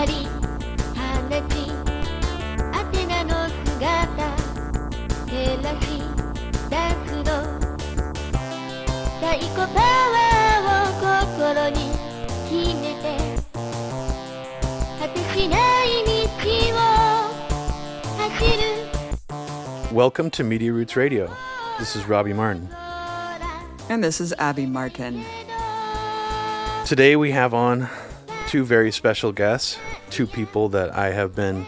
り放ちアテナの姿照らし出すのサイコパワーを心に秘めて果てしない道を走る Welcome to Media Roots Radio. This is Robbie Martin. And this is Abby Martin. Today we have on two very special guests, two people that I have been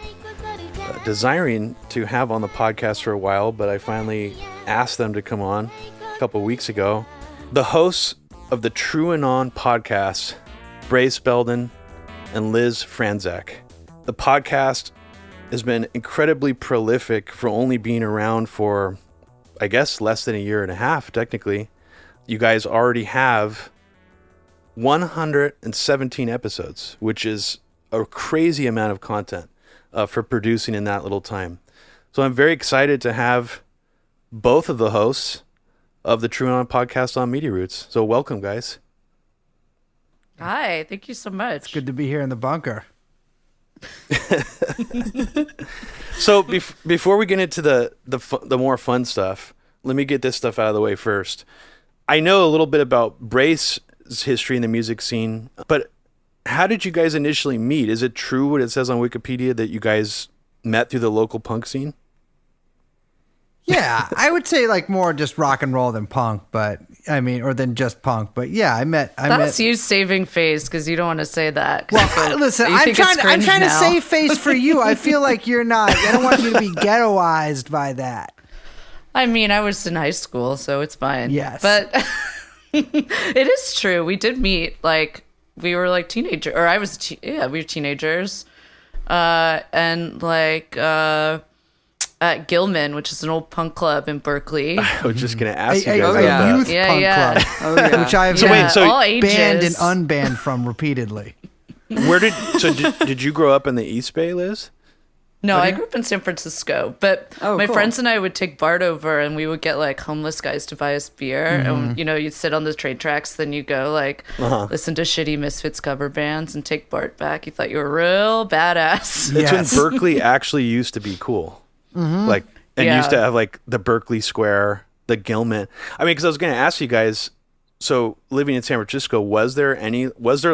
desiring to have on the podcast for a while, but I finally asked them to come on a couple weeks ago. The hosts of the TrueAnon podcast, Brace Belden and Liz Franczak. The podcast has been incredibly prolific for only being around for, I guess, less than a year and a half, technically. You guys already have 117 episodes, which is a crazy amount of content for producing in that little time. So I'm very excited to have both of the hosts of the TrueAnon podcast on Media Roots. So welcome, guys. Hi, thank you so much. It's good to be here in the bunker. So before we get into the more fun stuff, let me get this stuff out of the way first. I know a little bit about Brace's history in the music scene, but how did you guys initially meet? Is it true what it says on Wikipedia that you guys met through the local punk scene? Yeah, I would say like more just rock and roll than punk, but I mean, or than just punk. But yeah, I met. You saving face because you don't want to say that. Well, listen, I'm trying to save face for you. I feel like you're not. I don't want you to be ghettoized by that. I mean, I was in high school, so it's fine. Yes, but it is true. We did meet. Like we were like teenagers, or I was. We were teenagers, and like. At Gilman, which is an old punk club in Berkeley. I was just going to ask you guys about that. Youth punk club, which I have all ages. banned and unbanned from repeatedly. Did you grow up in the East Bay, Liz? No, I grew up in San Francisco, but my cool. friends and I would take Bart over and we would get like homeless guys to buy us beer. And, you'd sit on the train tracks, then you go like listen to shitty Misfits cover bands and take Bart back. You thought you were real badass. That's when Berkeley actually used to be cool. Used to have like the Berkeley Square, the Gilman. I mean, because I was going to ask you guys, so living in San Francisco, was there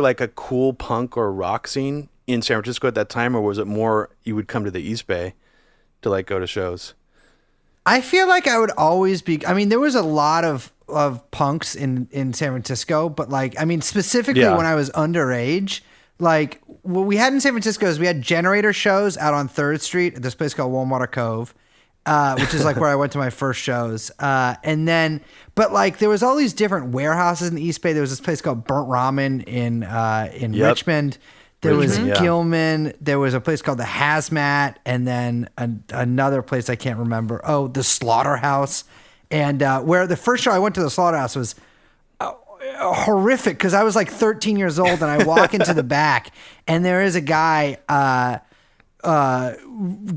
like a cool punk or rock scene in San Francisco at that time, or was it more you would come to the East Bay to like go to shows? I feel like I would always be. I mean, there was a lot of punks in San Francisco, but like, I mean, specifically when I was underage. Like, what we had in San Francisco is we had generator shows out on 3rd Street at this place called Warm Cove, which is like where I went to my first shows. And then, but like, there was all these different warehouses in the East Bay. There was this place called Burnt Ramen in Richmond. There was Gilman. There was a place called the Hazmat, and then another place I can't remember. Oh, the Slaughterhouse. And where the first show I went to the Slaughterhouse was horrific because I was like 13 years old and I walk into the back and there is a guy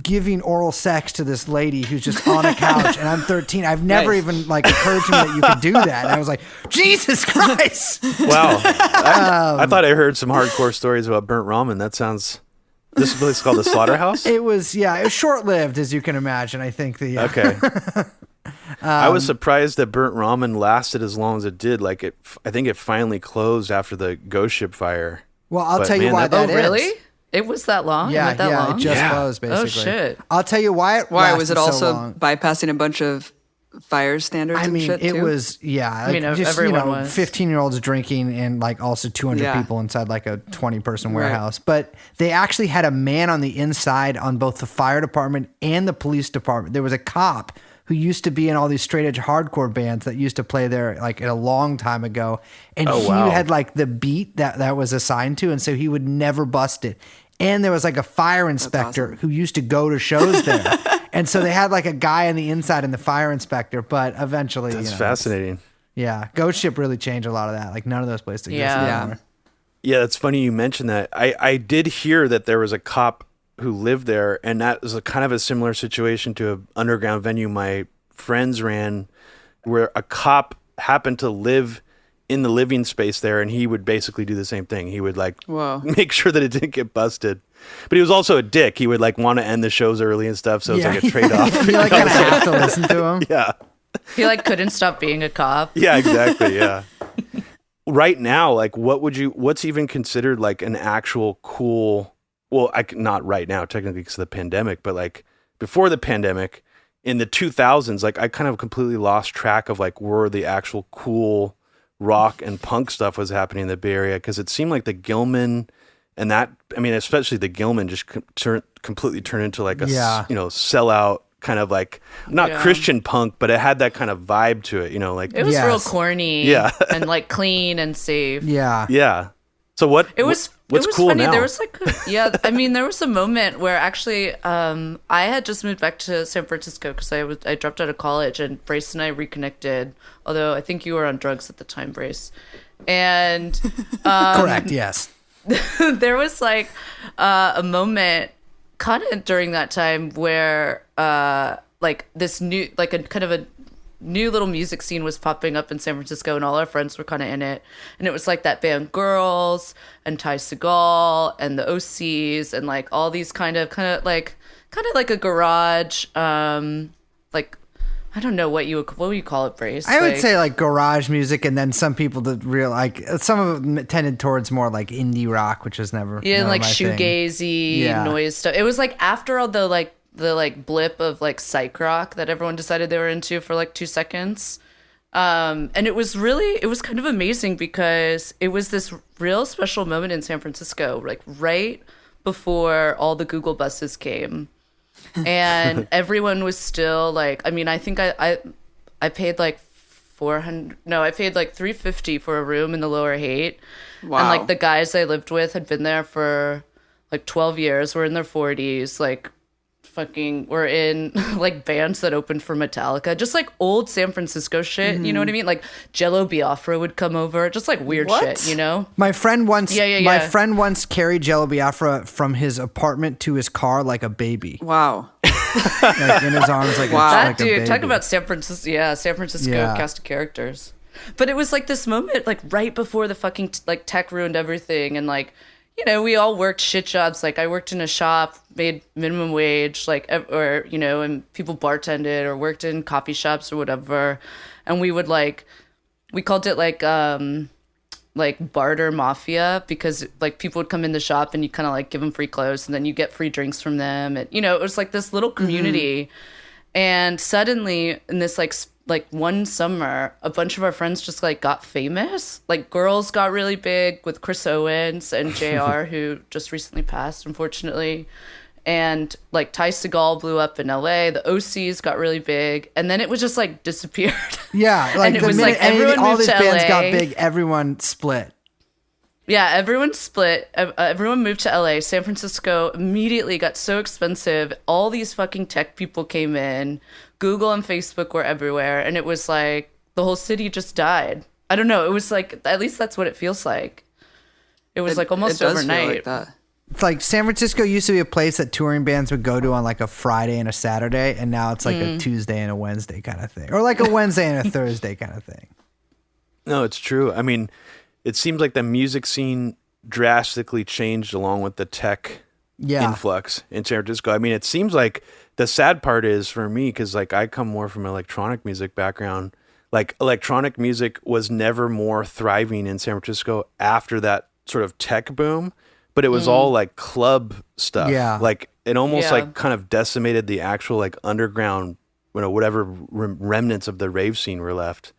giving oral sex to this lady who's just on a couch and I'm 13. I've never even like occurred to me that you could do that. And I was like, Jesus Christ. Wow. I thought I heard some hardcore stories about burnt ramen. This place is called the Slaughterhouse? It was short-lived as you can imagine. I think Okay. I was surprised that burnt ramen lasted as long as it did. Like I think it finally closed after the ghost ship fire. Well, I'll tell you why that is. Oh, really? It was that long? Yeah, long? It just closed, basically. Oh, shit. I'll tell you why it Why was it also so long. bypassing a bunch of fire standards and shit, it too? was, just, everyone was. 15-year-olds drinking and like also 200 people inside like a 20-person warehouse. But they actually had a man on the inside on both the fire department and the police department. There was a cop who used to be in all these straight edge hardcore bands that used to play there like a long time ago. And he had like the beat that was assigned to. And so he would never bust it. And there was like a fire inspector who used to go to shows there. And so they had like a guy on the inside and the fire inspector, but eventually, that's fascinating. Yeah. Ghost Ship really changed a lot of that. Like none of those places exist anymore. Yeah. It's funny you mentioned that. I did hear that there was a cop who lived there, and that was a kind of a similar situation to an underground venue my friends ran, where a cop happened to live in the living space there, and he would basically do the same thing. He would like make sure that it didn't get busted. But he was also a dick. He would like want to end the shows early and stuff, so it's like a trade-off. You like kind of have to listen to him. Yeah. He like couldn't stop being a cop. Yeah, exactly. Yeah. Right now, like what's even considered like an actual cool, well, not right now technically because of the pandemic, but like before the pandemic in the 2000s, like I kind of completely lost track of like where the actual cool rock and punk stuff was happening in the Bay Area, because it seemed like the Gilman and that, I mean, especially the Gilman just completely turned into like a, sellout kind of like, not Christian punk, but it had that kind of vibe to it, like. It was real corny and like clean and safe. Yeah. Yeah. So what's cool funny. now? There was like, I mean, there was a moment where actually I had just moved back to San Francisco because I dropped out of college, and Brace and I reconnected, although I think you were on drugs at the time, Brace. And correct, yes. There was like a moment kind of during that time where like this new, like a kind of a new little music scene was popping up in San Francisco, and all our friends were kind of in it. And it was like that band Girls and Ty Segall and the OCs and like all these kind of like a garage, like, I don't know what you would call it, Brace. I would say like garage music, and then some people that real like some of them tended towards more like indie rock, which was never like shoegazy noise stuff. It was like after all the blip of like psych rock that everyone decided they were into for like 2 seconds. And it was kind of amazing because it was this real special moment in San Francisco, like right before all the Google buses came. And everyone was still like, I mean, I think I paid like I paid like $350 for a room in the Lower Haight. Wow. And like the guys I lived with had been there for like 12 years, were in their 40s, like fucking were in like bands that opened for Metallica, just like old San Francisco shit. Mm-hmm. You know what I mean? Like Jello Biafra would come over, just like weird shit, My friend once my friend once carried Jello Biafra from his apartment to his car like a baby. Wow. Like in his arms like that like dude, a baby. Talk about San Francisco cast of characters. But it was like this moment like right before the fucking like tech ruined everything, and like we all worked shit jobs. Like I worked in a shop, made minimum wage, like, or, and people bartended or worked in coffee shops or whatever. And we would we called it like barter mafia, because like people would come in the shop and you kind of like give them free clothes and then you get free drinks from them. And, it was like this little community. Mm-hmm. And suddenly in this like one summer, a bunch of our friends just like got famous. Like Girls got really big with Chris Owens and JR, who just recently passed, unfortunately. And like Ty Segall blew up in LA. The OCs got really big, and then it was just like disappeared. Yeah, like and it was like everyone all moved these to bands LA. got big. Everyone split. Yeah, everyone split. Everyone moved to LA. San Francisco immediately got so expensive. All these fucking tech people came in. Google and Facebook were everywhere. And it was like the whole city just died. I don't know. It was like, at least that's what it feels like. It was like almost overnight. Feel like that. It's like San Francisco used to be a place that touring bands would go to on like a Friday and a Saturday. And now it's like a Tuesday and a Wednesday kind of thing. Or like a Wednesday and a Thursday kind of thing. No, it's true. I mean, it seems like the music scene drastically changed along with the tech influx in San Francisco. I mean, it seems like the sad part is for me, because like I come more from an electronic music background. Like electronic music was never more thriving in San Francisco after that sort of tech boom, but it was all like club stuff. Yeah, like it almost like kind of decimated the actual like underground, whatever remnants of the rave scene were left.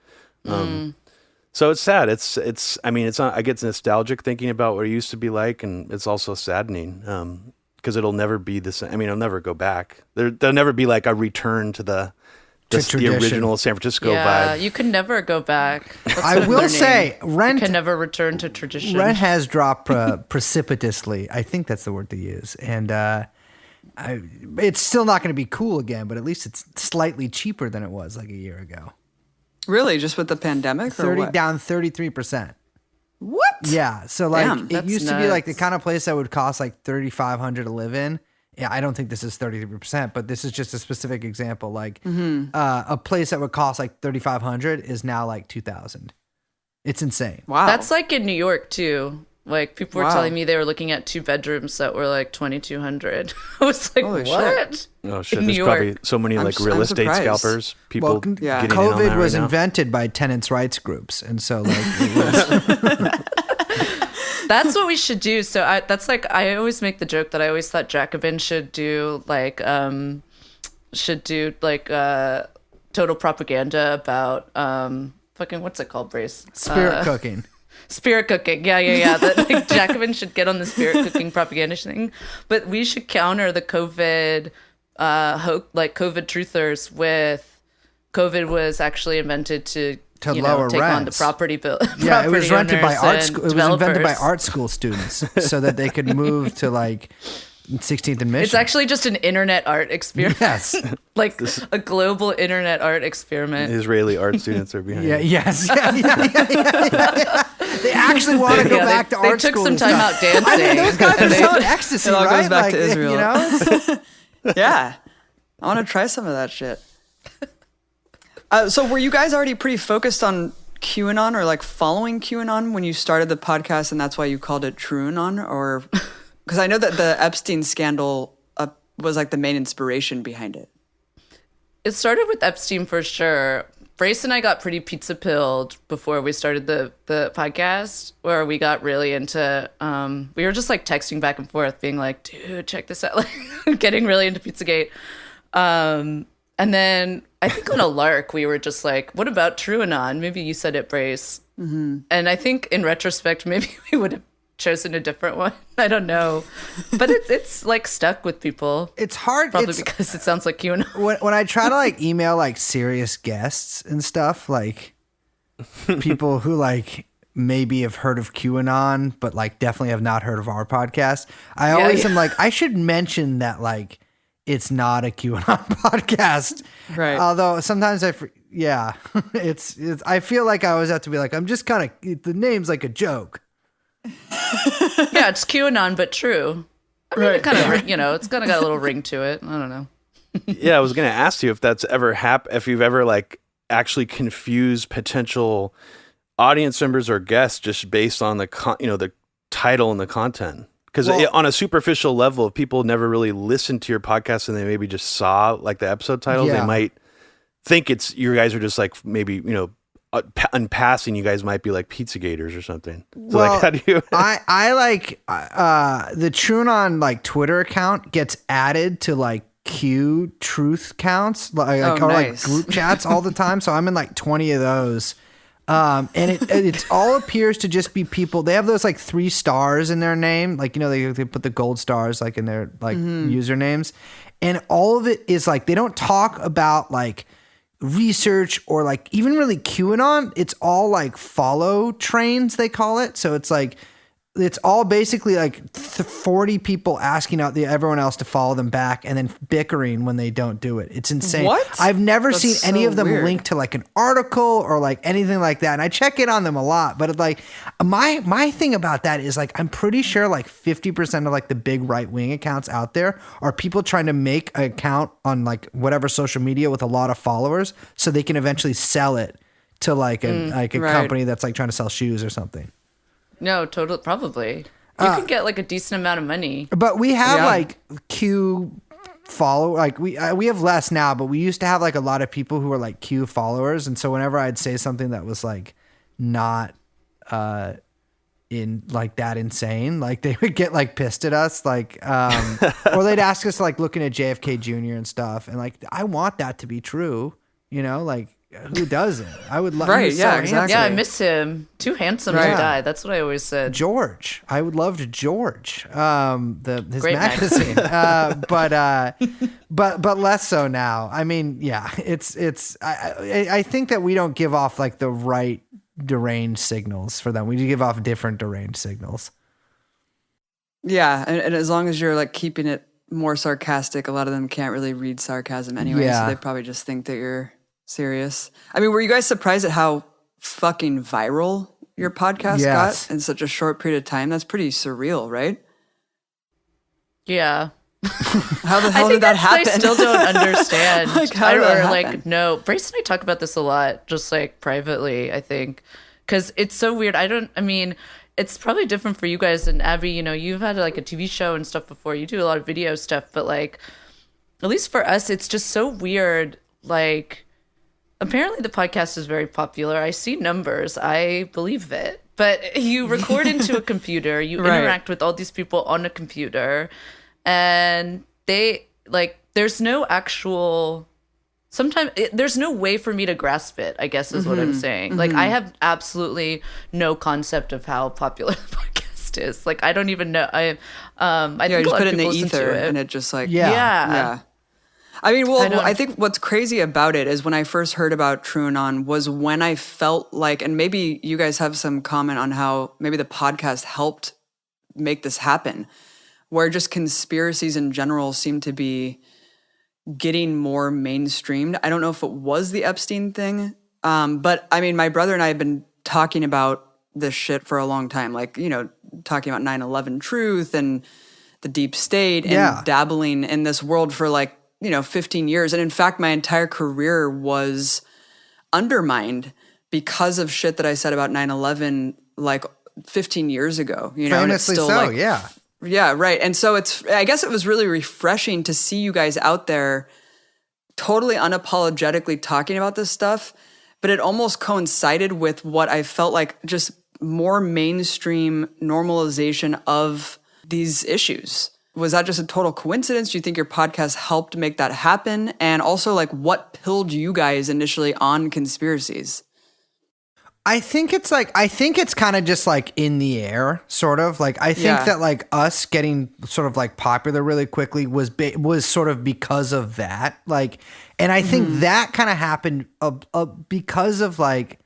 So it's sad. It's. I mean, it's not. I get nostalgic thinking about what it used to be like, and it's also saddening because it'll never be the same. I mean, it'll never go back. There'll never be like a return to the original San Francisco vibe. Yeah, you can never go back. I will say, rent can never return to tradition. Rent has dropped precipitously. I think that's the word to use, and it's still not going to be cool again. But at least it's slightly cheaper than it was like a year ago. Really? Just with the pandemic? Down 33%. What? Yeah. So like it used to be like the nuts. kind of place that would cost like $3,500 to live in. Yeah, I don't think this is 33%, but this is just a specific example. Like a place that would cost like $3,500 is now like $2,000. It's insane. Wow. That's like in New York too. Like people were Wow. telling me they were looking at 2 bedrooms that were like 2,200. I was like, Holy what? shit. Oh shit! In There's New probably York. so many like real I'm estate surprised. scalpers. People Well, yeah. getting in on COVID that was right now. invented by tenants' rights groups, and so like it was, That's what we should do. So I always make the joke that I always thought Jacobin should do total propaganda about fucking what's it called, Brace? spirit cooking. Spirit cooking. Yeah. That like Jacobin should get on the spirit cooking propaganda thing. But we should counter the COVID COVID truthers with COVID was actually invented to lower take on the rents. property bill. Yeah, it was rented by art school. It was invented by developers. art school students so that they could move to like 16th and Mission. It's actually just an internet art experiment. yes, Like a global internet art experiment. Israeli art students are behind. yeah, it. yes, yeah. They actually want to go back to art They took school. some and time stuff. out dancing. I mean, those guys are selling ecstasy, It all right? goes back to Israel. You know, it's- Yeah. I want to try some of that shit. So were you guys already pretty focused on QAnon or like following QAnon when you started the podcast and that's why you called it TrueAnon? Or because I know that the Epstein scandal was like the main inspiration behind it. It started with Epstein for sure. Brace and I got pretty pizza pilled before we started the podcast, where we got really into, we were just like texting back and forth being like, dude, check this out. Like getting really into Pizzagate. And then I think on a lark, we were just like, what about TrueAnon? Maybe you said it, Brace. Mm-hmm. And I think in retrospect, maybe we would have chosen a different one. I don't know. But it's like stuck with people. it's hard. Probably It's, because it sounds like QAnon. when I try to like email like serious guests and stuff, like people who like maybe have heard of QAnon, but like definitely have not heard of our podcast, I always am like, I should mention that like it's not a QAnon podcast. Right. Although sometimes it's I feel like I always have to be like, I'm just kind of, the name's like a joke. Yeah, it's QAnon, but true. I mean, it kind of, it's kind of got a little ring to it. I don't know. Yeah, I was gonna ask you if that's ever if you've ever like actually confused potential audience members or guests just based on the the title and the content. Because on a superficial level, if people never really listened to your podcast and they maybe just saw like the episode title, they might think it's you guys are just like maybe in passing, you guys might be like Pizzagators or something. So like, how do you? I like the TrueAnon like Twitter account gets added to like Q truth counts like or like nice. group chats all the time. So I'm in like 20 of those. And it all appears to just be people. They have those like 3 stars in their name, like they put the gold stars like in their like usernames, and all of it is like they don't talk about like research or like even really QAnon. It's all like follow trains, they call it. So it's like it's all basically like 40 people asking everyone else to follow them back and then bickering when they don't do it. It's insane. What? I've never That's seen any so of them weird. linked to like an article or like anything like that. And I check in on them a lot, but it's like my thing about that is like I'm pretty sure like 50% of like the big right-wing accounts out there are people trying to make an account on like whatever social media with a lot of followers so they can eventually sell it to like a right. company that's like trying to sell shoes or something. No, totally. Probably. You could get like a decent amount of money. But we have Yeah. like Q follow, like we have less now, but we used to have like a lot of people who were like Q followers, and so whenever I'd say something that was like not in like that insane, like they would get like pissed at us, like or they'd ask us like looking at JFK Jr. and stuff, and like I want that to be true, like. Who doesn't? I would love. Right, yeah, exactly. Yeah, I miss him. Too handsome Right. to die. That's what I always said. George. I would love to George. His Great magazine. But less so now. I mean, yeah, I think that we don't give off like the right deranged signals for them. We do give off different deranged signals. Yeah, and as long as you're like keeping it more sarcastic, a lot of them can't really read sarcasm anyway, Yeah. so they probably just think that you're serious. I mean, were you guys surprised at how fucking viral your podcast Yes. got in such a short period of time? That's pretty surreal, right? Yeah. How the I hell think did that that's happen? I still don't understand. Like, how did that happen? No, Brace and I talk about this a lot, just like privately, I think. because it's so weird. I mean, it's probably different for you guys. And Abby, you know, you've had like a TV show and stuff before. You do a lot of video stuff, but like, at least for us, it's just so weird. Like, apparently the podcast is very popular. I see numbers. I believe it. But you record into a computer. You interact with all these people on a computer. And they, like, there's no actual... Sometimes there's no way for me to grasp it, I guess is what I'm saying. Like, I have absolutely no concept of how popular the podcast is. Like, I don't even know. I think you just put it in the listen ether to it. and it just like... Yeah. I mean, I think what's crazy about it is when I first heard about TrueAnon was when I felt like, and maybe you guys have some comment on how maybe the podcast helped make this happen, where just conspiracies in general seem to be getting more mainstreamed. I don't know if it was the Epstein thing, but I mean, my brother and I have been talking about this shit for a long time, like, you know, talking about 9/11 truth and the deep state and dabbling in this world for like, 15 years. And in fact, my entire career was undermined because of shit that I said about 9/11 like 15 years ago, Famously and it's still so, like, yeah. Yeah, right. And so I guess it was really refreshing to see you guys out there totally unapologetically talking about this stuff, but it almost coincided with what I felt like just more mainstream normalization of these issues. Was that just a total coincidence? Do you think your podcast helped make that happen? And also, like, what pilled you guys initially on conspiracies? I think it's kind of just like in the air, sort of. Like, I think that like us getting sort of like popular really quickly was sort of because of that. Like, and I think that kind of happened because of like,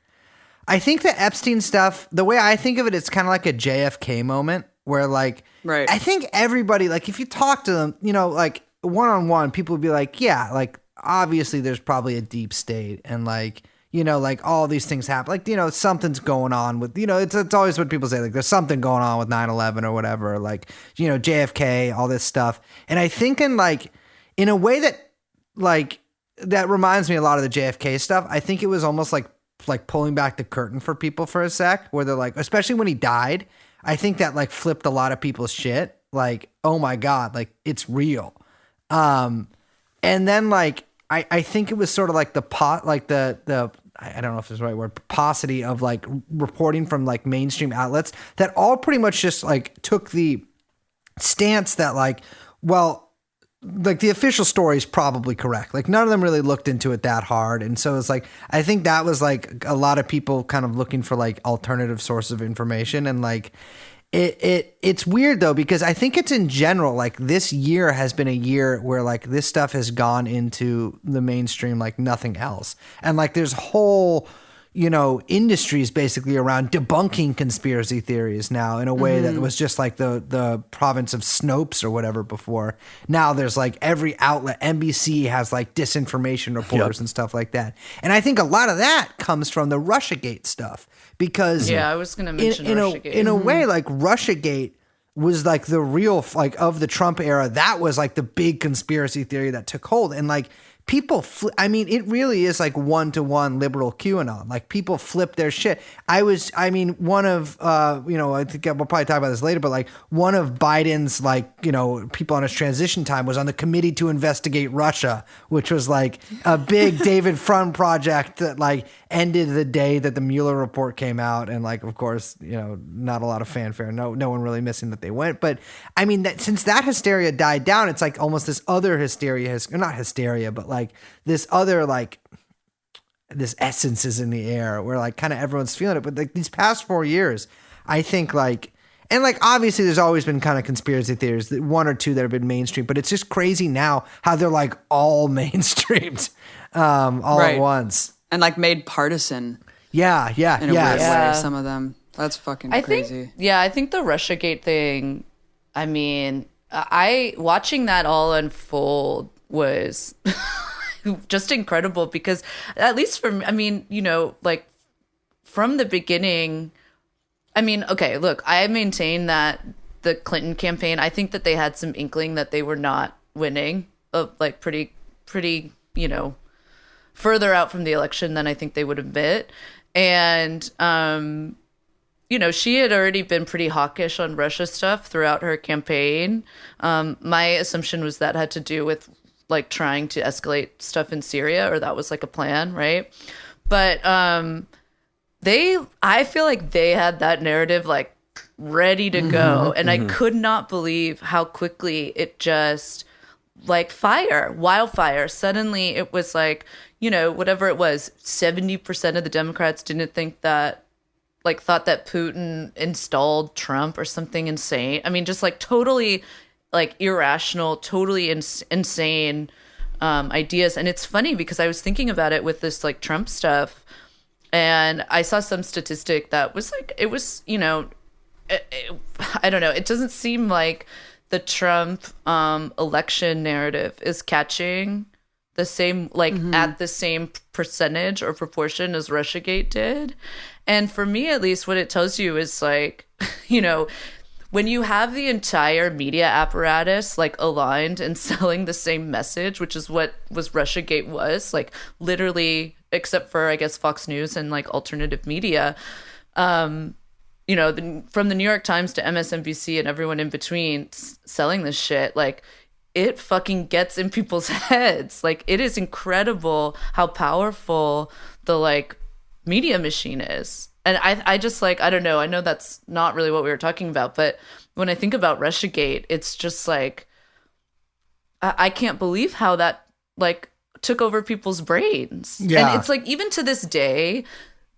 I think the Epstein stuff, the way I think of it, it's kind of like a JFK moment where like, I think everybody, like if you talk to them, like one-on-one, people would be like, yeah, like obviously there's probably a deep state and like, like all these things happen. Like, something's going on with, it's always what people say, like there's something going on with 9/11 or whatever, like, JFK, all this stuff. And I think in a way that like, that reminds me a lot of the JFK stuff. I think it was almost like pulling back the curtain for people for a sec where they're like, especially when he died, I think that like flipped a lot of people's shit. Like, oh my God, like it's real. And then like, I think it was sort of like the I don't know if it's the right word, paucity of like reporting from like mainstream outlets that all pretty much just like took the stance that like, well, like the official story is probably correct. Like none of them really looked into it that hard. And so it's like, I think that was like a lot of people kind of looking for like alternative sources of information. And like, it's weird though, because I think it's in general, like this year has been a year where like this stuff has gone into the mainstream like nothing else. And like there's whole, industries basically around debunking conspiracy theories now in a way that was just like the province of Snopes or whatever before. Now there's like every outlet, NBC has like disinformation reporters and stuff like that. And I think a lot of that comes from the Russiagate stuff because I was going to mention Russiagate. In a way, like Russiagate was like the real, like of the Trump era, that was like the big conspiracy theory that took hold. And like, people, it really is like one-to-one liberal QAnon. Like people flip their shit. One of, I think we'll probably talk about this later, but like one of Biden's like, people on his transition time was on the committee to investigate Russia, which was like a big David Front project that like ended the day that the Mueller report came out. And like, of course, not a lot of fanfare. No one really missing that they went. But I mean, that since that hysteria died down, it's like almost this other hysteria not hysteria, but like this other like this essence is in the air where like kind of everyone's feeling it. But like these past 4 years, I think like, and like obviously there's always been kind of conspiracy theories, one or two that have been mainstream, but it's just crazy now how they're like all mainstreamed all at once and like made partisan. Yeah. In a weird way, some of them. That's fucking crazy. I think the Russiagate thing, I mean, watching that all unfold was just incredible because at least for me, I mean, like from the beginning, I mean, okay, look, I maintain that the Clinton campaign, I think that they had some inkling that they were not winning, like pretty, further out from the election than I think they would admit. And, she had already been pretty hawkish on Russia stuff throughout her campaign. My assumption was that had to do with like trying to escalate stuff in Syria, or that was like a plan, right? But I feel like they had that narrative like ready to go. And I could not believe how quickly it just like wildfire. Suddenly it was like, whatever it was, 70% of the Democrats didn't think that, like thought that Putin installed Trump or something insane. I mean, just like totally like irrational, totally insane ideas. And it's funny because I was thinking about it with this like Trump stuff, and I saw some statistic that was like, it was, I don't know. It doesn't seem like the Trump election narrative is catching the same, like at the same percentage or proportion as Russiagate did. And for me, at least, what it tells you is like, when you have the entire media apparatus like aligned and selling the same message, which is what Russiagate was, like literally, except for I guess Fox News and like alternative media, from the New York Times to MSNBC and everyone in between selling this shit, like it fucking gets in people's heads. Like it is incredible how powerful the like media machine is. And I just like, I don't know, I know that's not really what we were talking about, but when I think about Russiagate, it's just like, I can't believe how that like took over people's brains. Yeah. And it's like, even to this day,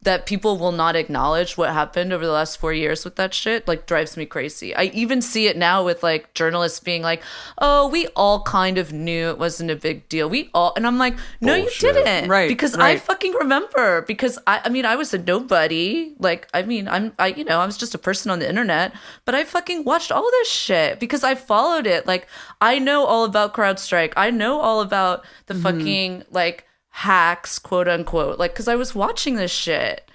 that people will not acknowledge what happened over the last 4 years with that shit, like drives me crazy. I even see it now with like journalists being like, oh, we all kind of knew it wasn't a big deal. And I'm like, no, Bullshit. you didn't. Right, Because right. I fucking remember, because I was a nobody. Like, I was just a person on the internet, but I fucking watched all this shit because I followed it. Like, I know all about CrowdStrike. I know all about the fucking like hacks, quote unquote, like because I was watching this shit.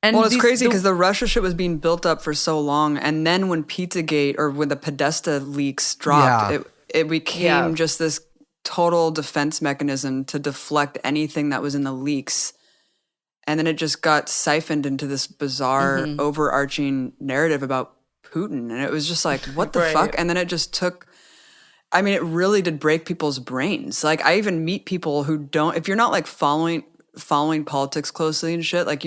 And well, it's crazy because the Russia shit was being built up for so long, and then when Pizzagate or when the Podesta leaks dropped, it became just this total defense mechanism to deflect anything that was in the leaks, and then it just got siphoned into this bizarre overarching narrative about Putin, and it was just like, what the fuck? And then it just took. I mean, it really did break people's brains. Like, I even meet people who don't, if you're not like following politics closely and shit, like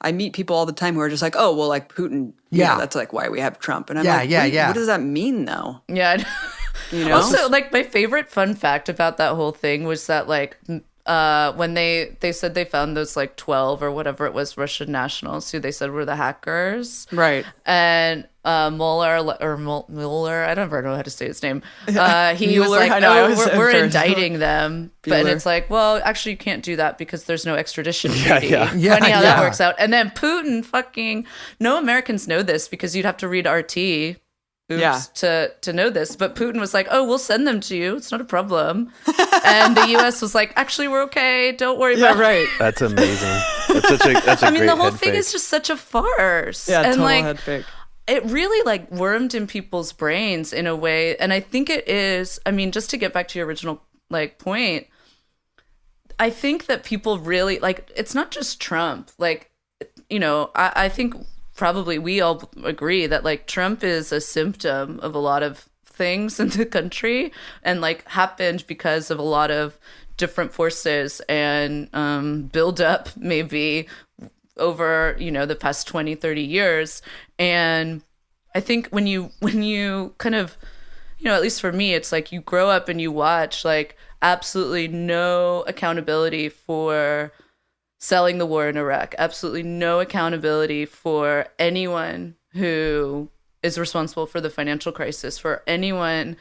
I meet people all the time who are just like, oh, well, like Putin, that's like why we have Trump. And I'm like, what does that mean though? Yeah. Also, like my favorite fun fact about that whole thing was that like, when they said they found those like 12 or whatever it was Russian nationals who they said were the hackers. Right. And Mueller, I never know how to say his name. He was like, we're indicting them. But it's like, well, actually you can't do that because there's no extradition treaty. Funny how that works out. And then Putin fucking, no Americans know this because you'd have to read RT. To know this, but Putin was like, "Oh, we'll send them to you. It's not a problem," and the U.S. was like, "Actually, we're okay. Don't worry about it." That's amazing. That's a I mean, great the whole head thing fake. is just such a farce. Yeah, and total like, head fake. It really like wormed in people's brains in a way, and I think it is. I mean, just to get back to your original like point, I think that people really like. It's not just Trump. Like, I think. Probably we all agree that like Trump is a symptom of a lot of things in the country and like happened because of a lot of different forces and build up maybe over, the past 20, 30 years. And I think when you kind of, at least for me, it's like you grow up and you watch like absolutely no accountability for selling the war in Iraq, absolutely no accountability for anyone who is responsible for the financial crisis, for anyone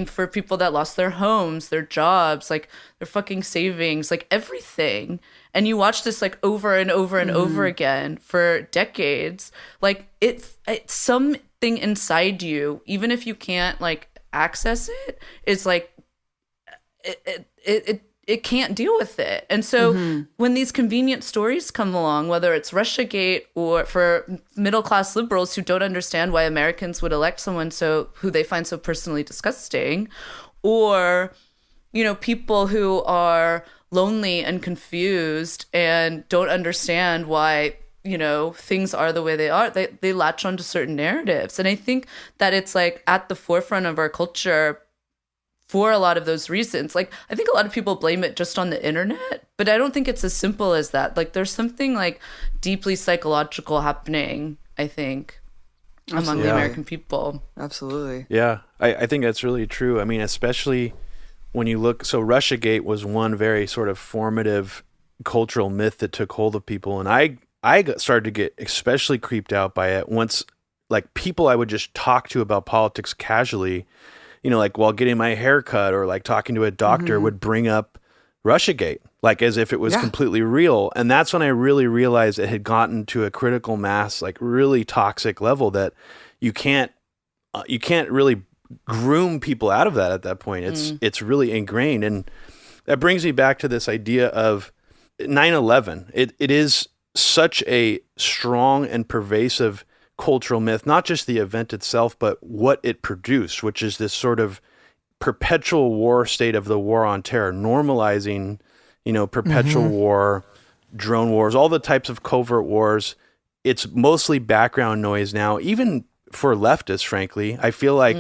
for people that lost their homes, their jobs, like their fucking savings, like everything. And you watch this like over and over and over again for decades. Like it's something inside you, even if you can't like access it, it's like it can't deal with it. And so when these convenient stories come along, whether it's Russiagate or for middle-class liberals who don't understand why Americans would elect someone who they find so personally disgusting, or, people who are lonely and confused and don't understand why, you know, things are the way they are. They latch onto certain narratives. And I think that it's like at the forefront of our culture for a lot of those reasons. Like, I think a lot of people blame it just on the internet, but I don't think it's as simple as that. Like, there's something like deeply psychological happening, I think, among the American people. Absolutely. Yeah, I think that's really true. I mean, especially when you look, so Russiagate was one very sort of formative cultural myth that took hold of people. And started to get especially creeped out by it once, like, people I would just talk to about politics casually, you know, like while getting my hair cut or like talking to a doctor would bring up Russiagate, like as if it was completely real. And that's when I really realized it had gotten to a critical mass, like really toxic level that you can't really groom people out of that at that point. It's really ingrained. And that brings me back to this idea of 9/11. It is such a strong and pervasive cultural myth, not just the event itself, but what it produced, which is this sort of perpetual war state of the war on terror, normalizing, you know, perpetual war, drone wars, all the types of covert wars. It's mostly background noise now, even for leftists, frankly. I feel like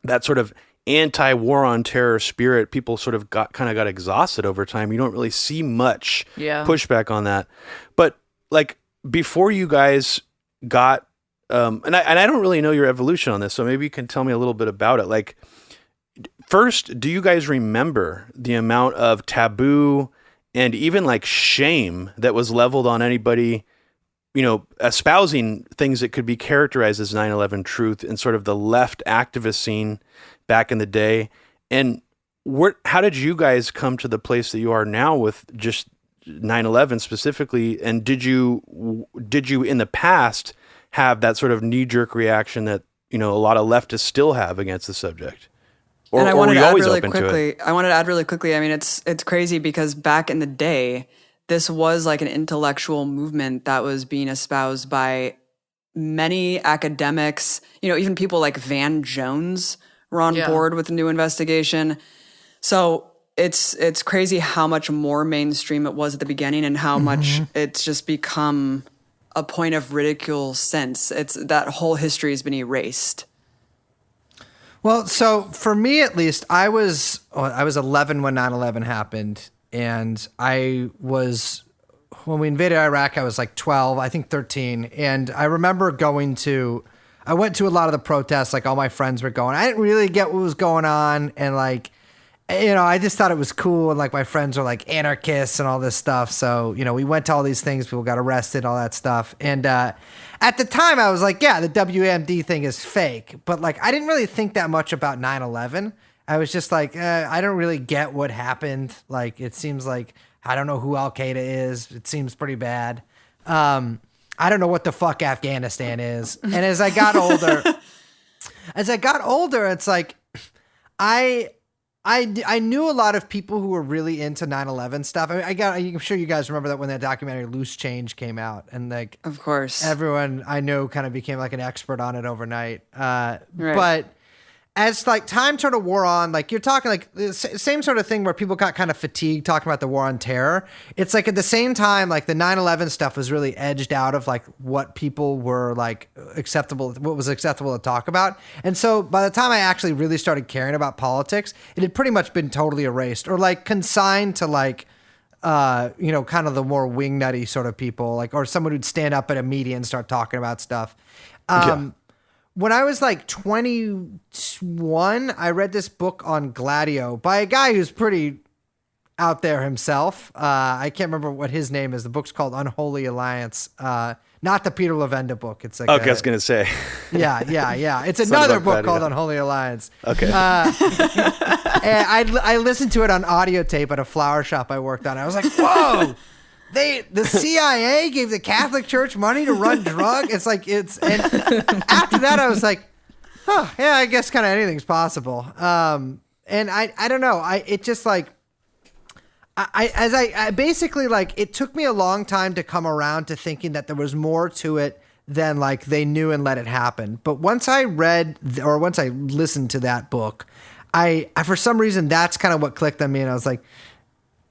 that sort of anti-war on terror spirit, people sort of got exhausted over time. You don't really see much pushback on that. But like before you guys got, and I don't really know your evolution on this, so maybe you can tell me a little bit about it. Like, first, do you guys remember the amount of taboo and even like shame that was leveled on anybody, you know, espousing things that could be characterized as 9/11 truth in sort of the left activist scene back in the day? And how did you guys come to the place that you are now with just 9/11 specifically? And did you in the past have that sort of knee-jerk reaction that, you know, a lot of leftists still have against the subject? Or, and I or wanted were you to add always really open to quickly. it? I wanted to add really quickly. I mean, it's crazy because back in the day, this was like an intellectual movement that was being espoused by many academics. You know, even people like Van Jones were on board with the new investigation. So it's crazy how much more mainstream it was at the beginning and how much it's just become a point of ridicule since. It's that whole history has been erased. Well, so for me at least, I was 11 when 9/11 happened, and when we invaded Iraq, I was like 12, I think 13, and I remember I went to a lot of the protests, like all my friends were going. I didn't really get what was going on, and like, you know, I just thought it was cool, and like my friends were like anarchists and all this stuff. So, you know, we went to all these things, people got arrested, all that stuff. And at the time I was like, yeah, the WMD thing is fake. But like, I didn't really think that much about 9/11. I was just like, I don't really get what happened. Like, it seems like, I don't know who Al-Qaeda is. It seems pretty bad. I don't know what the fuck Afghanistan is. And as I got older, it's like, I knew a lot of people who were really into 9/11 stuff. I mean, I'm sure you guys remember that when that documentary Loose Change came out, and like, of course, everyone I know kind of became like an expert on it overnight. Right. But as like time sort of wore on, like you're talking like the same sort of thing where people got kind of fatigued talking about the war on terror. It's like at the same time, like the 9/11 stuff was really edged out of like what people were like what was acceptable to talk about. And so by the time I actually really started caring about politics, it had pretty much been totally erased or like consigned to like, you know, kind of the more wingnutty sort of people, like, or someone who'd stand up at a media and start talking about stuff. When I was like 21, I read this book on Gladio by a guy who's pretty out there himself. I can't remember what his name is. The book's called Unholy Alliance. Not the Peter Levenda book. It's like I was going to say. Yeah. It's another book called Unholy Alliance. Okay. And I listened to it on audio tape at a flower shop I worked on. I was like, whoa. The CIA gave the Catholic Church money to run drugs. And after that I was like, oh yeah, I guess kind of anything's possible. And I don't know. It just like, I basically like, it took me a long time to come around to thinking that there was more to it than like they knew and let it happen. But once I once I listened to that book, I for some reason, that's kind of what clicked on me. And I was like,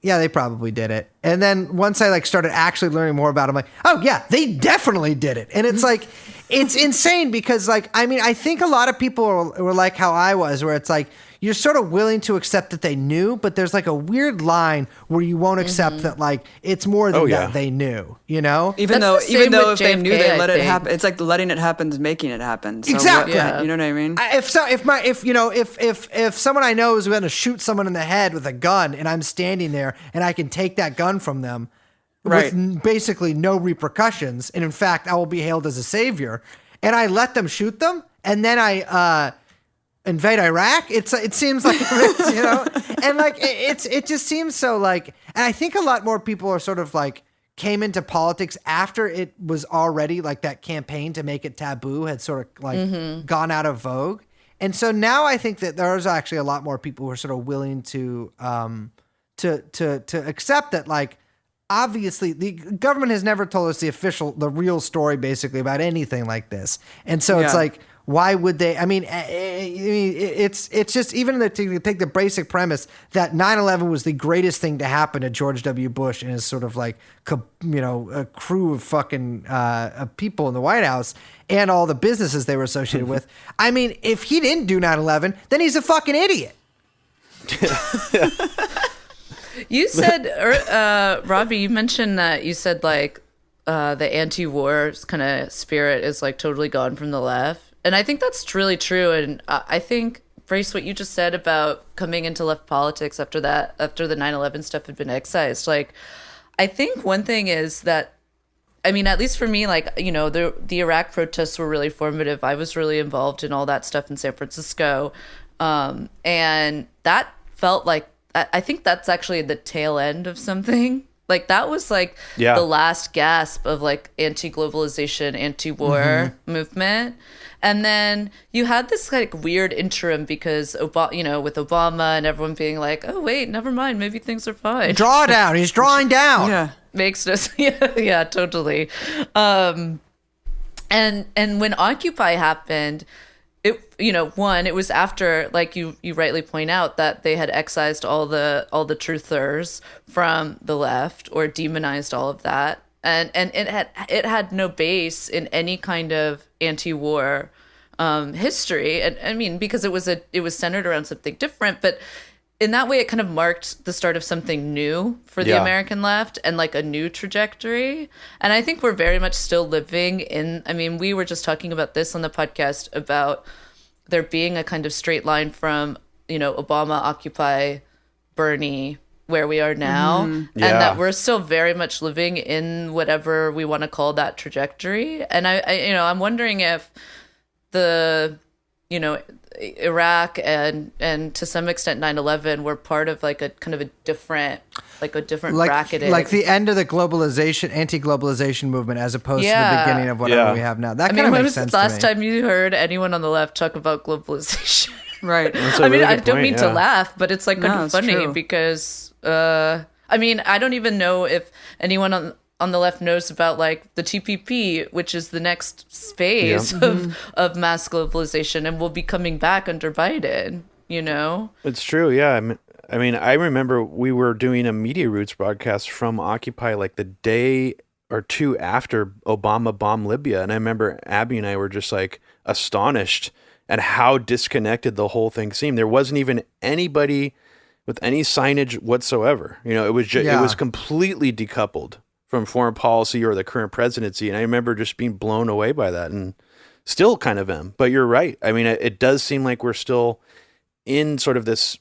yeah, they probably did it. And then once I like started actually learning more about it, I'm like, oh yeah, they definitely did it. And it's like, it's insane because like, I mean, I think a lot of people were like how I was, where it's like, you're sort of willing to accept that they knew, but there's like a weird line where you won't accept that like it's more than that they knew, you know? Even though if they knew, they let it happen. It's like letting it happen is making it happen. So exactly. You know what I mean? If someone I know is going to shoot someone in the head with a gun and I'm standing there and I can take that gun from them with basically no repercussions, and in fact I will be hailed as a savior, and I let them shoot them, and then I invade Iraq. It seems like, you know, and like it just seems so like, and I think a lot more people are sort of like came into politics after it was already like that campaign to make it taboo had sort of like gone out of vogue. And so now I think that there's actually a lot more people who are sort of willing to accept that, like, obviously the government has never told us the real story basically about anything like this. And so it's like, why would they? I mean, it's just, even to take the basic premise that 9/11 was the greatest thing to happen to George W. Bush and his sort of like, you know, a crew of fucking people in the White House and all the businesses they were associated with. I mean, if he didn't do 9/11, then he's a fucking idiot. You said, Robbie, you mentioned that you said like the anti-war kind of spirit is like totally gone from the left. And I think that's really true. And I think, Brace, what you just said about coming into left politics after the 9/11 stuff had been excised, like, I think one thing is that, I mean, at least for me, like, you know, the Iraq protests were really formative. I was really involved in all that stuff in San Francisco. And that felt like, I think that's actually the tail end of something. Like, that was like the last gasp of like anti-globalization, anti-war movement. And then you had this like weird interim because you know, with Obama and everyone being like, oh wait, never mind, maybe things are fine. Drawdown, he's drawing down. Yeah. Makes us yeah, totally. And when Occupy happened, it, you know, it was after, like you rightly point out, that they had excised all the truthers from the left or demonized all of that, and it had no base in any kind of anti-war history. And I mean, because it was centered around something different, but in that way, it kind of marked the start of something new for the American left and like a new trajectory. And I think we're very much still living in, I mean, we were just talking about this on the podcast about there being a kind of straight line from, you know, Obama, Occupy, Bernie, where we are now. And that we're still very much living in whatever we want to call that trajectory. And I you know, I'm wondering if the, you know, Iraq and to some extent 9/11 were part of like a kind of a different bracketing, like the end of the anti-globalization movement, as opposed to the beginning of whatever we have now. That kind of makes sense to me. When was the last time you heard anyone on the left talk about globalization? Right. I mean, I don't mean to laugh, but it's like kind of funny because I mean, I don't even know if anyone on the left knows about like the TPP, which is the next phase of mass globalization, and will be coming back under Biden, you know? It's true, yeah. I mean, I remember we were doing a Media Roots broadcast from Occupy like the day or two after Obama bombed Libya, and I remember Abby and I were just like astonished at how disconnected the whole thing seemed. There wasn't even anybody with any signage whatsoever. You know, it was just, it was completely decoupled from foreign policy or the current presidency. And I remember just being blown away by that, and still kind of am. But you're right. I mean, it does seem like we're still in sort of this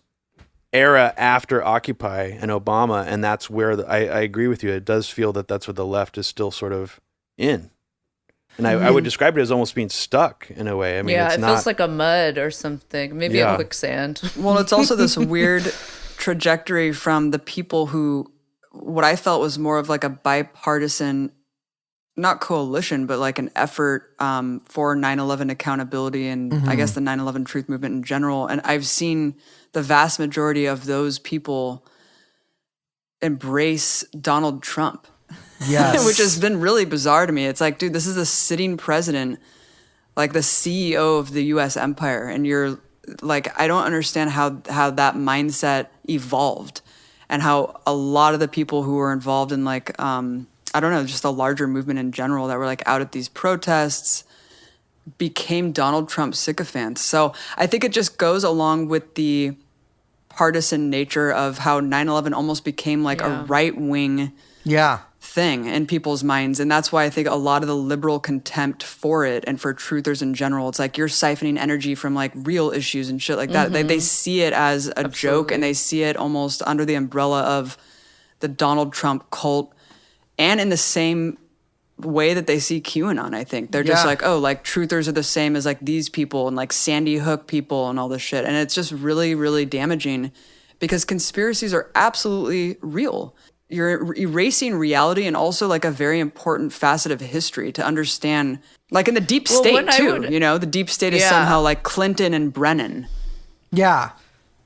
era after Occupy and Obama. And that's where I agree with you. It does feel that that's what the left is still sort of in. And I would describe it as almost being stuck in a way. I mean, it feels like a mud or something, maybe a quicksand. Well, it's also this weird trajectory from the people who, what I felt was more of like a bipartisan, not coalition, but like an effort for 9/11 accountability and I guess the 9/11 truth movement in general. And I've seen the vast majority of those people embrace Donald Trump. Yes. Which has been really bizarre to me. It's like, dude, this is the sitting president, like the CEO of the US empire. And you're like, I don't understand how that mindset evolved. and how a lot of the people who were involved in like, I don't know, just a larger movement in general that were like out at these protests became Donald Trump sycophants. So I think it just goes along with the partisan nature of how 9/11 almost became like a right-wing thing in people's minds. And that's why I think a lot of the liberal contempt for it and for truthers in general, it's like you're siphoning energy from like real issues and shit like that. They see it as a joke, and they see it almost under the umbrella of the Donald Trump cult, and in the same way that they see QAnon. I think they're just like, oh, like truthers are the same as like these people and like Sandy Hook people and all this shit. And it's just really, really damaging, because conspiracies are absolutely real. You're erasing reality and also like a very important facet of history to understand, like in the deep state too, you know, the deep state is somehow like Clinton and Brennan. Yeah.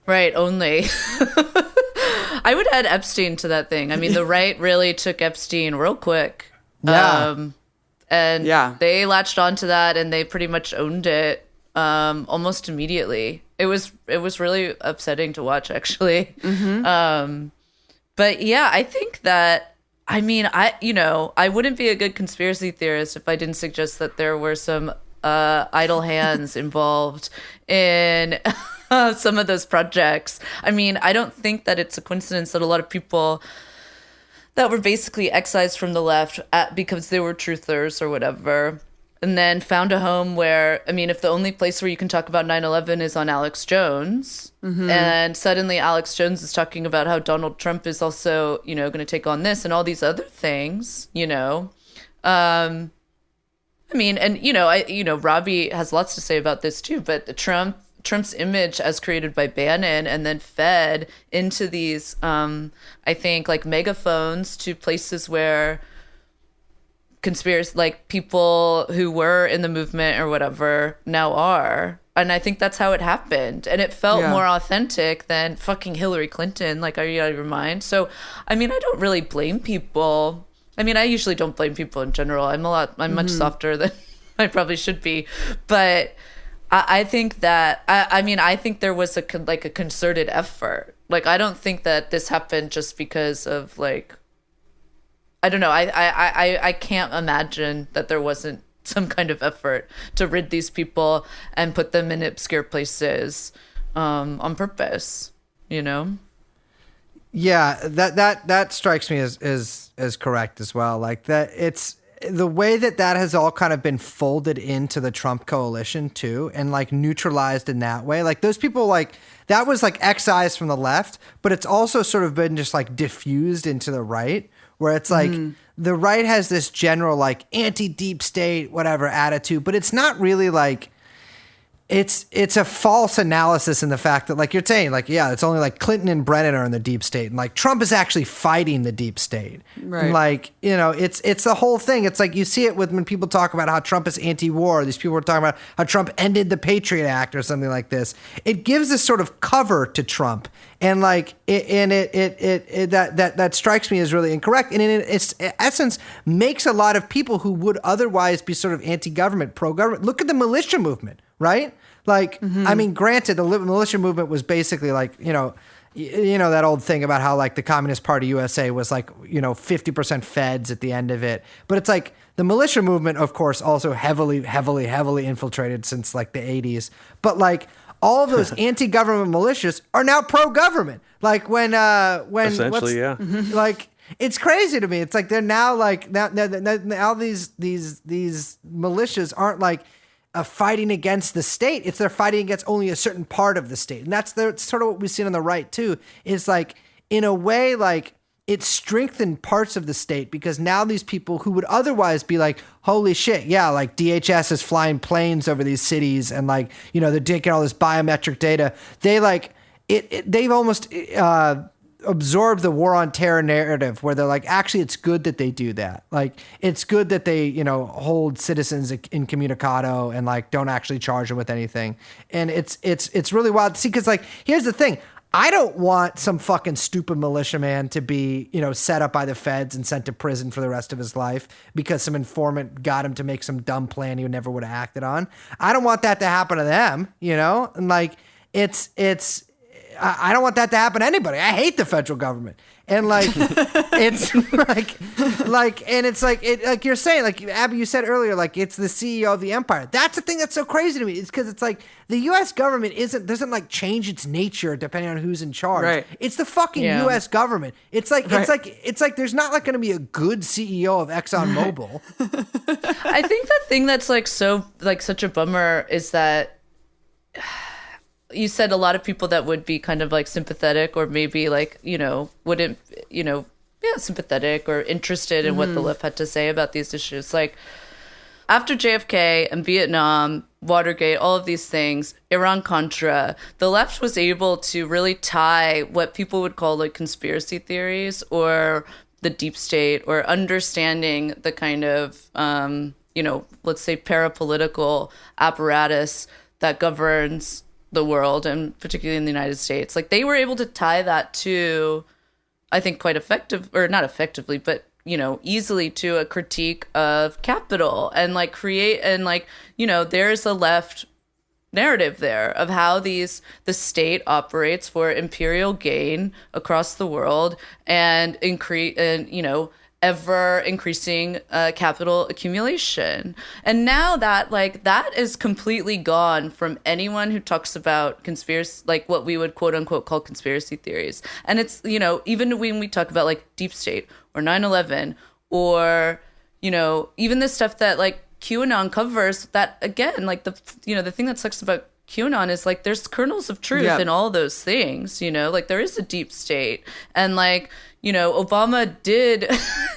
Right. Only. I would add Epstein to that thing. I mean, the right really took Epstein real quick. Yeah. And they latched onto that, and they pretty much owned it almost immediately. It was really upsetting to watch, actually. But yeah, I think that, I mean, I wouldn't be a good conspiracy theorist if I didn't suggest that there were some idle hands involved in some of those projects. I mean, I don't think that it's a coincidence that a lot of people that were basically excised from the left because they were truthers or whatever, and then found a home where, I mean, if the only place where you can talk about 9/11 is on Alex Jones, and suddenly Alex Jones is talking about how Donald Trump is also, you know, going to take on this and all these other things, you know. I mean, and, you know, Robbie has lots to say about this too, but Trump's image as created by Bannon and then fed into these, I think, like megaphones to places where conspiracy, like people who were in the movement or whatever now are. And I think that's how it happened. And it felt more authentic than fucking Hillary Clinton. Like, are you out of your mind? So, I mean, I don't really blame people. I mean, I usually don't blame people in general. I'm much softer than I probably should be. But I think that, I think there was a concerted effort. Like, I don't think that this happened just because of, like, I don't know. I can't imagine that there wasn't some kind of effort to rid these people and put them in obscure places on purpose, you know? Yeah, that strikes me as correct as well. Like, that it's the way that has all kind of been folded into the Trump coalition too, and like neutralized in that way. Like, those people, like, that was like excised from the left, but it's also sort of been just like diffused into the right, where it's like the right has this general like anti-deep state, whatever attitude, but it's not really like, it's a false analysis in the fact that, like you're saying, like, yeah, it's only like Clinton and Brennan are in the deep state, and like Trump is actually fighting the deep state. Right. And like, you know, it's the whole thing. It's like you see it with when people talk about how Trump is anti-war. These people are talking about how Trump ended the Patriot Act or something like this. It gives this sort of cover to Trump, and like that strikes me as really incorrect, and in its essence makes a lot of people who would otherwise be sort of anti-government, pro-government. Look at the militia movement, right? Like, I mean, granted, the militia movement was basically like, you know that old thing about how like the Communist Party USA was like, you know, 50% feds at the end of it. But it's like the militia movement, of course, also heavily infiltrated since like the 80s. But like all of those anti-government militias are now pro-government. Like when essentially, like, it's crazy to me. It's like they're now like now these militias aren't like fighting against the state. It's they're fighting against only a certain part of the state. And that's sort of what we've seen on the right too, is like, in a way, like, it strengthened parts of the state, because now these people who would otherwise be like, holy shit, yeah, like DHS is flying planes over these cities and like, you know, they're taking all this biometric data. They like they've almost absorb the war on terror narrative, where they're like, actually, it's good that they do that. Like, it's good that they, you know, hold citizens incommunicado and like don't actually charge them with anything. And it's really wild to see, because like, here's the thing. I don't want some fucking stupid militiaman to be, you know, set up by the feds and sent to prison for the rest of his life because some informant got him to make some dumb plan he never would have acted on. I don't want that to happen to them, you know? And like, I don't want that to happen to anybody. I hate the federal government. And like, it's and it's like you're saying, like Abby, you said earlier, like it's the CEO of the empire. That's the thing that's so crazy to me. It's because it's like the U.S. government doesn't like change its nature depending on who's in charge. Right. It's the fucking U.S. government. It's like it's like there's not like going to be a good CEO of ExxonMobil. I think the thing that's like so like such a bummer is that you said a lot of people that would be kind of like sympathetic or maybe like, wouldn't, sympathetic or interested in what the left had to say about these issues. Like after JFK and Vietnam, Watergate, all of these things, Iran-Contra, the left was able to really tie what people would call like conspiracy theories or the deep state or understanding the kind of, let's say parapolitical apparatus that governs the world and particularly in the United States. Like they were able to tie that to, I think quite effective, or not effectively, but easily to a critique of capital and like create and like, there's a left narrative there of how the state operates for imperial gain across the world and ever increasing capital accumulation. And now that is completely gone from anyone who talks about conspiracy, like what we would quote unquote call conspiracy theories. And it's, even when we talk about like deep state or 9/11 or, even the stuff that like QAnon covers, that again, like the thing that sucks about QAnon is like there's kernels of truth in all those things, like there is a deep state. And like, Obama did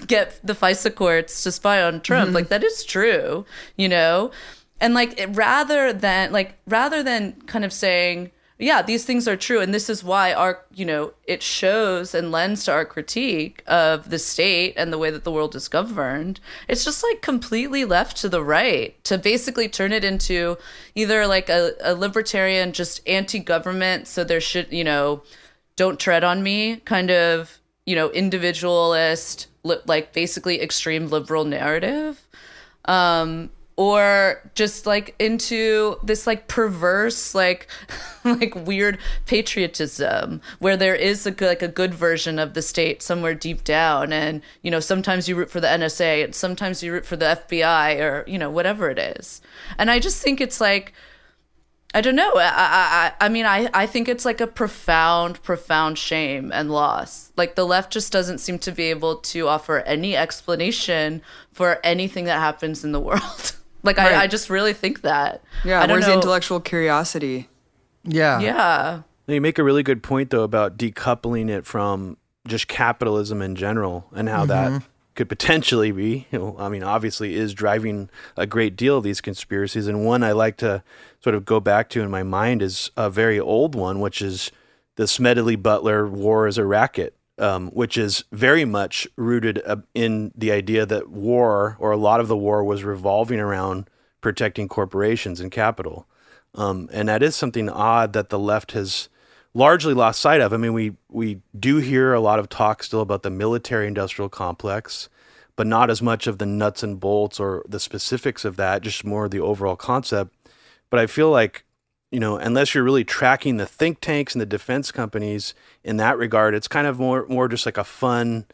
get the FISA courts to spy on Trump. Like that is true, and like rather than kind of saying, yeah, these things are true. And this is why our, it shows and lends to our critique of the state and the way that the world is governed. It's just like completely left to the right to basically turn it into either like a libertarian, just anti-government. So there should, don't tread on me kind of, individualist, like basically extreme liberal narrative, or just like into this like perverse, like weird patriotism where there is a good version of the state somewhere deep down. And, sometimes you root for the NSA and sometimes you root for the FBI or, whatever it is. And I just think it's like, I don't know. I think it's like a profound shame and loss. Like the left just doesn't seem to be able to offer any explanation for anything that happens in the world. Like right. I just really think that. Yeah, where's the intellectual curiosity? Yeah. Yeah. You make a really good point though about decoupling it from just capitalism in general and how that could potentially be, obviously is driving a great deal of these conspiracies. And one I like to sort of go back to in my mind is a very old one, which is the Smedley Butler War as a Racket, which is very much rooted in the idea that war, or a lot of the war, was revolving around protecting corporations and capital. And that is something odd that the left has largely lost sight of. I mean, we do hear a lot of talk still about the military-industrial complex, but not as much of the nuts and bolts or the specifics of that, just more the overall concept. But I feel like, unless you're really tracking the think tanks and the defense companies in that regard, it's kind of more just like a fun,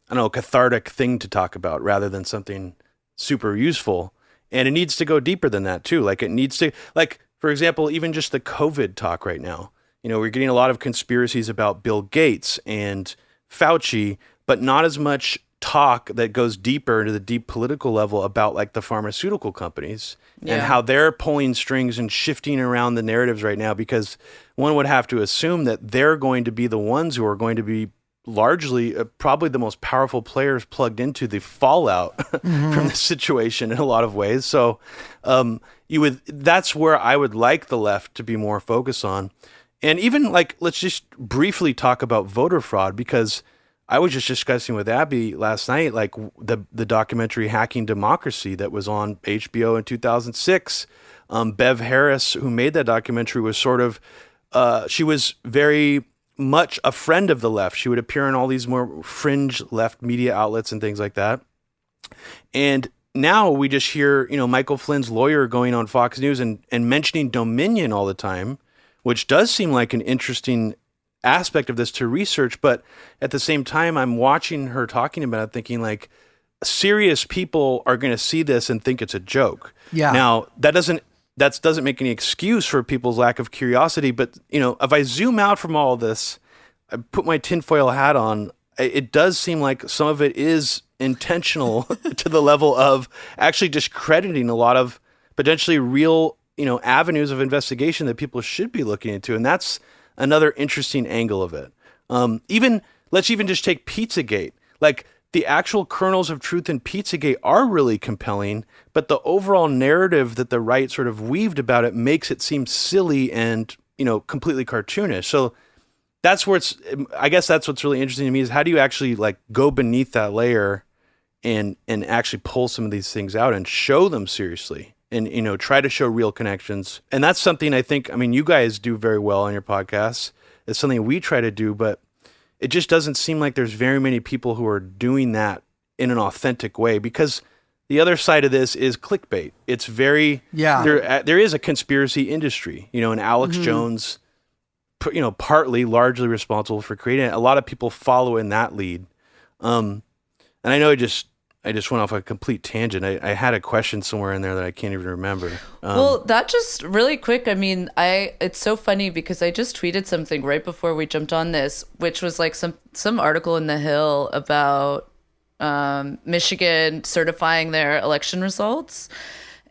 cathartic thing to talk about rather than something super useful. And it needs to go deeper than that too. Like it needs to, like, for example, even just the COVID talk right now. We're getting a lot of conspiracies about Bill Gates and Fauci, but not as much talk that goes deeper into the deep political level about like the pharmaceutical companies and how they're pulling strings and shifting around the narratives right now, because one would have to assume that they're going to be the ones who are going to be largely probably the most powerful players plugged into the fallout from the situation in a lot of ways. So that's where I would like the left to be more focused on. And even like, let's just briefly talk about voter fraud, because I was just discussing with Abby last night, like the documentary Hacking Democracy that was on HBO in 2006. Bev Harris, who made that documentary, was sort of, she was very much a friend of the left. She would appear in all these more fringe left media outlets and things like that. And now we just hear, Michael Flynn's lawyer going on Fox News and mentioning Dominion all the time, which does seem like an interesting aspect of this to research, but at the same time, I'm watching her talking about it, thinking like, serious people are going to see this and think it's a joke. Yeah. Now that doesn't make any excuse for people's lack of curiosity, but if I zoom out from all this, I put my tinfoil hat on, it does seem like some of it is intentional to the level of actually discrediting a lot of potentially real, avenues of investigation that people should be looking into. And that's another interesting angle of it. Let's even just take Pizzagate. Like, the actual kernels of truth in Pizzagate are really compelling, but the overall narrative that the right sort of weaved about it makes it seem silly and, completely cartoonish. So I guess that's what's really interesting to me, is how do you actually like go beneath that layer and actually pull some of these things out and show them seriously and, try to show real connections. And that's something I think, you guys do very well on your podcasts. It's something we try to do, but it just doesn't seem like there's very many people who are doing that in an authentic way, because the other side of this is clickbait. It's very, there is a conspiracy industry, and Alex Jones, partly largely responsible for creating it. A lot of people follow in that lead. And I know I just went off a complete tangent. I had a question somewhere in there that I can't even remember. Well, that just really quick. It's so funny because I just tweeted something right before we jumped on this, which was like some article in The Hill about Michigan certifying their election results,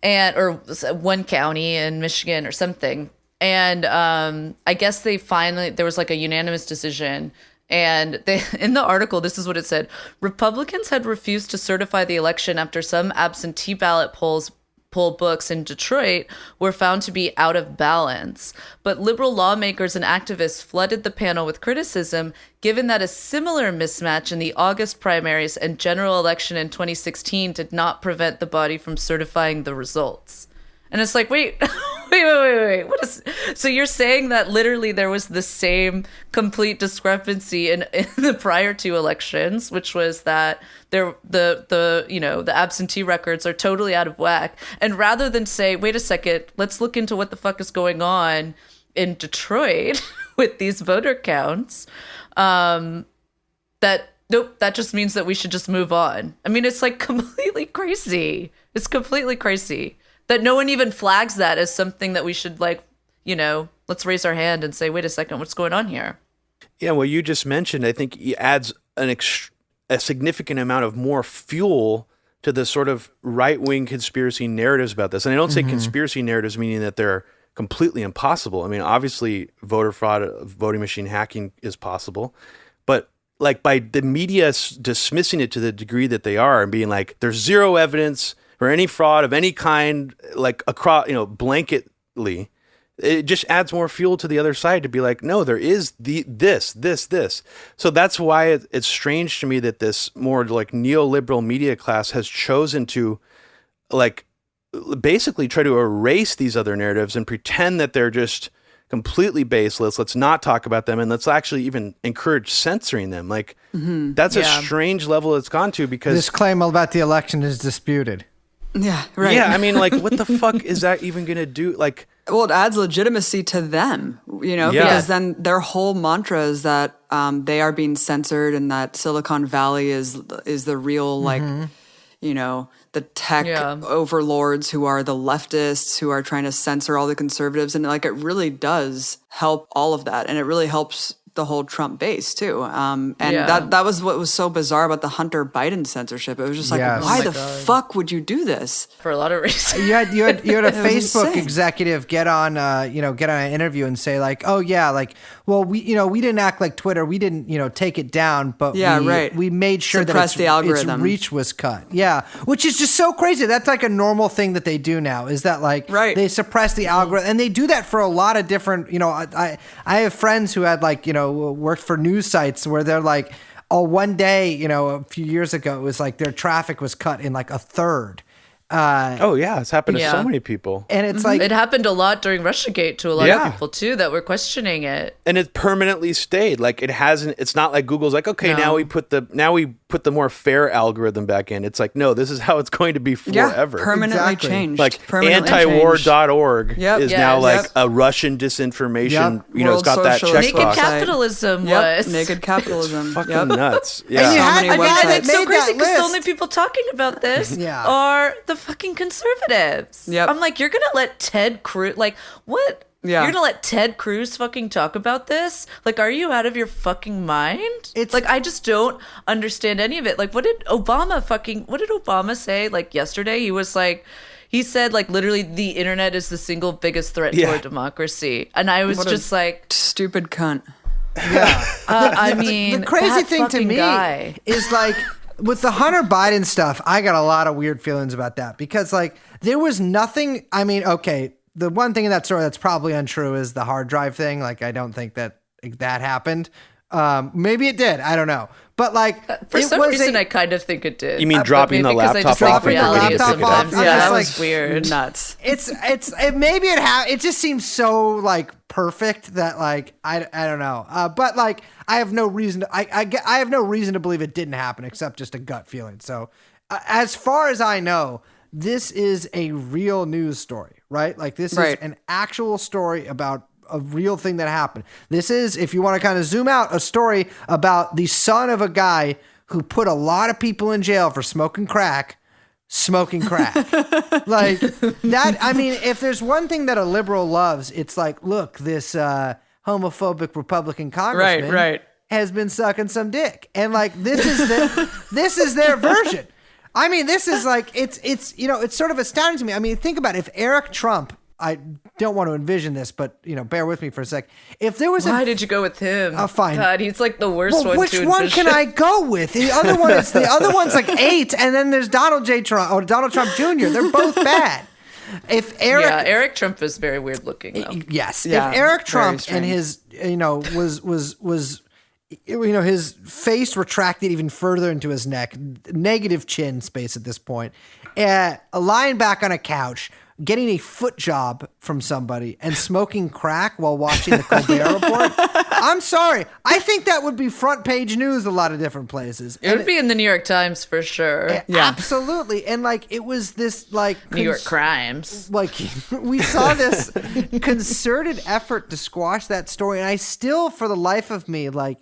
or one county in Michigan or something. And I guess there was like a unanimous decision. And in the article, this is what it said. Republicans had refused to certify the election after some absentee ballot poll books in Detroit were found to be out of balance. But liberal lawmakers and activists flooded the panel with criticism, given that a similar mismatch in the August primaries and general election in 2016 did not prevent the body from certifying the results. And it's like, wait. So you're saying that literally there was the same complete discrepancy in the prior two elections, which was that the absentee records are totally out of whack. And rather than say, wait a second, let's look into what the fuck is going on in Detroit with these voter counts, that just means that we should just move on. It's like completely crazy. It's completely crazy that no one even flags that as something that we should let's raise our hand and say, wait a second, what's going on here? Yeah, what you just mentioned, I think it adds a significant amount of more fuel to the sort of right-wing conspiracy narratives about this. And I don't say conspiracy narratives meaning that they're completely impossible. Obviously, voter fraud, voting machine hacking is possible. But like by the media dismissing it to the degree that they are and being like, there's zero evidence or any fraud of any kind, like across, blanketly, it just adds more fuel to the other side to be like, no, there is this. So that's why it's strange to me that this more like neoliberal media class has chosen to like basically try to erase these other narratives and pretend that they're just completely baseless. Let's not talk about them. And let's actually even encourage censoring them. Like that's a strange level it's gone to, because this claim about the election is disputed. Yeah, right. Yeah, like, what the fuck is that even going to do? Like, well, it adds legitimacy to them, because then their whole mantra is that they are being censored and that Silicon Valley is the real, the tech overlords who are the leftists who are trying to censor all the conservatives. And like, it really does help all of that. And it really helps the whole Trump base too. That was what was so bizarre about the Hunter Biden censorship. It was just like, why the fuck would you do this? For a lot of reasons. You had a Facebook executive get on an interview and say like, oh yeah, like, well, we didn't act like Twitter. We didn't, take it down, but we made sure suppress that the algorithm. Its reach was cut. Yeah. Which is just so crazy. That's like a normal thing that they do now, is that like, they suppress the algorithm, and they do that for a lot of different, I have friends who had like, worked for news sites where they're like, one day, a few years ago, it was like their traffic was cut in like a third. It's happened to so many people. And it's like, it happened a lot during Russiagate to a lot of people too that were questioning it. And it permanently stayed. Like, it hasn't, it's not like Google's like, okay, now we put the more fair algorithm back in. It's like, no, this is how it's going to be forever. Permanently Exactly. changed. Like permanently antiwar.org Yep. is Yes. now like Yep. a Russian disinformation. Yep. You know, it's got World that Socialist Naked checkbox. capitalism was. Naked capitalism. Fucking Yep. nuts. And you Yeah. had- many I mean, and websites. it's so Made crazy that because the list. only people talking about this Yeah. are the fucking conservatives. Yep. I'm like, you're gonna let Ted Cruz, like, what? Yeah. You're gonna let Ted Cruz fucking talk about this? Like, are you out of your fucking mind? It's- like, I just don't understand any of it. Like, what did Obama say? Like, yesterday, he said, like, literally, the internet is the single biggest threat to Yeah. our democracy. And I was What a just like, stupid cunt. Yeah. I mean, the crazy that thing to fucking me guy. is like with the Hunter Biden stuff, I got a lot of weird feelings about that because like there was nothing. I mean, okay, the one thing in that story that's probably untrue is the hard drive thing. Like, I don't think that happened. Maybe it did. I don't know. But like, For it some was reason, I kind of think it did. You mean But dropping maybe the 'cause I laptop just think off and reality forgetting is to pick it up? sometimes- I'm Yeah, just that like, was weird. Nuts. maybe it just seems so like perfect that like I don't know. But like I have no reason to I have no reason to believe it didn't happen except just a gut feeling. So as far as I know, this is a real news story, right? Like this is Right. an actual story about a real thing that happened. This is, if you want to kind of zoom out, a story about the son of a guy who put a lot of people in jail for smoking crack. Like that. I mean, if there's one thing that a liberal loves, it's like, look, this homophobic Republican congressman Right. has been sucking some dick. And like, this is their version. I mean, this is like, it's, you know, it's sort of astounding to me. I mean, think about it. If Eric Trump, I don't want to envision this, but you know, bear with me for a sec. If there was Why did you go with him? Fine. God, he's like the worst well, one which to one envision. can I go with? The other one's like 8, and then there's Donald Trump Jr. They're both bad. If Eric Trump is very weird looking though. Yes. Yeah, if Eric very Trump and strange. his, you know, was you know, his face retracted even further into his neck, negative chin space at this point, lying back on a couch, getting a foot job from somebody and smoking crack while watching the Colbert Report. I'm sorry. I think that would be front page news a lot of different places. It would be in the New York Times for sure. Absolutely. And like, it was this like New York crimes. like we saw this concerted effort to squash that story, and I still, for the life of me, like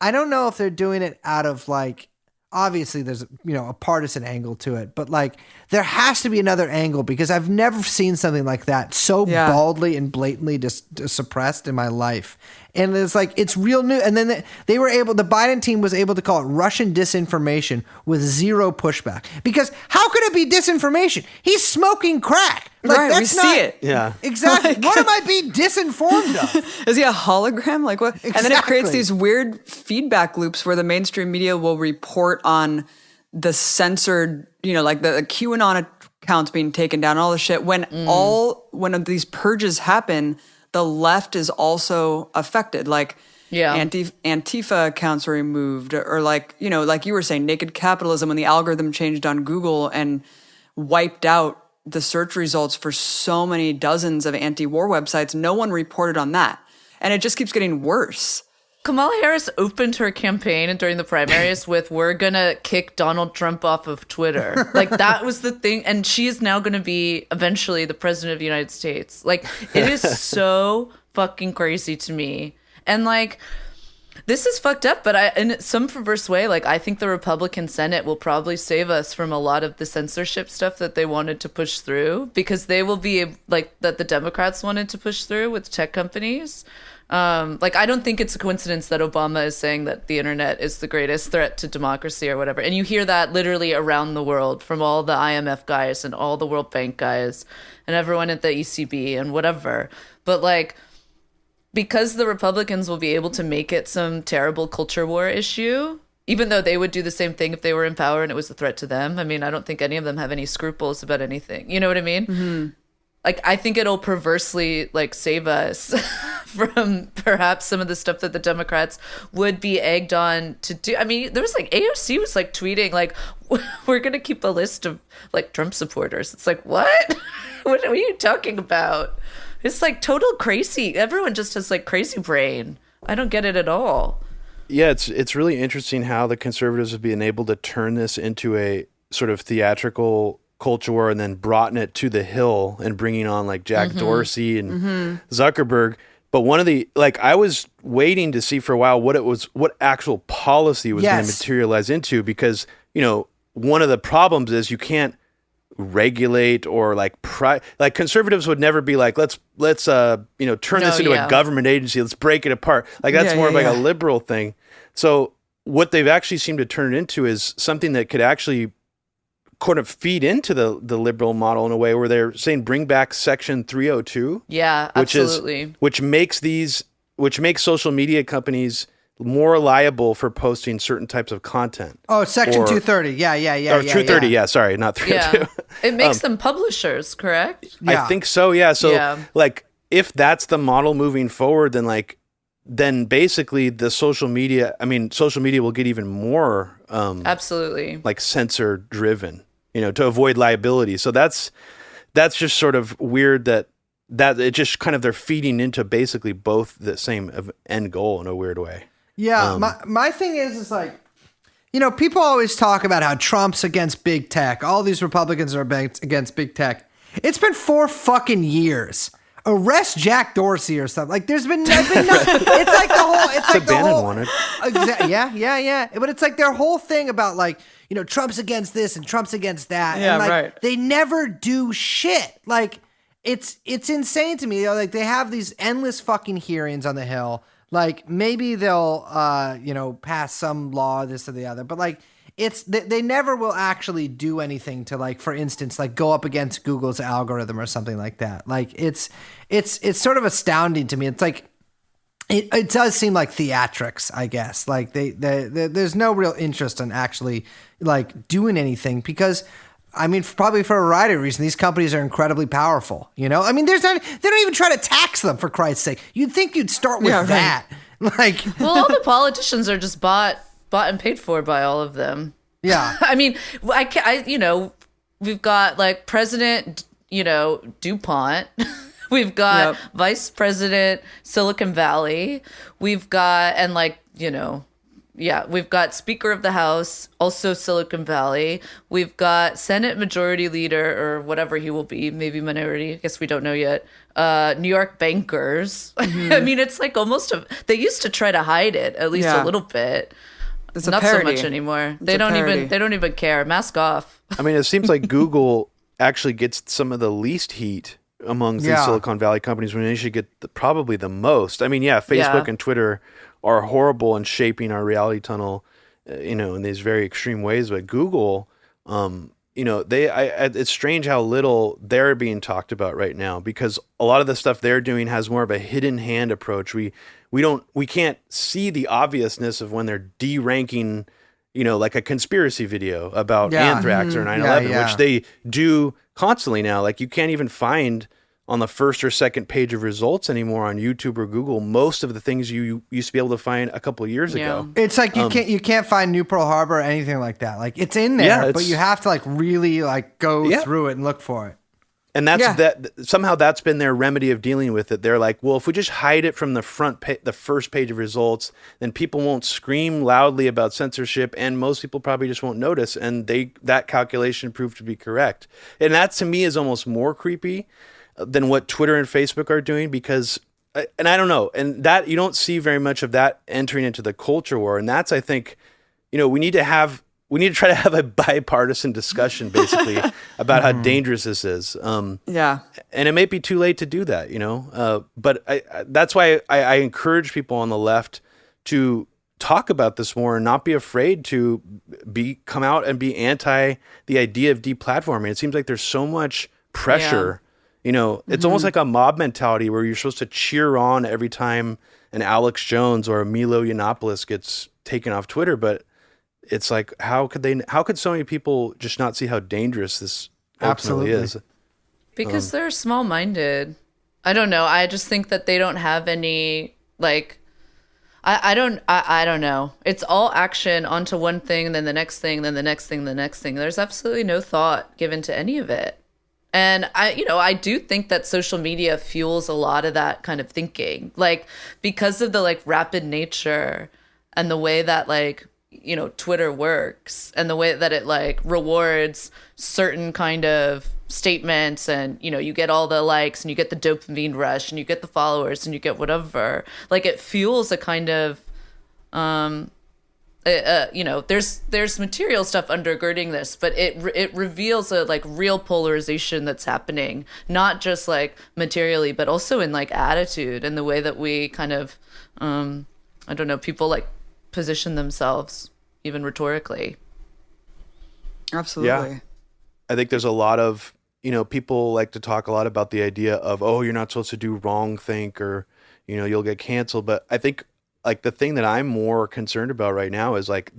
I don't know if they're doing it out of like, obviously there's, you know, a partisan angle to it, but like there has to be another angle because I've never seen something like that so baldly and blatantly suppressed in my life. And it's like, it's real new. And then the Biden team was able to call it Russian disinformation with zero pushback, because how could it be disinformation? He's smoking crack. Like, Right, we see it. Yeah. Exactly. What am I being disinformed of? Is he a hologram? Like what? And then it creates Exactly. these weird feedback loops where the mainstream media will report on the censored, you know, like the QAnon accounts being taken down, all the shit. When when these purges happen, the left is also affected. Like Antifa accounts were removed, or like, you know, like you were saying, naked capitalism, when the algorithm changed on Google and wiped out the search results for so many dozens of anti-war websites, no one reported on that. And it just keeps getting worse. Kamala Harris opened her campaign during the primaries with, we're going to kick Donald Trump off of Twitter. Like, that was the thing. And she is now going to be eventually the president of the United States. Like, it is so fucking crazy to me. And like, this is fucked up, but in some perverse way, like, I think the Republican Senate will probably save us from a lot of the censorship stuff that they wanted to push through, because they will be like that the Democrats wanted to push through with tech companies. Like, I don't think it's a coincidence that Obama is saying that the internet is the greatest threat to democracy or whatever. And you hear that literally around the world from all the IMF guys and all the World Bank guys and everyone at the ECB and whatever. But like, because the Republicans will be able to make it some terrible culture war issue, even though they would do the same thing if they were in power and it was a threat to them. I mean, I don't think any of them have any scruples about anything. You know what I mean? Mm-hmm. Like, I think it'll perversely, like, save us from perhaps some of the stuff that the Democrats would be egged on to do. I mean, there was, like, AOC was, like, tweeting, like, we're going to keep a list of, like, Trump supporters. It's like, what? What are you talking about? It's, like, total crazy. Everyone just has, like, crazy brain. I don't get it at all. Yeah, it's really interesting how the conservatives have been able to turn this into a sort of theatrical culture war and then brought it to the hill and bringing on like Jack Dorsey and Zuckerberg. But one of the, like, I was waiting to see for a while what actual policy was going to materialize into, because, you know, one of the problems is you can't regulate or like conservatives would never be like, let's turn this into a government agency. Let's break it apart. Like that's more of like a liberal thing. So what they've actually seemed to turn it into is something that could actually kind of feed into the liberal model in a way where they're saying bring back Section 302. Yeah, absolutely. Which makes social media companies more liable for posting certain types of content. Oh, Section 230. Yeah. Or 230, yeah, sorry, not 302. Yeah. It makes them publishers, correct? Yeah. I think so, yeah. So, like, if that's the model moving forward, then basically the social media will get even more absolutely like censor driven, to avoid liability. So that's just sort of weird that it just kind of, they're feeding into basically both the same end goal in a weird way. Yeah, my thing is like, people always talk about how Trump's against big tech. All these Republicans are against big tech. It's been 4 fucking years. Arrest Jack Dorsey or something. Like there's been nothing. It's like the whole. It's like the whole. Wanted. Yeah. But it's like their whole thing about like, Trump's against this and Trump's against that. Yeah, and like, right. They never do shit. Like it's insane to me. Like they have these endless fucking hearings on the Hill. Like maybe they'll, pass some law, this or the other, but like they never will actually do anything to like, for instance, like go up against Google's algorithm or something like that. Like it's sort of astounding to me. It's like, it does seem like theatrics, I guess. Like there's no real interest in actually like doing anything because, I mean, probably for a variety of reasons, these companies are incredibly powerful. I mean, they don't even try to tax them, for Christ's sake. You'd think you'd start with that. Like, well, all the politicians are just bought and paid for by all of them. Yeah. I mean, we've got like President, DuPont. We've got Vice President Silicon Valley. We've got, we've got Speaker of the House, also Silicon Valley. We've got Senate Majority Leader, or whatever he will be, maybe minority. I guess we don't know yet. New York bankers. Mm-hmm. I mean, it's like they used to try to hide it at least a little bit. It's not parody. So much anymore. They don't even care. Mask off. I mean, it seems like Google actually gets some of the least heat among the Silicon Valley companies when they should get probably the most. I mean, Facebook and Twitter are horrible in shaping our reality tunnel, in these very extreme ways. But Google, it's strange how little they're being talked about right now, because a lot of the stuff they're doing has more of a hidden hand approach. We can't see the obviousness of when they're de-ranking, like a conspiracy video about anthrax or 9/11, which they do constantly now. Like you can't even find on the first or second page of results anymore on YouTube or Google most of the things you used to be able to find a couple of years ago. It's like you can't find New Pearl Harbor or anything like that. Like it's in there, but you have to like really like go through it and look for it. And somehow that's been their remedy of dealing with it. They're like, well, if we just hide it from the first page of results, then people won't scream loudly about censorship, and most people probably just won't notice. And that calculation proved to be correct. And that to me is almost more creepy than what Twitter and Facebook are doing, because, and I don't know, and that you don't see very much of that entering into the culture war. And that's, I think, we need to try to have a bipartisan discussion basically about how dangerous this is. And it may be too late to do that, but that's why I encourage people on the left to talk about this more and not be afraid to come out and be anti the idea of deplatforming. It seems like there's so much pressure. It's almost like a mob mentality where you're supposed to cheer on every time an Alex Jones or a Milo Yiannopoulos gets taken off Twitter. But it's like, how could so many people just not see how dangerous this absolutely is? Because they're small-minded. I don't know. I just think that they don't have any, like, I don't know. It's all action onto one thing, then the next thing, then the next thing, the next thing. There's absolutely no thought given to any of it. And I do think that social media fuels a lot of that kind of thinking, like because of the like rapid nature and the way that like, you know, Twitter works and the way that it like rewards certain kind of statements, and you know, you get all the likes and you get the dopamine rush and you get the followers and you get whatever, like it fuels a kind of you know, there's material stuff undergirding this, but it reveals a like real polarization that's happening, not just like materially, but also in like attitude and the way that we kind of I don't know, people like position themselves even rhetorically. Absolutely. Yeah. I think there's a lot of, you know, people like to talk a lot about the idea of, oh, you're not supposed to do wrong think, or, you know, you'll get canceled. But I think like the thing that I'm more concerned about right now is like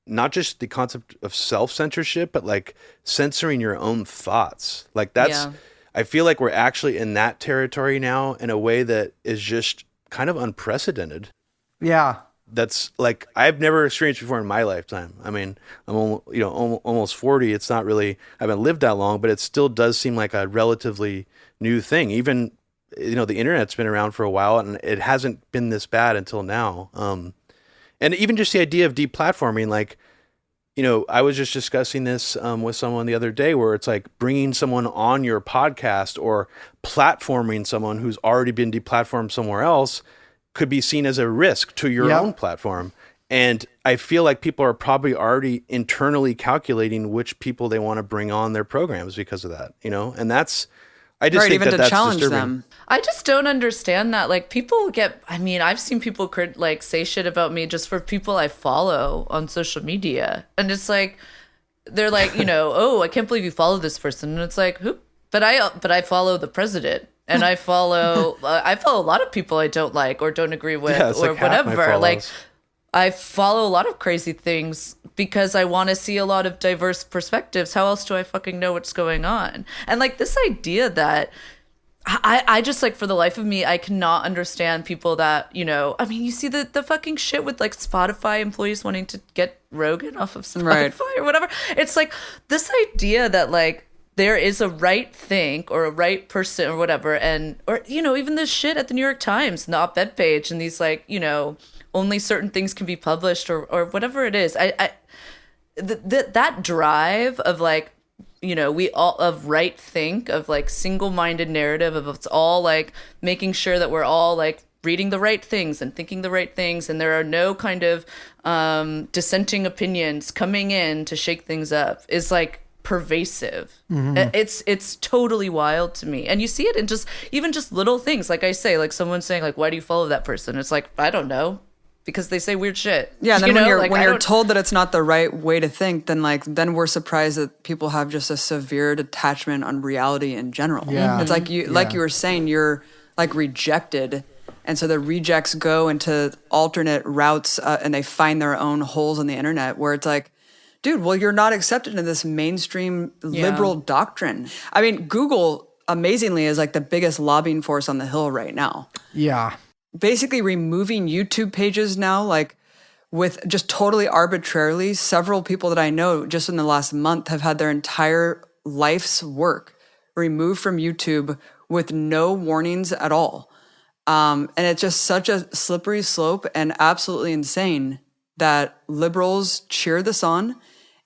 not just the concept of self-censorship, but like censoring your own thoughts. Like that's, I feel like we're actually in that territory now in a way that is just kind of unprecedented. Yeah. That's like I've never experienced before in my lifetime. I mean, I'm almost 40. It's not really, I haven't lived that long, but it still does seem like a relatively new thing. Even, you know, the internet's been around for a while and it hasn't been this bad until now. And even just the idea of deplatforming, like, you know, I was just discussing this with someone the other day where it's like bringing someone on your podcast or platforming someone who's already been deplatformed somewhere else could be seen as a risk to your own platform. And I feel like people are probably already internally calculating which people they want to bring on their programs because of that, you know? And that's, I just think even that to that's challenge disturbing. them. I just don't understand that. Like people get, I mean, I've seen people like say shit about me just for people I follow on social media. And it's like, they're like, you know, oh, I can't believe you follow this person. And it's like, who? But I follow the president. And I follow a lot of people I don't like or don't agree with or like half my whatever. follows. Like I follow a lot of crazy things because I want to see a lot of diverse perspectives. How else do I fucking know what's going on? And like this idea that I just like for the life of me, I cannot understand people that, you know, I mean, you see the fucking shit with like Spotify employees wanting to get Rogan off of Spotify or whatever. It's like this idea that like, there is a right think or a right person or whatever. And, or, you know, even this shit at the New York Times, and the op-ed page and these like, you know, only certain things can be published or whatever it is. That drive of like, you know, we all of right think of like single-minded narrative of it's all like making sure that we're all like reading the right things and thinking the right things. And there are no kind of dissenting opinions coming in to shake things up is like, pervasive. It's totally wild to me. And you see it in just even just little things. Like I say, like someone saying like, why do you follow that person? It's like, I don't know, because they say weird shit. Yeah, and then when you're like, told that it's not the right way to think, then we're surprised that people have just a severe detachment on reality in general. Yeah. It's like you were saying, you're like rejected. And so the rejects go into alternate routes and they find their own holes in the internet where it's like, dude, well, you're not accepted in this mainstream liberal doctrine. I mean, Google, amazingly, is like the biggest lobbying force on the Hill right now. Yeah. Basically removing YouTube pages now, like with just totally arbitrarily, several people that I know just in the last month have had their entire life's work removed from YouTube with no warnings at all. And it's just such a slippery slope and absolutely insane that liberals cheer this on.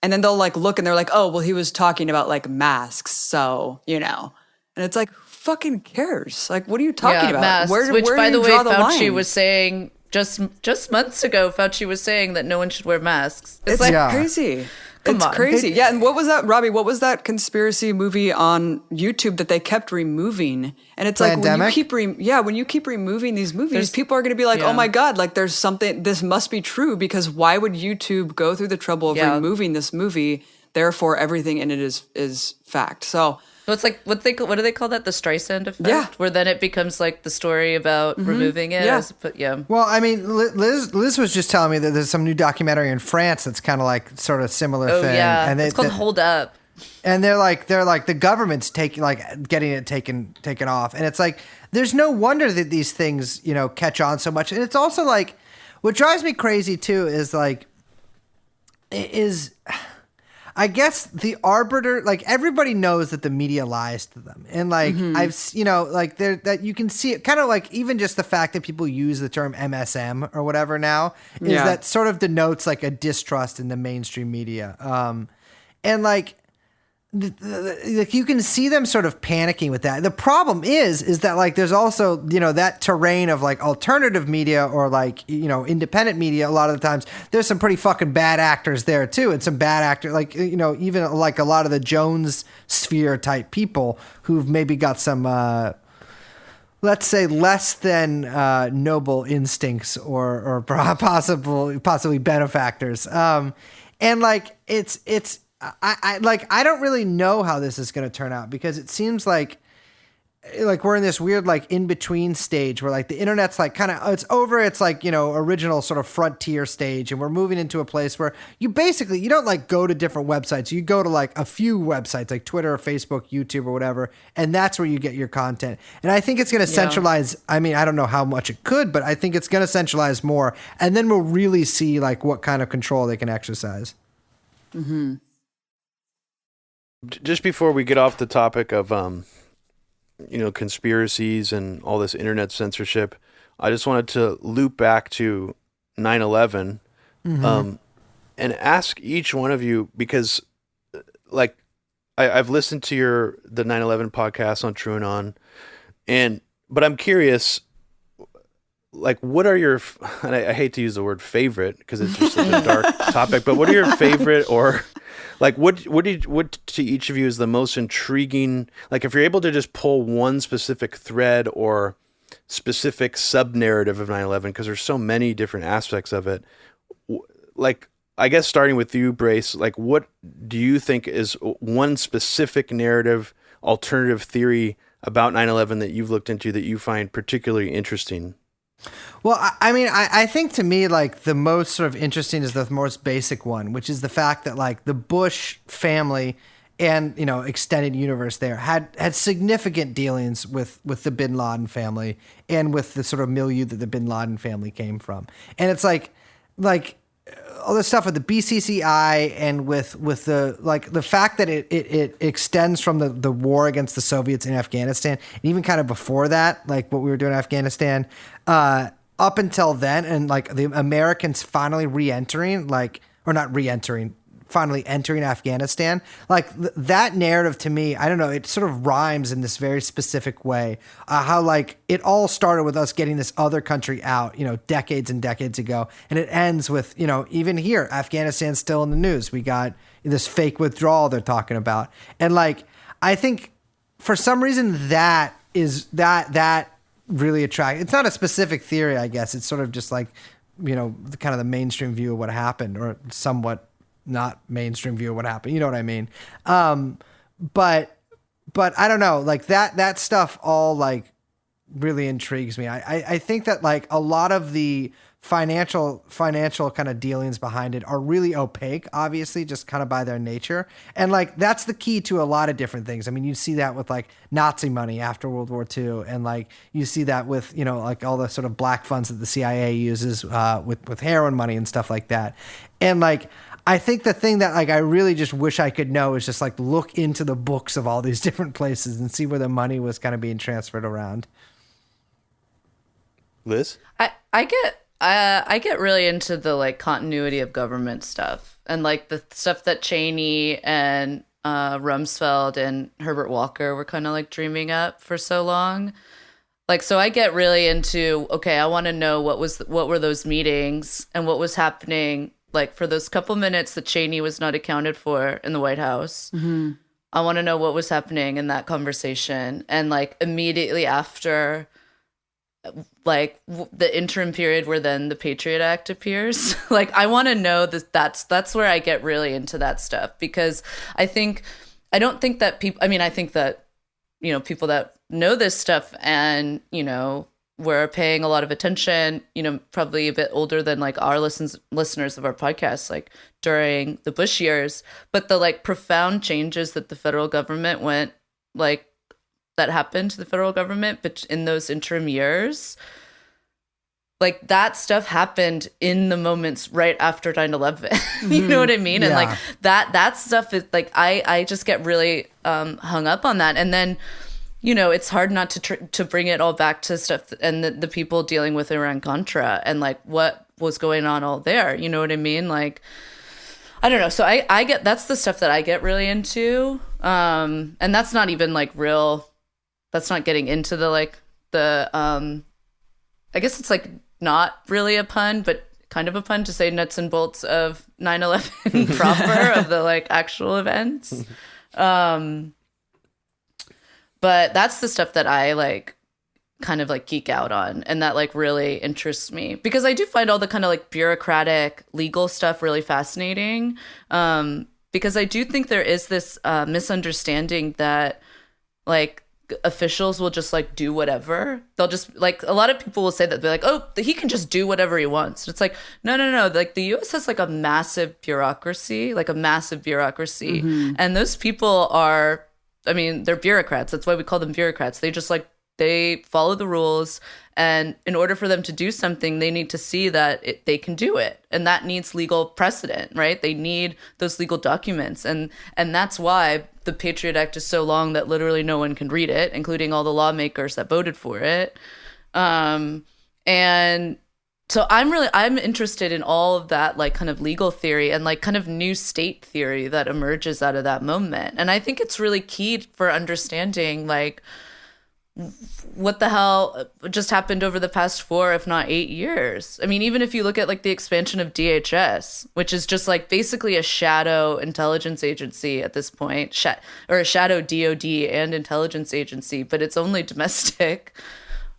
And then they'll like look and they're like, oh, well, he was talking about like masks. So, you know, and it's like, fucking cares? Like, what are you talking about? Masks, Where which, do by you the way, draw the Fauci line? was saying just months ago, Fauci was saying that no one should wear masks. It's like, crazy. Come It's on. crazy. Yeah, and what was that, Robbie? What was that conspiracy movie on YouTube that they kept removing? And it's like when you keep removing these movies, people are going to be like, "Oh my god, like there's something. This must be true because why would YouTube go through the trouble of removing this movie? Therefore, everything in it is fact." So it's like what do they call that? The Streisand effect, Yeah. where then it becomes like the story about removing it. Yeah. Well, I mean, Liz was just telling me that there's some new documentary in France that's kind of like sort of similar thing. Yeah, and it's called Hold Up. And they're like the government's taking getting it taken off, and it's like there's no wonder that these things catch on so much. And it's also like what drives me crazy too is I guess the arbiter, like everybody knows that the media lies to them. And like, like that you can see it kind of like even just the fact that people use the term MSM or whatever now is that sort of denotes like a distrust in the mainstream media. And like, like you can see them sort of panicking with that. The problem is that like there's also that terrain of like alternative media or like independent media. A lot of the times there's some pretty fucking bad actors there too, and some bad actors like even like a lot of the Jones sphere type people who've maybe got some let's say less than noble instincts or possibly benefactors. And like it's. I don't really know how this is going to turn out because it seems like we're in this weird like in between stage where like the internet's like kind of it's over its like original sort of frontier stage, and we're moving into a place where you don't like go to different websites, you go to like a few websites like Twitter or Facebook, YouTube or whatever, and that's where you get your content. And I think it's going to centralize. I mean, I don't know how much it could, but I think it's going to centralize more, and then we'll really see like what kind of control they can exercise. Mm-hmm. Just before we get off the topic of, conspiracies and all this internet censorship, I just wanted to loop back to 9/11 and ask each one of you, because like I've listened to the 9/11 podcast on TrueAnon, but I'm curious, like what are your, and I hate to use the word favorite because it's just such a dark topic, but what are your favorite or like what to each of you is the most intriguing? Like if you're able to just pull one specific thread or specific sub narrative of 9/11, because there's so many different aspects of it. Like I guess starting with you, Brace, like what do you think is one specific narrative, alternative theory about 9/11 that you've looked into that you find particularly interesting? Well, I mean, I think to me, like the most sort of interesting is the most basic one, which is the fact that like the Bush family and, extended universe there had significant dealings with the Bin Laden family and with the sort of milieu that the Bin Laden family came from. And it's like all this stuff with the BCCI and with the like the fact that it extends from the war against the Soviets in Afghanistan, and even kind of before that, like what we were doing in Afghanistan, up until then, and like the Americans finally finally entering Afghanistan, like that narrative to me, I don't know, it sort of rhymes in this very specific way. How like it all started with us getting this other country out, decades and decades ago. And it ends with, even here, Afghanistan's still in the news. We got this fake withdrawal they're talking about. And like, I think for some reason that really attractive. It's not a specific theory, I guess. It's sort of just like, the kind of the mainstream view of what happened, or somewhat not mainstream view of what happened. You know what I mean? But I don't know, like that stuff all like really intrigues me. I think that like a lot of the financial kind of dealings behind it are really opaque, obviously, just kind of by their nature. And like, that's the key to a lot of different things. I mean, you see that with like Nazi money after World War II. And like, you see that with, like all the sort of black funds that the CIA uses, with heroin money and stuff like that. And like, I think the thing that like I really just wish I could know is just like look into the books of all these different places and see where the money was kind of being transferred around. Liz? I get really into the like continuity of government stuff, and like the stuff that Cheney and Rumsfeld and Herbert Walker were kind of like dreaming up for so long. Like, so I get really into, okay, I want to know what were those meetings and what was happening. Like for those couple minutes that Cheney was not accounted for in the White House, I want to know what was happening in that conversation. And like immediately after, like the interim period where then the Patriot Act appears, like I want to know that's where I get really into that stuff, because I think that people that know this stuff and, we're paying a lot of attention, probably a bit older than like our listeners of our podcast, like during the Bush years, but the like profound changes that the federal government that happened to the federal government, but in those interim years, like that stuff happened in the moments right after 9/11. You know what I mean? And like that stuff is like, I just get really hung up on that. And then, you know, it's hard not to bring it all back to stuff and the people dealing with Iran-Contra and like what was going on all there. You know what I mean? Like, I don't know. So I get, that's the stuff that I get really into. And that's not even like real, that's not getting into the, like the, I guess it's like not really a pun, but kind of a pun to say nuts and bolts of 9/11 proper of the like actual events. But that's the stuff that I like kind of like geek out on and that like really interests me because I do find all the kind of like bureaucratic legal stuff really fascinating. Because I do think there is this misunderstanding that like officials will just like do whatever. They'll just like, a lot of people will say that they're like, oh, he can just do whatever he wants. It's like, no. Like the US has like a massive bureaucracy. And those people are, I mean, they're bureaucrats. That's why we call them bureaucrats. They just like, they follow the rules. And in order for them to do something, they need to see that they can do it. And that needs legal precedent, right? They need those legal documents. And that's why the Patriot Act is so long that literally no one can read it, including all the lawmakers that voted for it. And so I'm interested in all of that, like kind of legal theory and like kind of new state theory that emerges out of that moment. And I think it's really key for understanding like what the hell just happened over the past 4, if not 8 years. I mean, even if you look at like the expansion of DHS, which is just like basically a shadow intelligence agency at this point, or a shadow DOD and intelligence agency, but it's only domestic.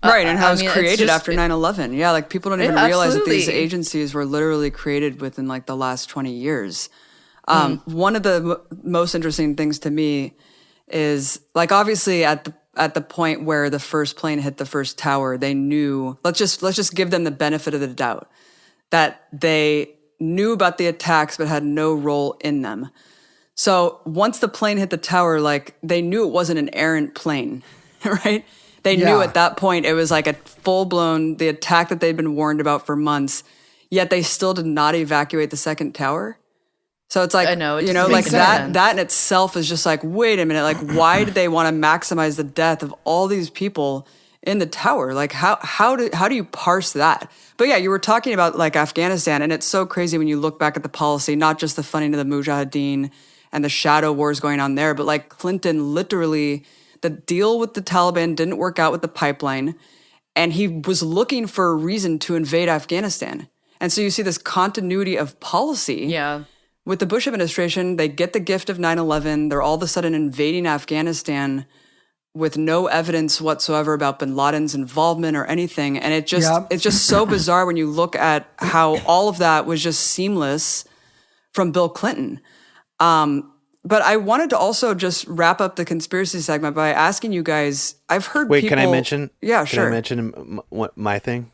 Right, and how it was created after 9/11. Yeah, like people don't even realize that these agencies were literally created within like the last 20 years. One of the most interesting things to me is like obviously at the point where the first plane hit the first tower, they knew, let's just give them the benefit of the doubt that they knew about the attacks but had no role in them. So once the plane hit the tower, like they knew it wasn't an errant plane, right? They knew at that point it was like a full-blown, the attack that they'd been warned about for months, yet they still did not evacuate the second tower. So it's like, I know, you know, like that in itself is just like, wait a minute, like why did they want to maximize the death of all these people in the tower? Like how do you parse that? But yeah, you were talking about like Afghanistan, and it's so crazy when you look back at the policy, not just the funding of the Mujahideen and the shadow wars going on there, but like Clinton literally, the deal with the Taliban didn't work out with the pipeline, and he was looking for a reason to invade Afghanistan. And so you see this continuity of policy. Yeah. With the Bush administration, they get the gift of 9/11. They're all of a sudden invading Afghanistan with no evidence whatsoever about bin Laden's involvement or anything. And it's just so bizarre when you look at how all of that was just seamless from Bill Clinton. But I wanted to also just wrap up the conspiracy segment by asking you guys, I've heard people... Can I mention? Yeah, sure. Can I mention my thing?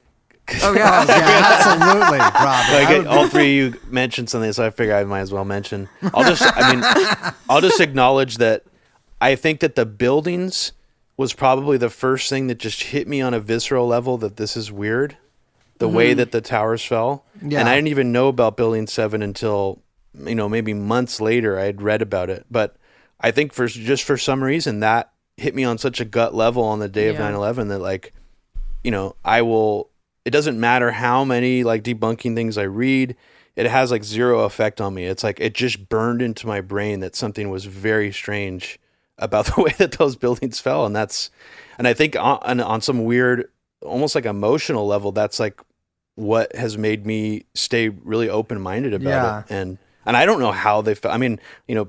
Oh, yeah. Absolutely, Rob. All three of you mentioned something, so I figure I might as well mention. I'll just acknowledge that I think that the buildings was probably the first thing that just hit me on a visceral level that this is weird, the way that the towers fell. Yeah. And I didn't even know about Building 7 until, maybe months later I had read about it. But I think for some reason that hit me on such a gut level on the day of 9/11 that like, it doesn't matter how many like debunking things I read, it has like zero effect on me. It's like it just burned into my brain that something was very strange about the way that those buildings fell. And I think on some weird, almost like emotional level, that's like what has made me stay really open-minded about it. And I don't know how they fell. I mean,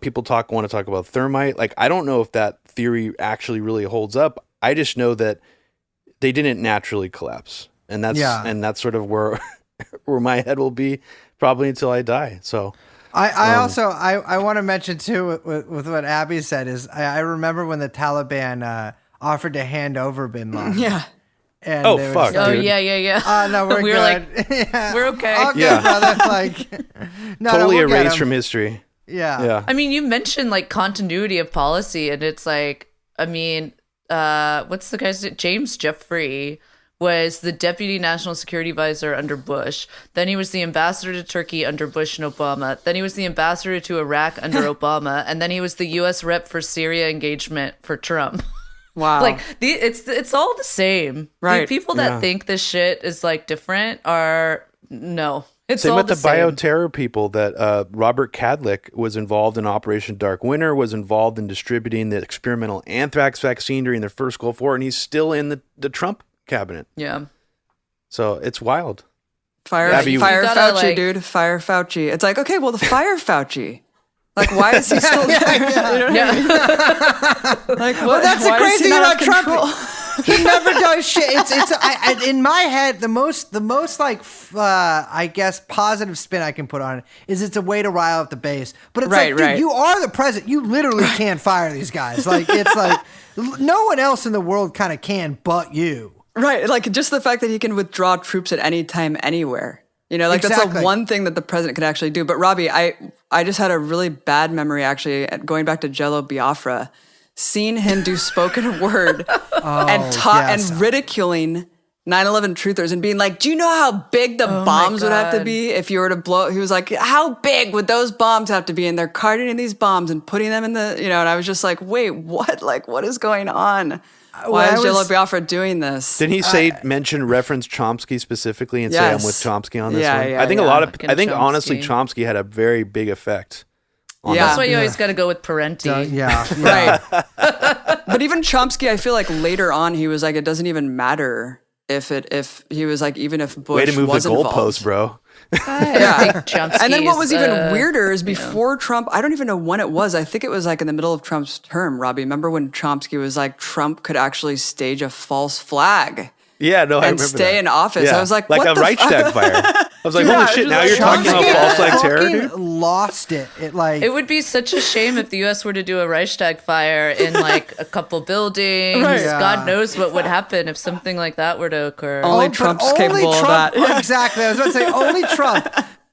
people want to talk about thermite. Like, I don't know if that theory actually really holds up. I just know that they didn't naturally collapse. And that's sort of where my head will be probably until I die. So I also want to mention too with what Abby said is I remember when the Taliban offered to hand over bin Laden. Yeah. And fuck. Oh yeah. No, we're we good. were like, we're okay. All good, brother. Like, totally we'll erased from history. Yeah. I mean, you mentioned like continuity of policy, and it's like, I mean, what's the guy's name? James Jeffrey was the deputy national security advisor under Bush. Then he was the ambassador to Turkey under Bush and Obama. Then he was the ambassador to Iraq under Obama. And then he was the U.S. rep for Syria engagement for Trump. Wow. Like it's all the same. Right. The people that think this shit is like different are no. It's Same all with the same. bioterror people that Robert Kadlec was involved in Operation Dark Winter, was involved in distributing the experimental anthrax vaccine during the first Gulf War, and he's still in the Trump cabinet. Yeah. So it's wild. Fire Abby, you gotta, Fauci, like- dude. Fire Fauci. It's like, okay, well, the fire Fauci. Like, why is he still there? You know what I mean? Like, what? Well, that's the why great is he thing not about have Trump. control? He never does shit. It's in my head, the most like I guess positive spin I can put on it is it's a way to rile up the base. But it's like, dude, you are the president. You literally can't fire these guys. Like, it's like no one else in the world kind of can but you. Right. Like, just the fact that he can withdraw troops at any time, anywhere. You know, like that's Exactly. the one thing that the president could actually do. But Robbie, I just had a really bad memory actually going back to Jello Biafra, seeing him do spoken word and ridiculing 9/11 truthers and being like, do you know how big the bombs would have to God. be if you were to blow? He was like, how big would those bombs have to be? And they're carting in these bombs and putting them in the, you know, and I was just like, wait, what? Like, what is going on? Why is Jello Biafra doing this? Didn't he reference Chomsky specifically and say I'm Yes. with Chomsky on this Yeah, one? yeah, I think yeah. I think Fucking honestly Chomsky. Chomsky had a very big effect on Yeah. That's why you always got to go with Parenti. Yeah. Right. But even Chomsky, I feel like later on he was like, it doesn't even matter if he was like, even if Bush Way to move the was involved. goalpost, bro. Yeah. Chomsky And then what was is, even weirder is before Trump, I don't even know when it was. I think it was like in the middle of Trump's term, Robbie. Remember when Chomsky was like, Trump could actually stage a false flag Yeah, no, I and remember stay that. in office. Yeah. I was like, like what a the Reichstag fire. I was like, Yeah, holy it shit, was now like you're talking about Chomsky false flag terror, fucking dude? lost it. It like It would be such a shame if the U.S. were to do a Reichstag fire in like a couple buildings. Right. Yeah. God knows what would happen if something like that were to occur. Only but Trump's capable of Trump, that. Exactly. I was about to say only Trump.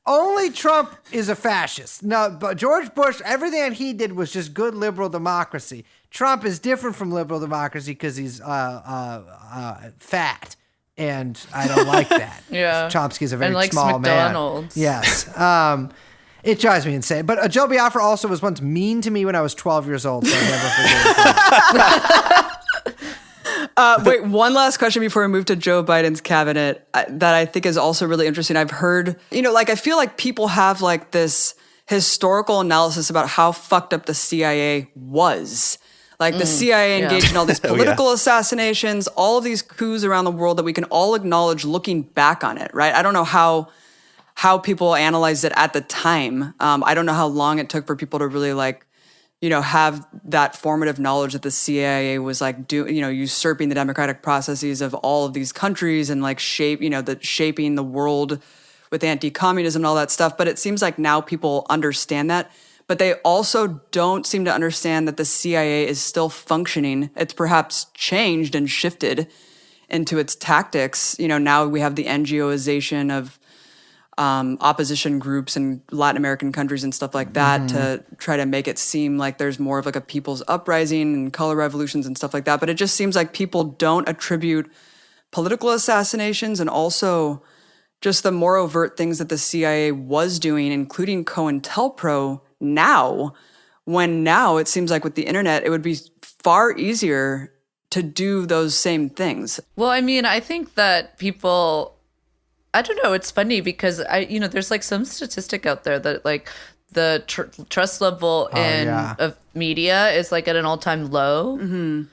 Only Trump is a fascist. No, but George Bush, everything that he did was just good liberal democracy. Trump is different from liberal democracy because he's fat, and I don't like that. Yeah. Chomsky's a very And likes small McDonald's. man. Yes. It drives me insane. But Joe Biafra also was once mean to me when I was 12 years old, so I never forget it. Wait, one last question before we move to Joe Biden's cabinet that I think is also really interesting. I've heard, you know, like I feel like people have like this historical analysis about how fucked up the CIA was. Like the CIA engaged in all these political assassinations, all of these coups around the world that we can all acknowledge looking back on it, right? I don't know how people analyzed it at the time. I don't know how long it took for people to really like, you know, have that formative knowledge that the CIA was like usurping the democratic processes of all of these countries and like shaping the world with anti-communism and all that stuff. But it seems like now people understand that, but they also don't seem to understand that the CIA is still functioning. It's perhaps changed and shifted into its tactics. You know, now we have the NGOization of opposition groups in Latin American countries and stuff like that to try to make it seem like there's more of like a people's uprising and color revolutions and stuff like that. But it just seems like people don't attribute political assassinations and also just the more overt things that the CIA was doing, including COINTELPRO now, when now it seems like with the internet, it would be far easier to do those same things. Well, I mean, I think that people, I don't know, it's funny because there's like some statistic out there that like the trust level of media is like at an all-time low. Mm-hmm.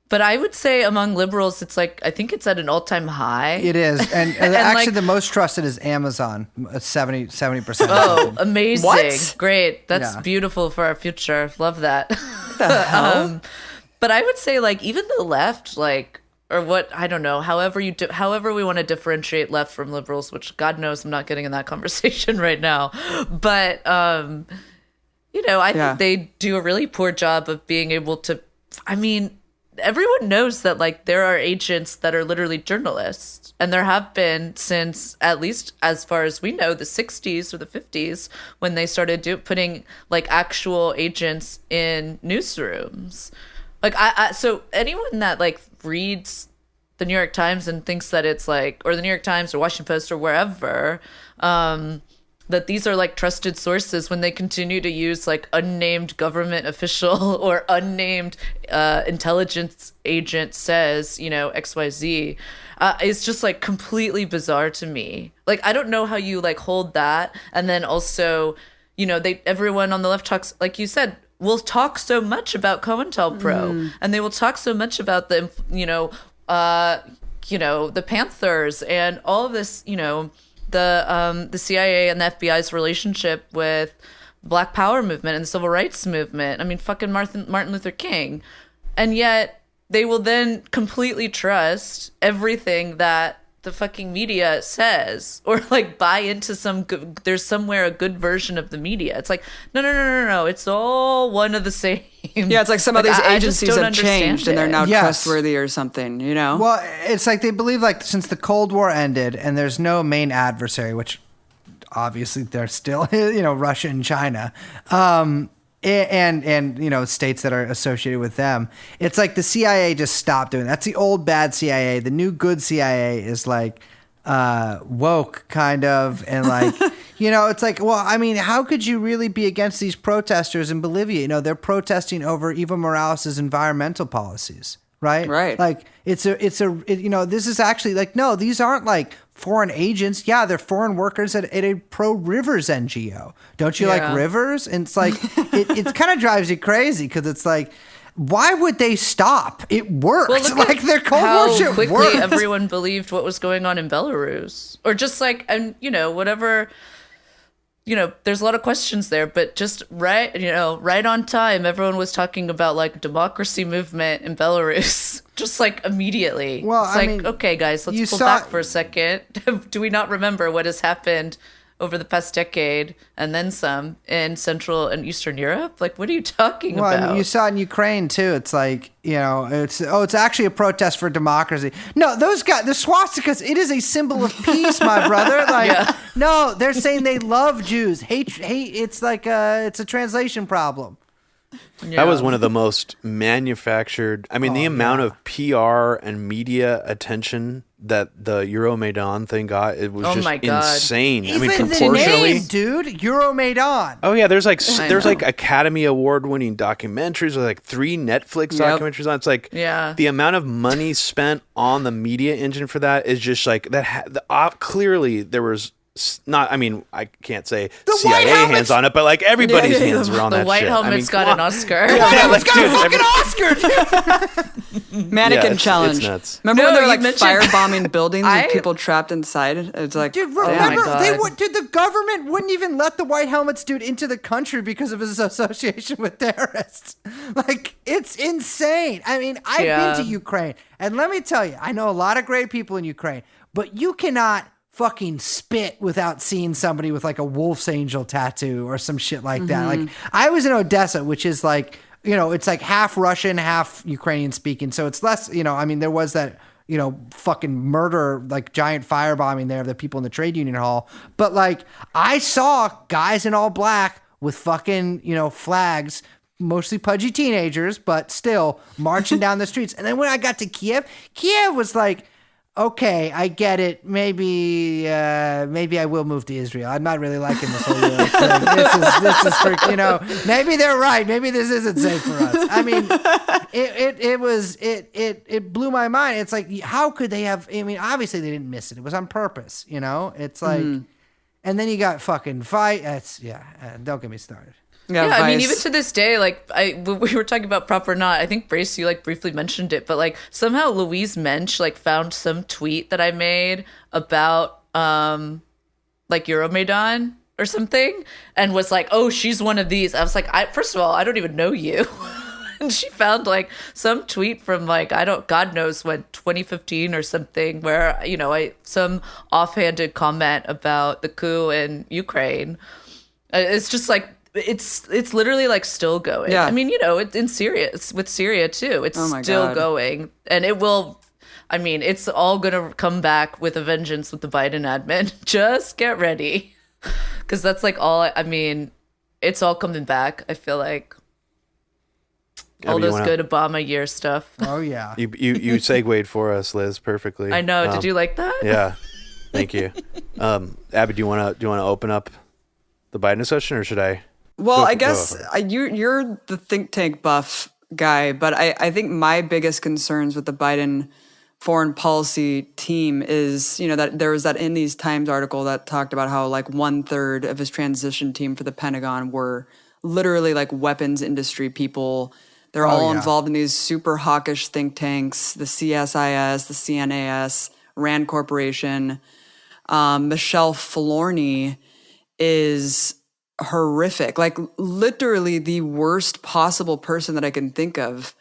But I would say among liberals, it's like, I think it's at an all-time high. It is. And actually like, the most trusted is Amazon, 70%. Oh, amazing. What? Great. That's Yeah. beautiful for our future. Love that. The hell? But I would say like even the left, like, or what, I don't know, however we want to differentiate left from liberals, which God knows I'm not getting in that conversation right now. But, I think they do a really poor job of being able to, I mean, everyone knows that like there are agents that are literally journalists, and there have been since, at least as far as we know, the 60s or the 50s when they started putting like actual agents in newsrooms. Like so anyone that like reads the New York Times and thinks that it's like, or the New York Times or Washington Post or wherever, that these are like trusted sources when they continue to use like unnamed government official or unnamed intelligence agent says, you know, XYZ. It's just like completely bizarre to me. Like, I don't know how you like hold that. And then also, you know, everyone on the left talks, like you said, will talk so much about COINTELPRO and they will talk so much about the, the Panthers and all of this, you know, the CIA and the FBI's relationship with the Black Power movement and the Civil Rights movement. I mean, fucking Martin Luther King. And yet they will then completely trust everything that the fucking media says, or like buy into there's somewhere a good version of the media. It's like, no. It's all one of the same. Yeah, it's like some of these agencies have changed and they're now trustworthy or something, you know? Well, it's like they believe like since the Cold War ended and there's no main adversary, which obviously they're still, you know, Russia and China, and you know, states that are associated with them. It's like the CIA just stopped doing that. That's the old bad CIA. The new good CIA is like woke kind of, and like you know, it's like, well, I mean, how could you really be against these protesters in Bolivia? You know, they're protesting over Evo Morales' environmental policies, right? Right. Like it's you know, this is actually like, no, these aren't like foreign agents. Yeah, they're foreign workers at a pro-rivers NGO. Don't you like rivers? And it's like, it kind of drives you crazy because it's like, why would they stop? It worked. Well, like their Cold War shit quickly worked. Everyone believed what was going on in Belarus. Or just like, and you know, whatever, you know, there's a lot of questions there, but just right on time, everyone was talking about like democracy movement in Belarus. Just like immediately. Well, it's like, okay, guys, let's pull back for a second. Do we not remember what has happened over the past decade and then some in Central and Eastern Europe? Like, what are you talking about? I mean, you saw in Ukraine too. It's like, you know, it's actually a protest for democracy. No, those guys, the swastikas, it is a symbol of peace, my brother. Like, no, they're saying they love Jews. Hate. It's like it's a translation problem. Yeah. That was one of the most manufactured. I mean, the amount of PR and media attention that the Euromaidan thing got, it was just insane. Even I mean, proportionally, the name, dude, Euromaidan. Oh yeah, there's like Academy Award-winning documentaries with like 3 Netflix documentaries on. It's like the amount of money spent on the media engine for that is just like that. Clearly, there was. Not, I mean, I can't say the CIA hands on it, but like everybody's hands were on that shit. The White Helmet's got an Oscar. It's got a fucking Oscar. Mannequin challenge. It's nuts. Remember when they were like firebombing buildings with people trapped inside? It's like, dude, remember the government wouldn't even let the White Helmets dude into the country because of his association with terrorists. Like, it's insane. I mean, I've been to Ukraine, and let me tell you, I know a lot of great people in Ukraine, but you cannot fucking spit without seeing somebody with like a wolf's angel tattoo or some shit like that. Like, I was in Odessa, which is like, you know, it's like half Russian, half Ukrainian speaking. So it's less, you know, I mean, there was that, you know, fucking murder, like giant firebombing there of the people in the trade union hall. But like, I saw guys in all black with fucking, you know, flags, mostly pudgy teenagers, but still marching down the streets. And then when I got to Kiev was like, okay, I get it. Maybe I will move to Israel. I'm not really liking this whole Europe thing. This is for, you know, maybe they're right. Maybe this isn't safe for us. I mean, it blew my mind. It's like, how could they have, I mean, obviously they didn't miss it. It was on purpose, you know? It's like, and then you got fucking fight. Don't get me started. Yeah, I mean, even to this day, like we were talking about prop or not. I think Brace, you like briefly mentioned it, but like somehow Louise Mensch like found some tweet that I made about like Euromaidan or something, and was like, "Oh, she's one of these." I was like, first of all, I don't even know you. And she found like some tweet from like, God knows when, 2015 or something, where, you know, some offhanded comment about the coup in Ukraine. It's just like, it's literally like still going. Yeah. I mean, you know, in Syria, it's with Syria too. It's still going, and it will. I mean, it's all gonna come back with a vengeance with the Biden admin. Just get ready, because that's like all. I mean, it's all coming back. I feel like. All those good Obama year stuff. Oh yeah. You segued for us, Liz, perfectly. I know. Did you like that? Yeah. Thank you. Abby, do you want to open up the Biden discussion, or should I? Well, I guess you're the think tank buff guy, but I think my biggest concerns with the Biden foreign policy team is, that there was that In These Times article that talked about how like 1/3 of his transition team for the Pentagon were literally like weapons industry people. They're all involved in these super hawkish think tanks, the CSIS, the CNAS, Rand Corporation. Michelle Flourney is horrific, like literally the worst possible person that I can think of.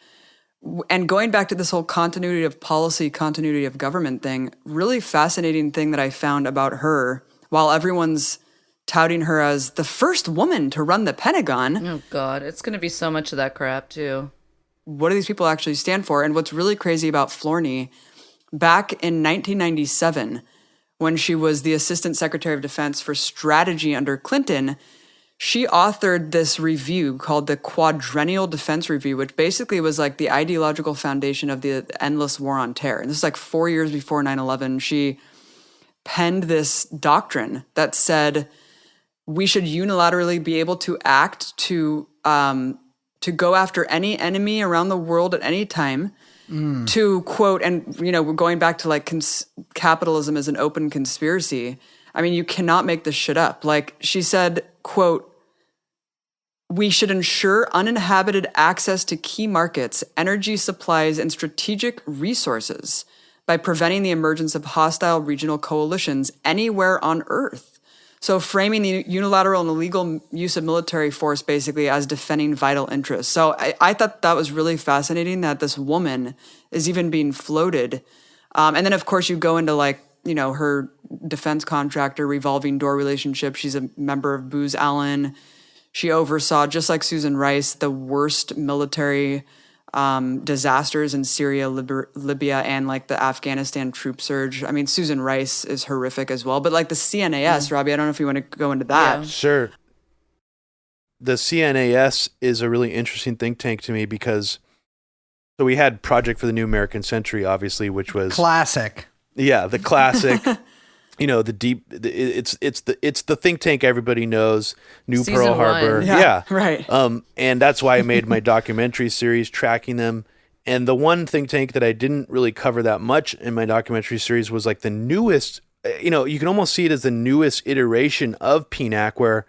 And going back to this whole continuity of policy, continuity of government thing, really fascinating thing that I found about her, while everyone's touting her as the first woman to run the Pentagon. Oh God, it's going to be so much of that crap too. What do these people actually stand for? And what's really crazy about Flourney, back in 1997, when she was the Assistant Secretary of Defense for Strategy under Clinton, she authored this review called the Quadrennial Defense Review, which basically was like the ideological foundation of the endless war on terror. And this is like 4 years before 9/11. She penned this doctrine that said we should unilaterally be able to act to go after any enemy around the world at any time. To quote, and we're going back to like capitalism as an open conspiracy. I mean, you cannot make this shit up. Like she said, quote, "We should ensure uninhabited access to key markets, energy supplies, and strategic resources by preventing the emergence of hostile regional coalitions anywhere on Earth." So framing the unilateral and illegal use of military force basically as defending vital interests. So I thought that was really fascinating that this woman is even being floated. And then, of course, you go into like, her defense contractor revolving door relationship. She's a member of Booz Allen. She oversaw, just like Susan Rice, the worst military disasters in Syria, Libya, and like the Afghanistan troop surge. I mean, Susan Rice is horrific as well. But like the CNAS, Robbie, I don't know if you want to go into that. Yeah. Sure. The CNAS is a really interesting think tank to me because so we had Project for the New American Century, obviously, which was classic. Yeah, the classic. It's the think tank everybody knows. New Season Pearl Harbor. 1. Yeah, right. And that's why I made my documentary series tracking them. And the one think tank that I didn't really cover that much in my documentary series was like the newest. You can almost see it as the newest iteration of PNAC, where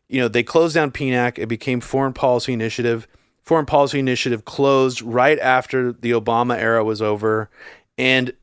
they closed down PNAC. It became Foreign Policy Initiative. Foreign Policy Initiative closed right after the Obama era was over, and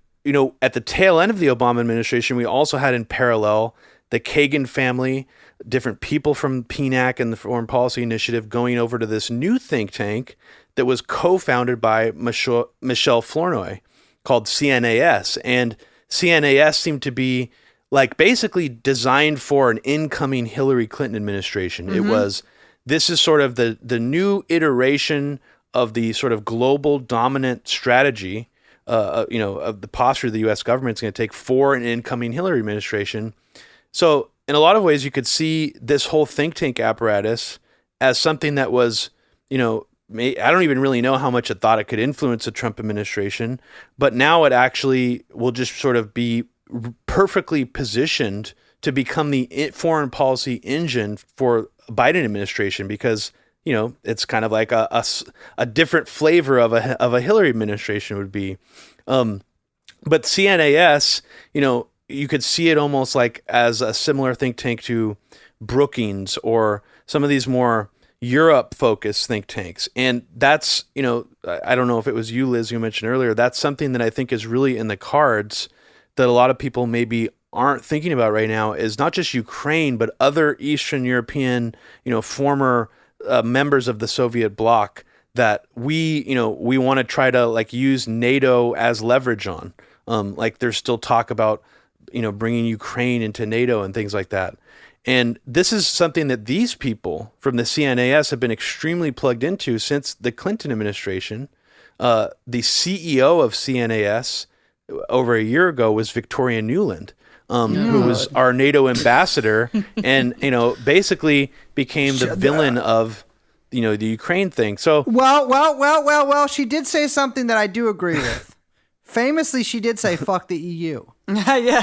at the tail end of the Obama administration, we also had in parallel the Kagan family, different people from PNAC and the Foreign Policy Initiative going over to this new think tank that was co-founded by Michelle Flournoy called CNAS. And CNAS seemed to be like basically designed for an incoming Hillary Clinton administration. Mm-hmm. This is sort of the new iteration of the sort of global dominant strategy of the posture the U.S. government is going to take for an incoming Hillary administration. So in a lot of ways, you could see this whole think tank apparatus as something that was, I don't even really know how much it thought it could influence the Trump administration, but now it actually will just sort of be perfectly positioned to become the foreign policy engine for Biden administration because, it's kind of like a different flavor of a Hillary administration would be. But CNAS, you could see it almost like as a similar think tank to Brookings or some of these more Europe-focused think tanks. And that's, I don't know if it was you, Liz, you mentioned earlier, that's something that I think is really in the cards that a lot of people maybe aren't thinking about right now is not just Ukraine, but other Eastern European, former members of the Soviet bloc that we want to try to like use NATO as leverage on. Like there's still talk about, bringing Ukraine into NATO and things like that. And this is something that these people from the CNAS have been extremely plugged into since the Clinton administration. The CEO of CNAS over a year ago was Victoria Nuland, who was our NATO ambassador and, basically became the villain of the Ukraine thing. So Well, she did say something that I do agree with. Famously, she did say, fuck the EU. Yeah.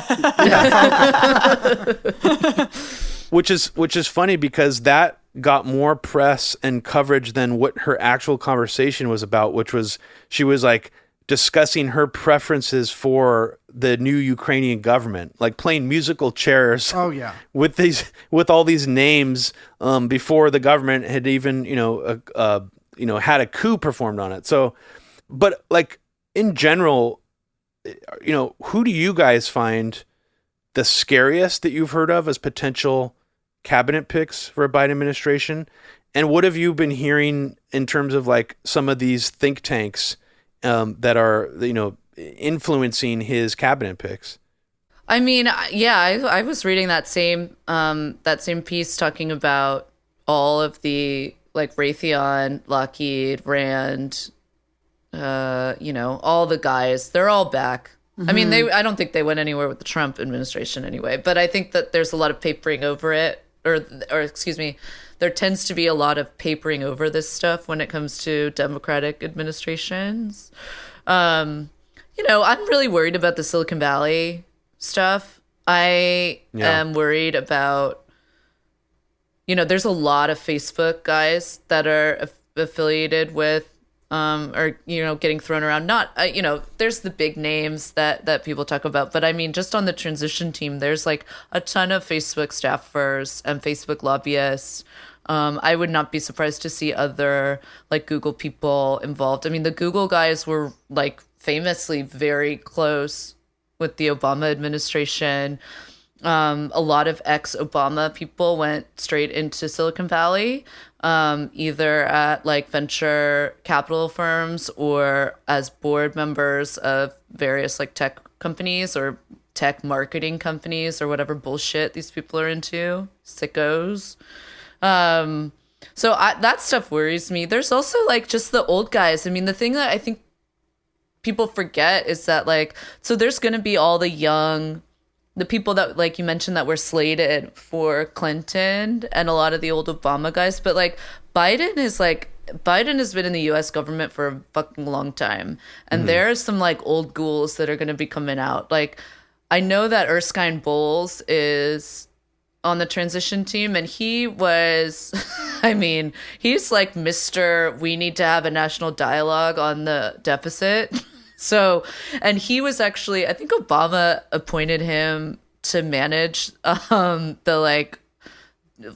which is funny because that got more press and coverage than what her actual conversation was about, which was she was like discussing her preferences for the new Ukrainian government, like playing musical chairs. Oh yeah, with all these names before the government had even had a coup performed on it. So, but like in general, who do you guys find the scariest that you've heard of as potential cabinet picks for a Biden administration? And what have you been hearing in terms of like some of these think tanks that are, influencing his cabinet picks? I mean, yeah, I was reading that same piece talking about all of the like Raytheon, Lockheed, Rand, all the guys. They're all back. I mean, I don't think they went anywhere with the Trump administration anyway, but I think that there's a lot of papering over it, or excuse me, there tends to be a lot of papering over this stuff when it comes to Democratic administrations. I'm really worried about the Silicon Valley stuff. I am worried about, there's a lot of Facebook guys that are affiliated with, getting thrown around. Not, there's the big names that people talk about, but I mean, just on the transition team, there's like a ton of Facebook staffers and Facebook lobbyists. I would not be surprised to see other like Google people involved. I mean, the Google guys were like famously very close with the Obama administration. A lot of ex-Obama people went straight into Silicon Valley, either at like venture capital firms or as board members of various like tech companies or tech marketing companies or whatever bullshit these people are into, sickos. So that stuff worries me. There's also like just the old guys. I mean, the thing that I think people forget is that like, so there's going to be all the people that like you mentioned that were slated for Clinton and a lot of the old Obama guys, but like Biden has been in the US government for a fucking long time. And there are some like old ghouls that are going to be coming out. Like I know that Erskine Bowles is on the transition team, and he was, I mean, he's like Mr. We need to have a national dialogue on the deficit. So, and he was actually, I think Obama appointed him to manage the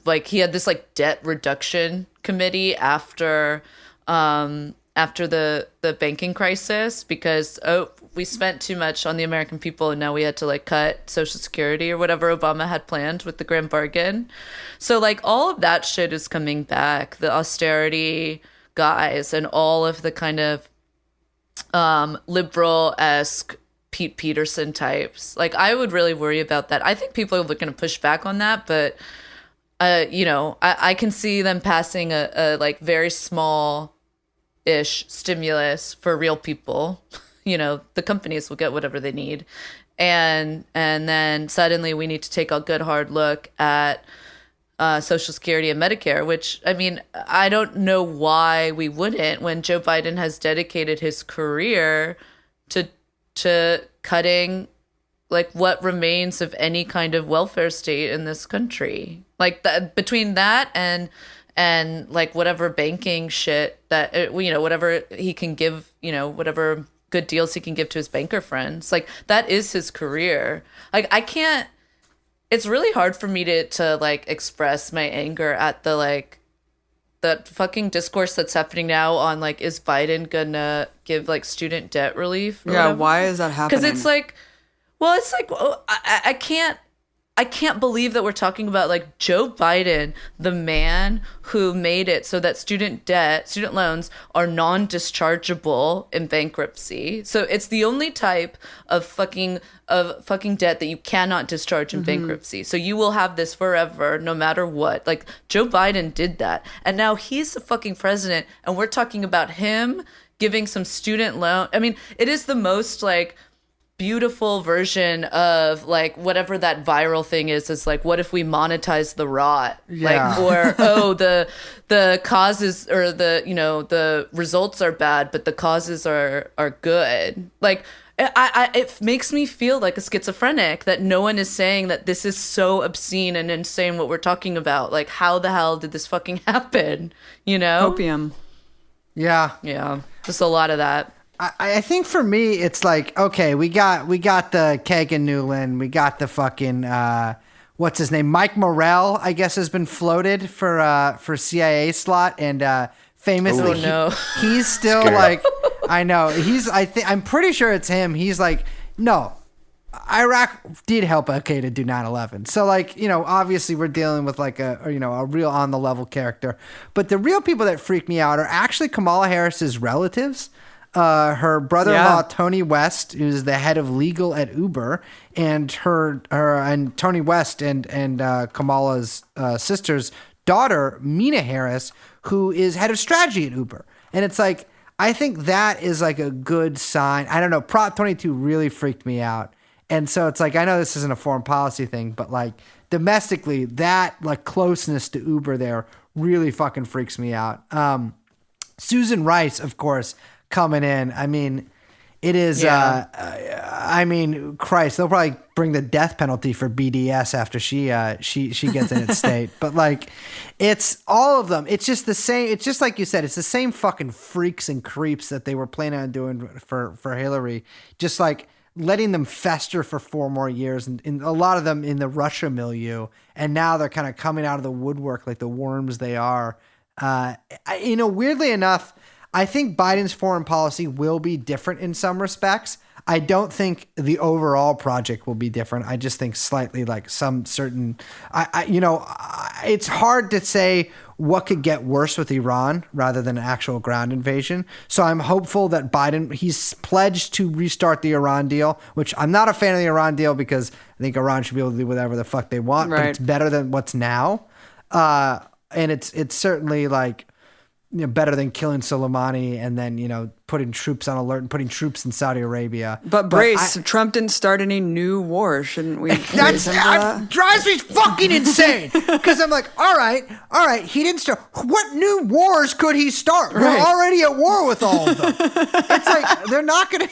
like he had this like debt reduction committee after the banking crisis because we spent too much on the American people and now we had to like cut Social Security or whatever Obama had planned with the grand bargain. So like all of that shit is coming back, the austerity guys and all of the kind of liberal-esque Pete Peterson types. Like I would really worry about that. I think people are going to push back on that, but I can see them passing a like very small-ish stimulus for real people. The companies will get whatever they need. And then suddenly we need to take a good hard look at Social Security and Medicare, which, I mean, I don't know why we wouldn't when Joe Biden has dedicated his career to cutting like what remains of any kind of welfare state in this country. Like between that and like whatever banking shit that, whatever he can give, whatever good deals he can give to his banker friends. Like that is his career. Like it's really hard for me to like express my anger at the fucking discourse that's happening now on like, is Biden gonna give like student debt relief? Yeah. Whatever? Why is that happening? Because it's like, well, it's like, I can't believe that we're talking about like Joe Biden, the man who made it so that student loans are non-dischargeable in bankruptcy. So it's the only type of fucking debt that you cannot discharge in bankruptcy. So you will have this forever, no matter what. Like Joe Biden did that. And now he's the fucking president and we're talking about him giving some student loan. I mean, it is the most like beautiful version of like whatever that viral thing is like, what if we monetize the rot? Yeah. Like, or the causes or the results are bad, but the causes are good. Like, it makes me feel like a schizophrenic that no one is saying that this is so obscene and insane what we're talking about. Like, how the hell did this fucking happen? You know? Opium. Yeah. Yeah. Just a lot of that. I think for me, it's like, okay, we got the Kagan Newland, we got the fucking what's his name, Mike Morrell, I guess, has been floated for CIA slot, and famously, he's still like, I know I'm pretty sure it's him. He's like, no, Iraq did help Al Qaeda do 9/11. So like, obviously we're dealing with like a real on the level character, but the real people that freak me out are actually Kamala Harris's relatives. Her brother-in-law, Tony West, who's the head of legal at Uber, and her and Tony West and Kamala's sister's daughter, Mina Harris, who is head of strategy at Uber. And it's like, I think that is like a good sign. I don't know. Prop 22 really freaked me out. And so it's like, I know this isn't a foreign policy thing, but like domestically, that like closeness to Uber there really fucking freaks me out. Susan Rice, of course, coming in. I mean, it is, Christ, they'll probably bring the death penalty for BDS after she gets in its state. But like, it's all of them. It's just the same. It's just like you said, it's the same fucking freaks and creeps that they were planning on doing for Hillary. Just like letting them fester for 4 more years, and a lot of them in the Russia milieu. And now they're kind of coming out of the woodwork like the worms they are. Weirdly enough, I think Biden's foreign policy will be different in some respects. I don't think the overall project will be different. I just think slightly like some certain, it's hard to say what could get worse with Iran rather than an actual ground invasion. So I'm hopeful that he's pledged to restart the Iran deal, which I'm not a fan of the Iran deal because I think Iran should be able to do whatever the fuck they want, but it's better than what's now. And it's certainly like, better than killing Soleimani and then, putting troops on alert and putting troops in Saudi Arabia. But Brace, Trump didn't start any new war. Shouldn't we? That drives me fucking insane. Because I'm like, all right. He didn't start. What new wars could he start? We're already at war with all of them. It's like,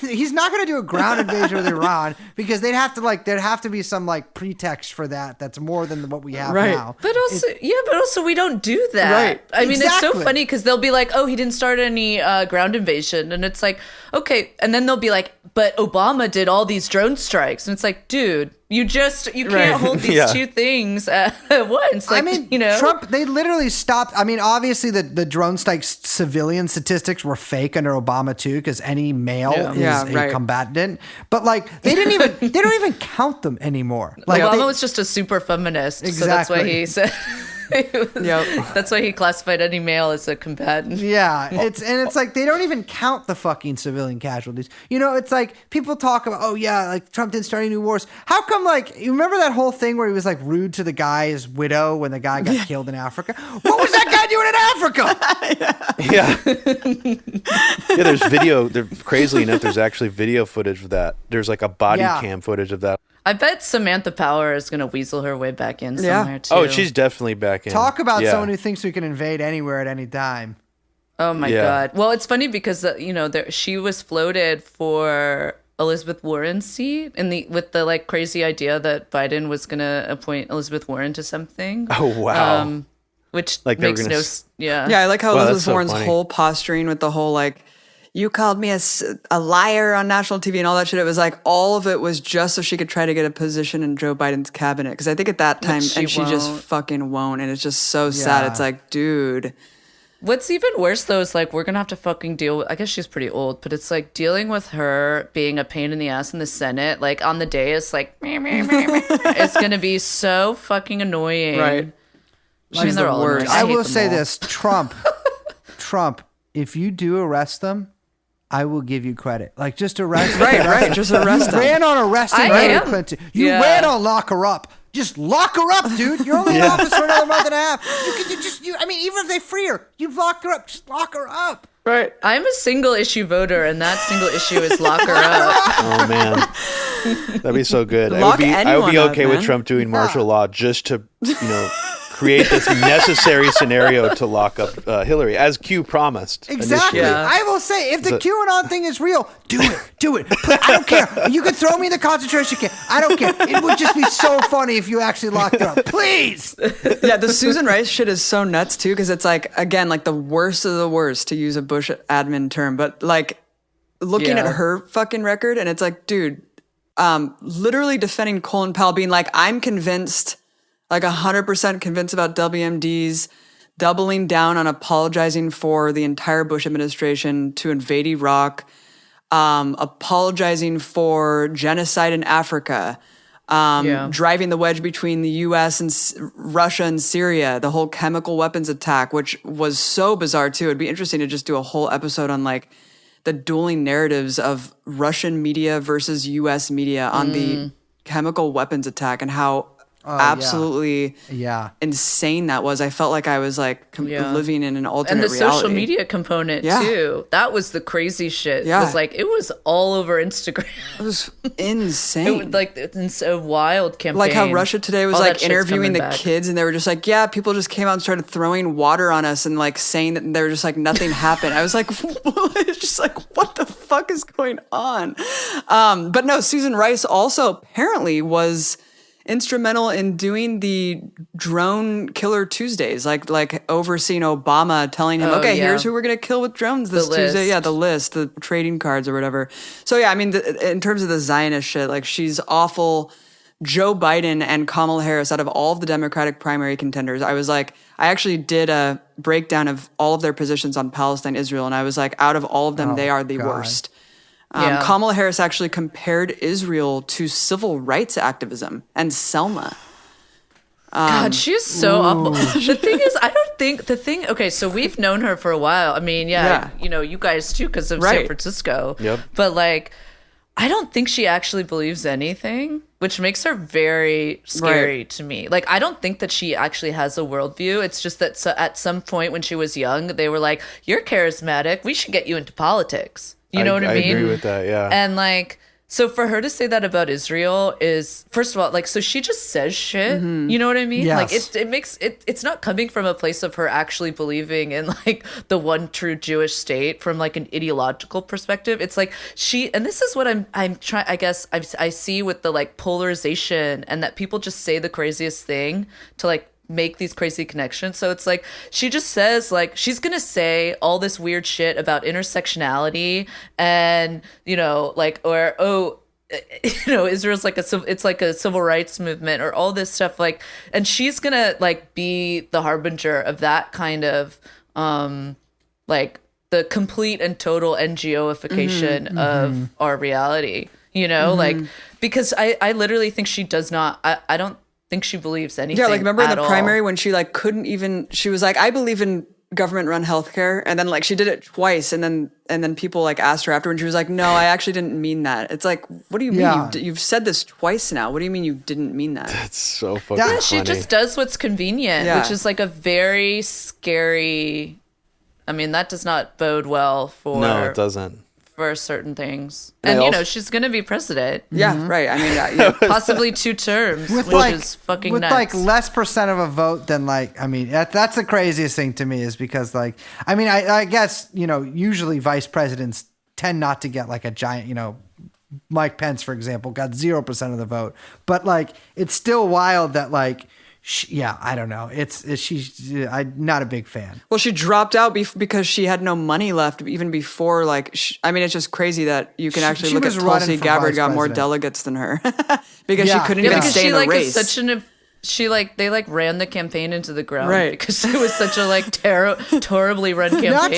he's not going to do a ground invasion with Iran because there'd have to be some like pretext for that. That's more than what we have now. But also we don't do that. Right. I mean, it's so funny because they'll be like, oh, he didn't start any ground invasion. And it's like, okay. And then they'll be like, but Obama did all these drone strikes. And it's like, dude, you can't hold these two things at once. Like, Trump, they literally stopped. I mean, obviously the drone strike civilian statistics were fake under Obama too, because any male is a combatant. But like, they don't even count them anymore. Like Obama was just a super feminist. Exactly. So that's why he said. That's why he classified any male as a combatant. Yeah, it's like they don't even count the fucking civilian casualties. It's like people talk about, like Trump didn't start any new wars. How come, like, you remember that whole thing where he was like rude to the guy's widow when the guy got killed in Africa? What was that guy doing in Africa? Yeah, there's video. Crazily enough, there's actually video footage of that. There's like a body cam footage of that. I bet Samantha Power is going to weasel her way back in somewhere, too. Oh, she's definitely back in. Talk about someone who thinks we can invade anywhere at any time. Oh, my God. Well, it's funny because, she was floated for Elizabeth Warren's seat with the, like, crazy idea that Biden was going to appoint Elizabeth Warren to something. Oh, wow. Which like makes no... Yeah, I like how Elizabeth Warren's whole posturing with the whole, like, you called me a liar on national TV and all that shit. It was like all of it was just so she could try to get a position in Joe Biden's cabinet. Because I think at that time, she just fucking won't. And it's just so sad. It's like, dude. What's even worse, though, is like we're going to have to fucking deal with, I guess she's pretty old, but it's like dealing with her being a pain in the ass in the Senate. Like on the day, it's like, it's going to be so fucking annoying. Right. I mean, they're all worst. I will say this, Trump, if you do arrest them, I will give you credit. Like, just arrest them. Right. Just arrest them. You ran on arresting Hillary Clinton. You ran on lock her up. Just lock her up, dude. You're only in office for another month and a half. Even if they free her, you've locked her up. Just lock her up. Right. I'm a single issue voter, and that single issue is lock her up. Oh man, that'd be so good. Lock I would be anyone okay up, with man. Trump doing martial law just to, create this necessary scenario to lock up Hillary, as Q promised. Exactly. initially. Yeah. I will say, if the QAnon thing is real, do it. I don't care. You can throw me in the concentration camp. I don't care. It would just be so funny if you actually locked her up. Please. Yeah, the Susan Rice shit is so nuts too, because it's like, again, like the worst of the worst, to use a Bush admin term, but like looking at her fucking record, and it's like, dude, literally defending Colin Powell, being like, I'm convinced, like 100% convinced about WMDs, doubling down on apologizing for the entire Bush administration to invade Iraq, apologizing for genocide in Africa, driving the wedge between the U.S. and Russia and Syria, the whole chemical weapons attack, which was so bizarre too. It'd be interesting to just do a whole episode on like the dueling narratives of Russian media versus U.S. media on the chemical weapons attack and how absolutely insane that was. I felt like I was like living in an alternate And the reality. social media component too. That was the crazy shit. Yeah. It was like, it was all over Instagram. It was insane. It was like, it's a wild campaign. Like how Russia Today was All that like shit's interviewing coming the back. kids, and they were just like, yeah, people just came out and started throwing water on us and like saying that they were just like, nothing happened. I was like, it's just like, what the fuck is going on? But no, Susan Rice also apparently was instrumental in doing the drone killer Tuesdays, like overseeing Obama telling him, okay, here's who we're going to kill with drones this Tuesday. Yeah, the list, the trading cards or whatever. So yeah, I mean, in terms of the Zionist shit, like she's awful. Joe Biden and Kamala Harris, out of all of the Democratic primary contenders, I was like, I actually did a breakdown of all of their positions on Palestine, Israel, and I was like, out of all of them, they are the worst. Kamala Harris actually compared Israel to civil rights activism and Selma. God, she's so awful. The thing is, okay, so we've known her for a while. I mean, you guys too, because of San Francisco. Yep. But like, I don't think she actually believes anything, which makes her very scary to me. Like, I don't think that she actually has a worldview. It's just that at some point when she was young, they were like, you're charismatic. We should get you into politics. You know what I mean? I agree with that, yeah. And like, so for her to say that about Israel is, first of all, like, so she just says shit. You know what I mean? Yes. Like, it makes it's not coming from a place of her actually believing in like the one true Jewish state from like an ideological perspective. It's like and this is what I'm trying, I guess I see with the like polarization, and that people just say the craziest thing to like make these crazy connections. So it's like she just says, like, she's gonna say all this weird shit about intersectionality and Israel's like it's like a civil rights movement or all this stuff, like, and she's gonna like be the harbinger of that kind of like the complete and total NGOification of our reality, like, because I literally think she does not, I don't think she believes anything. Yeah, like remember in the all. primary when she like couldn't even, she was like, I believe in government run healthcare, and then like she did it twice, and then people like asked her after, and she was like, no, I actually didn't mean that. It's like, what do you mean? You've said this twice now. What do you mean you didn't mean that? That's so fucking funny. She just does what's convenient, which is like a very scary, I mean, that does not bode well for No, it doesn't. For certain things. And she's gonna be president. Yeah, right. I mean, possibly 2 terms, which is fucking with nuts. like less percent of a vote than like, I mean, that's the craziest thing to me, is because like, I mean, I guess, usually vice presidents tend not to get like a giant, Mike Pence, for example, got 0% of the vote, but like, it's still wild that like, I don't know. I'm not a big fan. Well, she dropped out because she had no money left even before. Like, it's just crazy that you can actually look at Tulsi Gabbard got more delegates than her because she couldn't even stay in the race. They like ran the campaign into the ground because it was such a like terribly run campaign. Not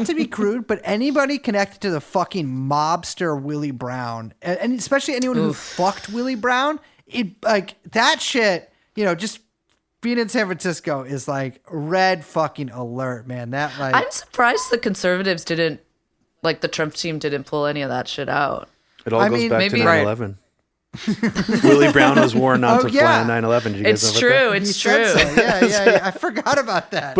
to be crude, but anybody connected to the fucking mobster Willie Brown, and especially anyone who fucked Willie Brown, it like that shit. Just being in San Francisco is like red fucking alert, man. That like, I'm surprised the conservatives didn't, like the Trump team didn't pull any of that shit out. It all goes back to 9/11. Willie Brown was warned not to fly on 9/11. Did you guys know about that? It's true. Yeah. I forgot about that.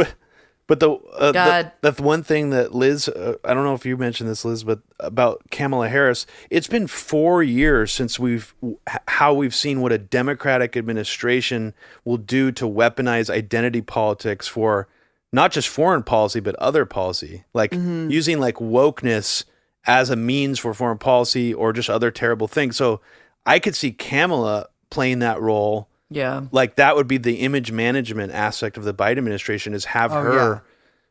But God. the one thing that Liz, I don't know if you mentioned this, Liz, but about Kamala Harris, it's been 4 years since we've seen what a Democratic administration will do to weaponize identity politics for not just foreign policy, but other policy, like using like wokeness as a means for foreign policy or just other terrible things. So I could see Kamala playing that role. Yeah. Like that would be the image management aspect of the Biden administration, is have her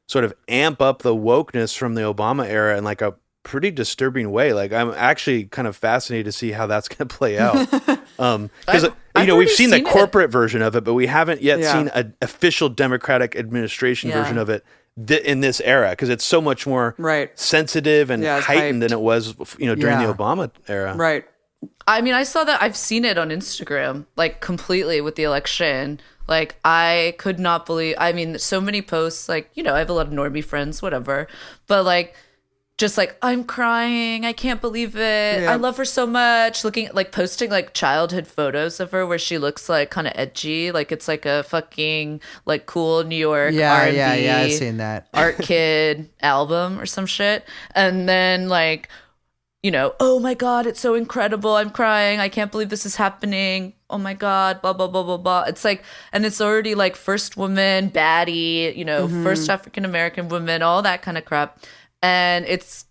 sort of amp up the wokeness from the Obama era in like a pretty disturbing way. Like I'm actually kind of fascinated to see how that's going to play out. Because we've seen the corporate version of it, but we haven't yet seen an official Democratic administration version of it in this era, because it's so much more sensitive and heightened than it was, during the Obama era. Right. I mean, I saw that. I've seen it on Instagram, like completely with the election. Like, I could not believe, I mean, so many posts, like, I have a lot of normie friends, whatever, but like, just like, I'm crying, I can't believe it, I love her so much, posting like childhood photos of her where she looks like kind of edgy, like it's like a fucking like cool New York R&B I've seen that art kid album or some shit, and then like, oh my God, it's so incredible, I'm crying, I can't believe this is happening, oh my God, blah, blah, blah, blah, blah. It's like, and it's already like first woman, baddie, first African-American woman, all that kind of crap. And it's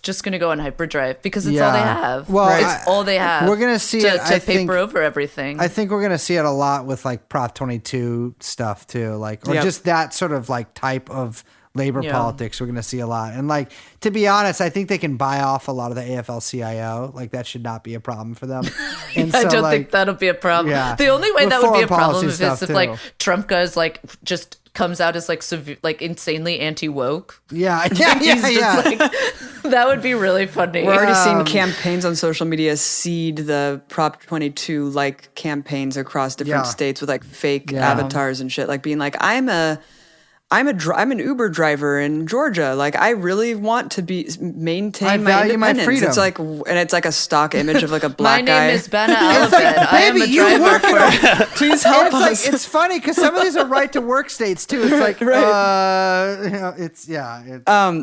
just going to go on hyperdrive because it's all they have. Well, it's all they have. We're going to see it, to paper over everything. I think we're going to see it a lot with like Prop 22 stuff too, like, or just that sort of like type of labor politics. We're going to see a lot. And like, to be honest, I think they can buy off a lot of the AFL-CIO. Like that should not be a problem for them. And I don't think that'll be a problem. Yeah. The only way With that would be a foreign problem policy is if too. like Trump goes like just comes out as like like insanely anti-woke. Yeah. That would be really funny. We're already seeing campaigns on social media seed the Prop 22 like campaigns across different states with like fake avatars and shit, like being like, I'm an Uber driver in Georgia. Like, I really want to maintain my independence. freedom. It's like, and it's like a stock image of like a black guy. My name is Benna Alabed. I am a driver for. Please help And us. it's funny because some of these are right to work states too. It's like,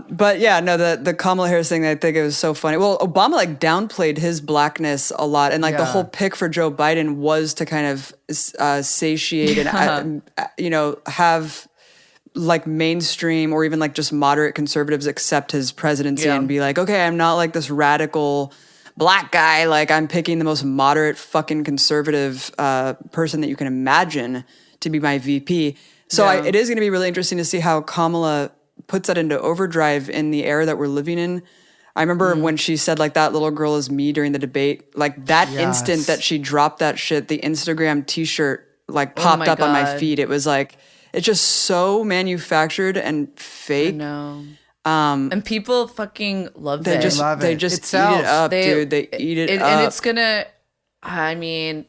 But yeah, no, the Kamala Harris thing, I think it was so funny. Well, Obama like downplayed his blackness a lot, and like the whole pick for Joe Biden was to kind of satiate and have like mainstream or even like just moderate conservatives accept his presidency and be like, okay, I'm not like this radical black guy. Like, I'm picking the most moderate fucking conservative person that you can imagine to be my VP. So it is going to be really interesting to see how Kamala puts that into overdrive in the era that we're living in. I remember when she said like, that little girl is me during the debate, like that instant that she dropped that shit, the Instagram t-shirt like popped up on my feed. It was like, it's just so manufactured and fake. I know. And people fucking love it. They just eat it up, dude. They eat it up. And it's gonna, I mean,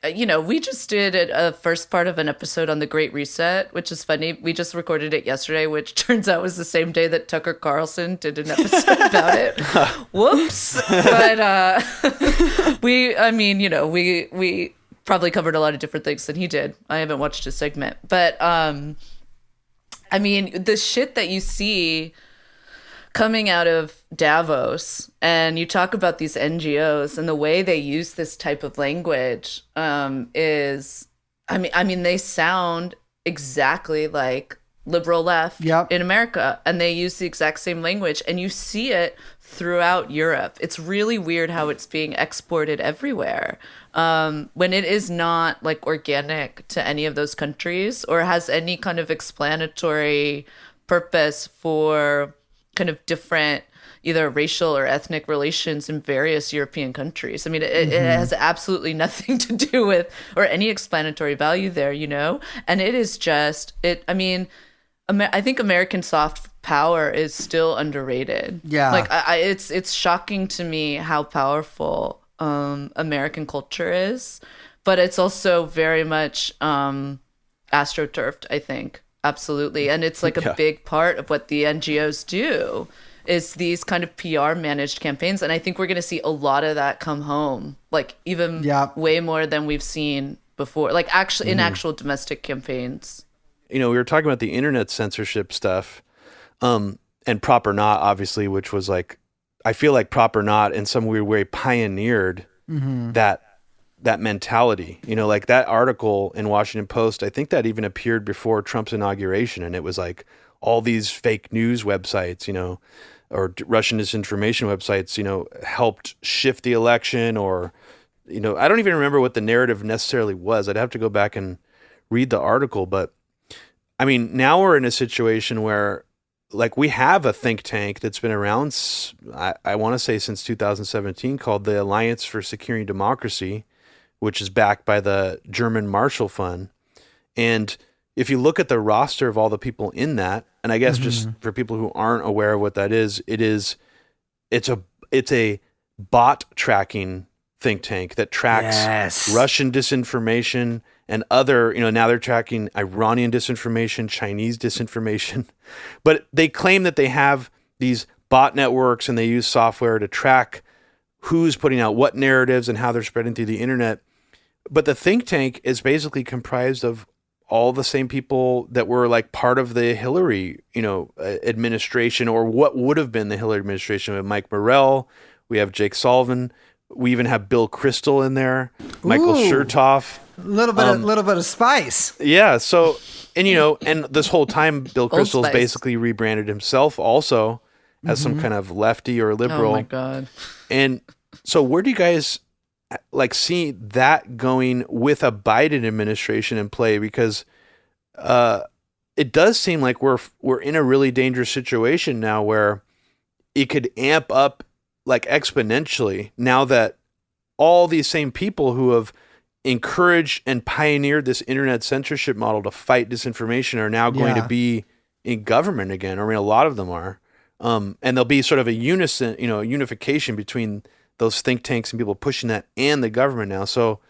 we just did a first part of an episode on the Great Reset, which is funny. We just recorded it yesterday, which turns out was the same day that Tucker Carlson did an episode about it. Whoops. But we probably covered a lot of different things than he did. I haven't watched his segment. But, I mean, the shit that you see coming out of Davos, and you talk about these NGOs and the way they use this type of language is, I mean, they sound exactly like liberal left in America, and they use the exact same language, and you see it throughout Europe. It's really weird how it's being exported everywhere. When it is not like organic to any of those countries or has any kind of explanatory purpose for kind of different either racial or ethnic relations in various European countries. I mean, it has absolutely nothing to do with or any explanatory value there, and it is just I think American soft power is still underrated. Yeah, like it's shocking to me how powerful American culture is, but it's also very much astroturfed, I think. Absolutely. And it's like a big part of what the NGOs do is these kind of PR managed campaigns. And I think we're going to see a lot of that come home, like even way more than we've seen before, like actually in actual domestic campaigns. we were talking about the internet censorship stuff, and Prop or Not, obviously, which was like, I feel like Prop or Not in some weird way pioneered that mentality. Like that article in Washington Post, I think that even appeared before Trump's inauguration, and it was like all these fake news websites, or Russian disinformation websites, helped shift the election, or, I don't even remember what the narrative necessarily was. I'd have to go back and read the article, but I mean, now we're in a situation where, like, we have a think tank that's been around, I want to say since 2017, called the Alliance for Securing Democracy, which is backed by the German Marshall Fund. And if you look at the roster of all the people in that, and I guess just for people who aren't aware of what that is, it's a bot tracking think tank that tracks Russian disinformation and other, now they're tracking Iranian disinformation, Chinese disinformation, but they claim that they have these bot networks and they use software to track who's putting out what narratives and how they're spreading through the internet. But the think tank is basically comprised of all the same people that were like part of the Hillary, administration, or what would have been the Hillary administration. We have Mike Morrell, we have Jake Sullivan, we even have Bill Kristol in there, Michael Chertoff. A little bit of spice. Yeah. So, and and this whole time, Bill Kristol's basically rebranded himself also as some kind of lefty or liberal. Oh my God. And so, where do you guys like see that going with a Biden administration in play? Because it does seem like we're in a really dangerous situation now, where it could amp up like exponentially now that all these same people who have encouraged and pioneered this internet censorship model to fight disinformation are now going to be in government again. I mean, a lot of them are. And there'll be sort of a unification between those think tanks and people pushing that and the government now. So,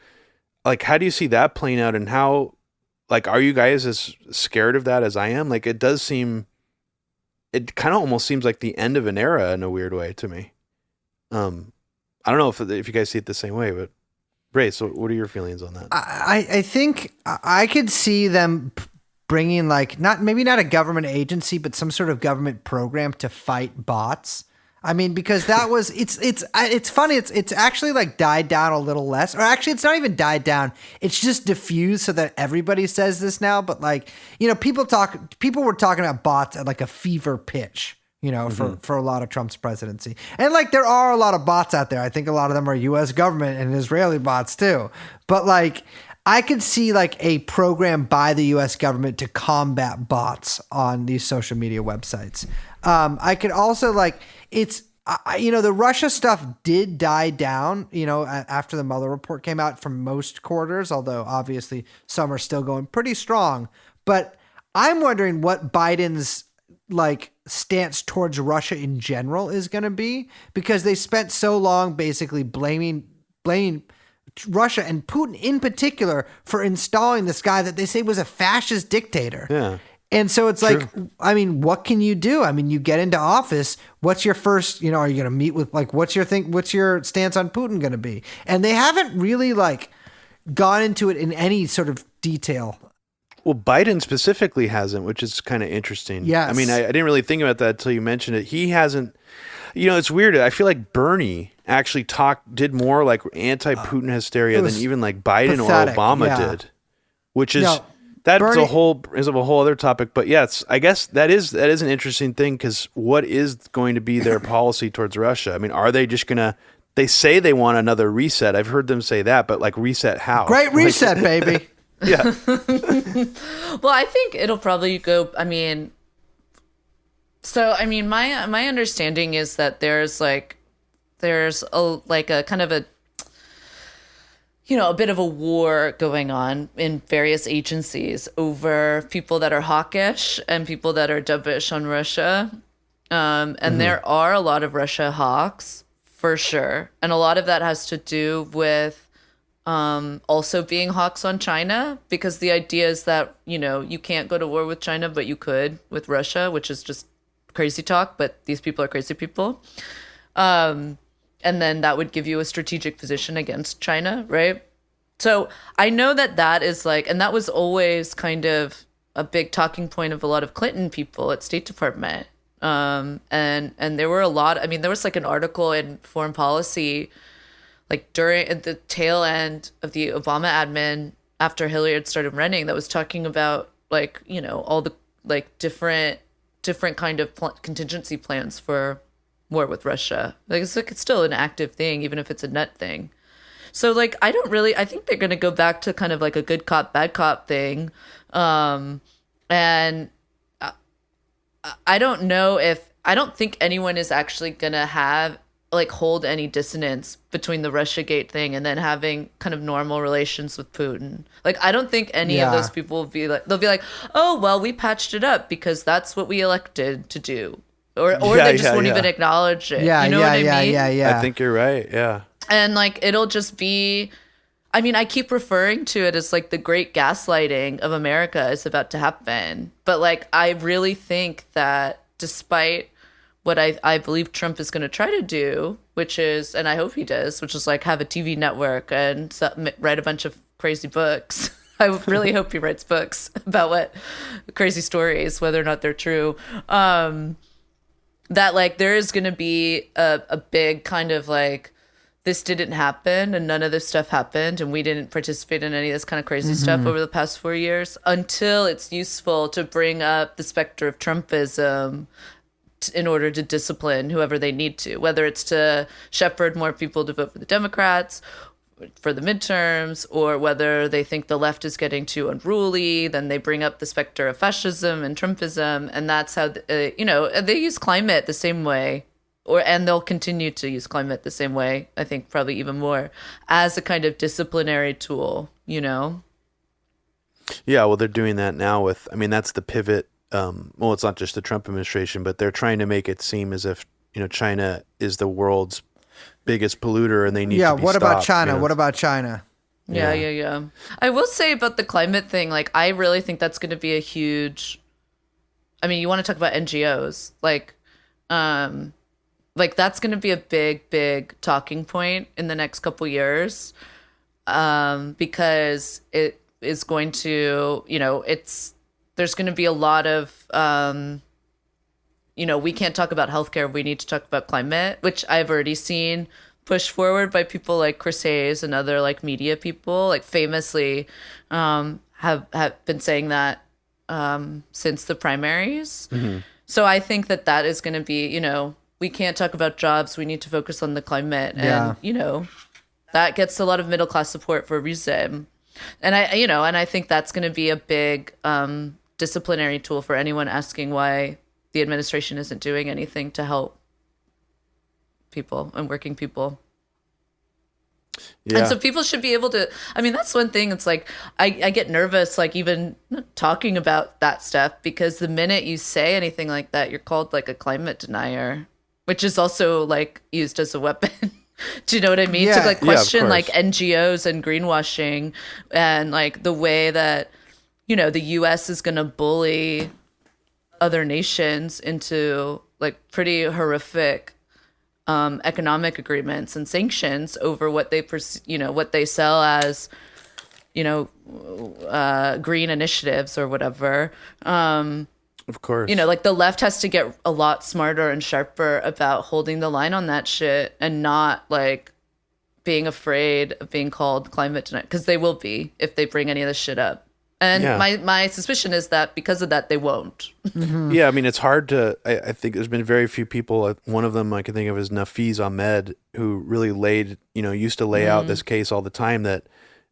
like, how do you see that playing out, and how, like, are you guys as scared of that as I am? Like, it kind of almost seems like the end of an era in a weird way to me. I don't know if you guys see it the same way, but Brace, so what are your feelings on that? I think I could see them bringing, like, maybe not a government agency, but some sort of government program to fight bots. I mean, because that was it's funny. It's actually like died down a little less, or actually it's not even died down. It's just diffused so that everybody says this now. But like, people were talking about bots at like a fever pitch, for a lot of Trump's presidency. And like, there are a lot of bots out there. I think a lot of them are U.S. government and Israeli bots too. But like, I could see like a program by the U.S. government to combat bots on these social media websites. I could also like, the Russia stuff did die down, after the Mueller report came out from most quarters, although obviously some are still going pretty strong. But I'm wondering what Biden's like stance towards Russia in general is going to be, because they spent so long basically blaming Russia and Putin in particular for installing this guy that they say was a fascist dictator. Yeah. And so it's like, I mean, what can you do? I mean, you get into office. What's your first, are you going to meet with, like, what's your stance on Putin going to be? And they haven't really like gone into it in any sort of detail. Well, Biden specifically hasn't, which is kind of interesting. Yes. I mean, I didn't really think about that until you mentioned it. He hasn't, it's weird. I feel like Bernie actually did more like anti-Putin hysteria than even like Biden pathetic, or Obama did, which is... That's Bernie, a whole other topic, but yes, I guess that is an interesting thing, because what is going to be their policy towards Russia? I mean, are they just gonna? They say they want another reset. I've heard them say that, but like, reset how? Great reset, baby. Yeah. Well, I think it'll probably go. I mean, my understanding is that there's a kind of a bit of a war going on in various agencies over people that are hawkish and people that are dovish on Russia. And there are a lot of Russia hawks, for sure. And a lot of that has to do with also being hawks on China, because the idea is that, you can't go to war with China, but you could with Russia, which is just crazy talk, but these people are crazy people. And then that would give you a strategic position against China, right? So I know that is like, and that was always kind of a big talking point of a lot of Clinton people at State Department. And there were a lot, I mean, there was like an article in Foreign Policy, like during at the tail end of the Obama admin, after Hillary had started running, that was talking about like, you know, all the like different kind of contingency plans for war with Russia. Like it's still an active thing, even if it's a nut thing. So like, I think they're going to go back to kind of like a good cop, bad cop thing. And I don't think anyone is actually going to hold any dissonance between the Russiagate thing and then having kind of normal relations with Putin. Like, I don't think any of those people will be like, they'll be like, oh, well, we patched it up because that's what we elected to do. Or they just won't even acknowledge it. Yeah, you know what I mean? I think you're right. Yeah. And like, it'll just be, I mean, I keep referring to it as like the great gaslighting of America is about to happen. But like, I really think that despite what I believe Trump is going to try to do, which is, and I hope he does, which is like have a TV network and write a bunch of crazy books. I really hope he writes books about what crazy stories, whether or not they're true. That like there is going to be a big kind of like, this didn't happen and none of this stuff happened and we didn't participate in any of this kind of crazy stuff over the past 4 years, until it's useful to bring up the specter of Trumpism in order to discipline whoever they need to, whether it's to shepherd more people to vote for the Democrats for the midterms, or whether they think the left is getting too unruly, then they bring up the specter of fascism and Trumpism. And that's how, they use climate the same way, and they'll continue to use climate the same way, I think probably even more, as a kind of disciplinary tool, you know? Yeah, well, they're doing that now with, I mean, that's the pivot. Well, it's not just the Trump administration, but they're trying to make it seem as if, China is the world's biggest polluter and they need to be what about stopped, China? What about China? Yeah. I will say about the climate thing, like, I really think that's going to be a huge, I mean, you want to talk about NGOs, like that's going to be a big talking point in the next couple years, because it is going to, there's going to be a lot of, we can't talk about healthcare. We need to talk about climate, which I've already seen pushed forward by people like Chris Hayes and other like media people, like famously have been saying that since the primaries. Mm-hmm. So I think that is going to be, we can't talk about jobs. We need to focus on the climate. And, that gets a lot of middle class support for a reason. And I think that's going to be a big disciplinary tool for anyone asking why the administration isn't doing anything to help people and working people. Yeah. And so people should be able to, I mean, that's one thing. It's like, I get nervous, like even talking about that stuff, because the minute you say anything like that, you're called like a climate denier, which is also like used as a weapon. Do you know what I mean? Yeah. To like question like NGOs and greenwashing and like the way that, the US is going to bully other nations into like pretty horrific economic agreements and sanctions over what they what they sell as green initiatives or whatever. Of course, like the left has to get a lot smarter and sharper about holding the line on that shit and not like being afraid of being called climate denier, because they will be if they bring any of this shit up. And my suspicion is that because of that, they won't. Mm-hmm. Yeah, I mean, it's hard to, I think there's been very few people, one of them I can think of is Nafeez Ahmed, who really used to lay out this case all the time that,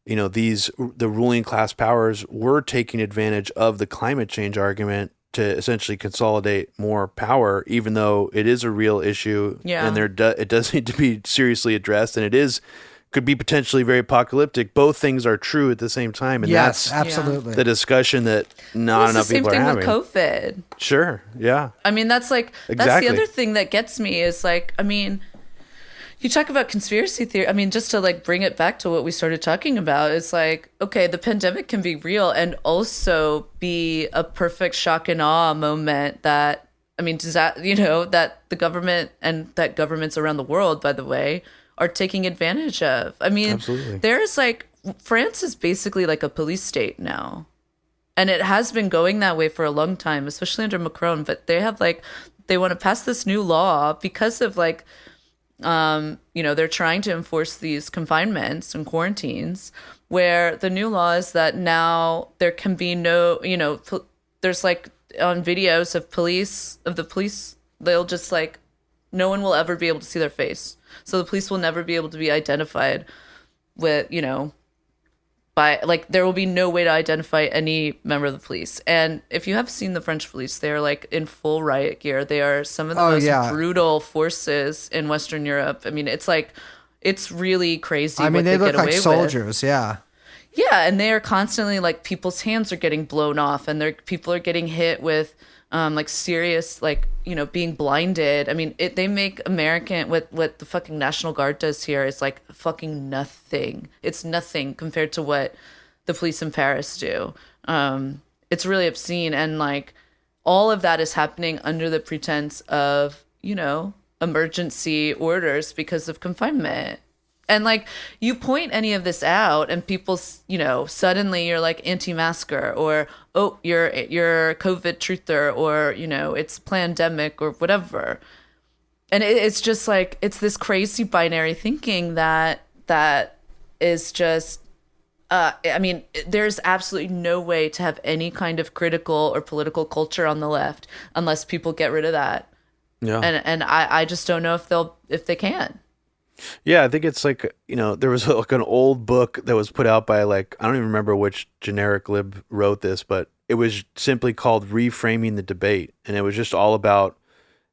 the ruling class powers were taking advantage of the climate change argument to essentially consolidate more power, even though it is a real issue and it does need to be seriously addressed, and could be potentially very apocalyptic. Both things are true at the same time, and that's absolutely the discussion that not enough people are having. It's the same thing with COVID. Sure, yeah. I mean, that's like that's the other thing that gets me is like, I mean, you talk about conspiracy theory. I mean, just to like bring it back to what we started talking about, it's like, okay, the pandemic can be real and also be a perfect shock and awe moment that, I mean, does that, that the government and that governments around the world, by the way, are taking advantage of. I mean, absolutely. There's like, France is basically like a police state now. And it has been going that way for a long time, especially under Macron. But they have they want to pass this new law because of they're trying to enforce these confinements and quarantines, where the new law is that now there can be no, there's on videos of the police, they'll just no one will ever be able to see their face. So the police will never be able to be identified with, by there will be no way to identify any member of the police. And if you have seen the French police, they're in full riot gear. They are some of the most brutal forces in Western Europe. I mean, it's really crazy. I mean, what they look get like away soldiers. with. Yeah. Yeah, and they are constantly people's hands are getting blown off, and people are getting hit with serious being blinded. I mean, they make American what the fucking National Guard does here is fucking nothing. It's nothing compared to what the police in Paris do. It's really obscene, and all of that is happening under the pretense of emergency orders because of confinement. And you point any of this out and people, suddenly you're anti-masker, or, oh, you're COVID truther, or, it's pandemic or whatever. And it's just it's this crazy binary thinking that is just, I mean, there's absolutely no way to have any kind of critical or political culture on the left unless people get rid of that. Yeah. And I just don't know if they can. Yeah, I think it's there was an old book that was put out by I don't even remember which generic lib wrote this, but it was simply called Reframing the Debate. And it was just all about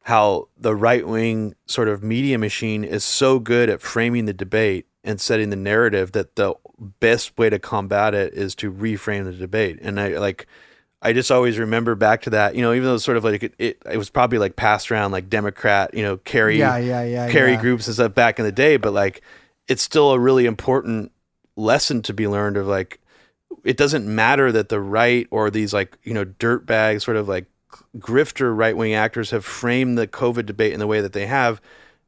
how the right-wing sort of media machine is so good at framing the debate and setting the narrative that the best way to combat it is to reframe the debate. And I just always remember back to that, even though it's sort of it was probably passed around Democrat, carry groups and stuff back in the day, but it's still a really important lesson to be learned of it doesn't matter that the right or these dirtbag sort of grifter right-wing actors have framed the COVID debate in the way that they have.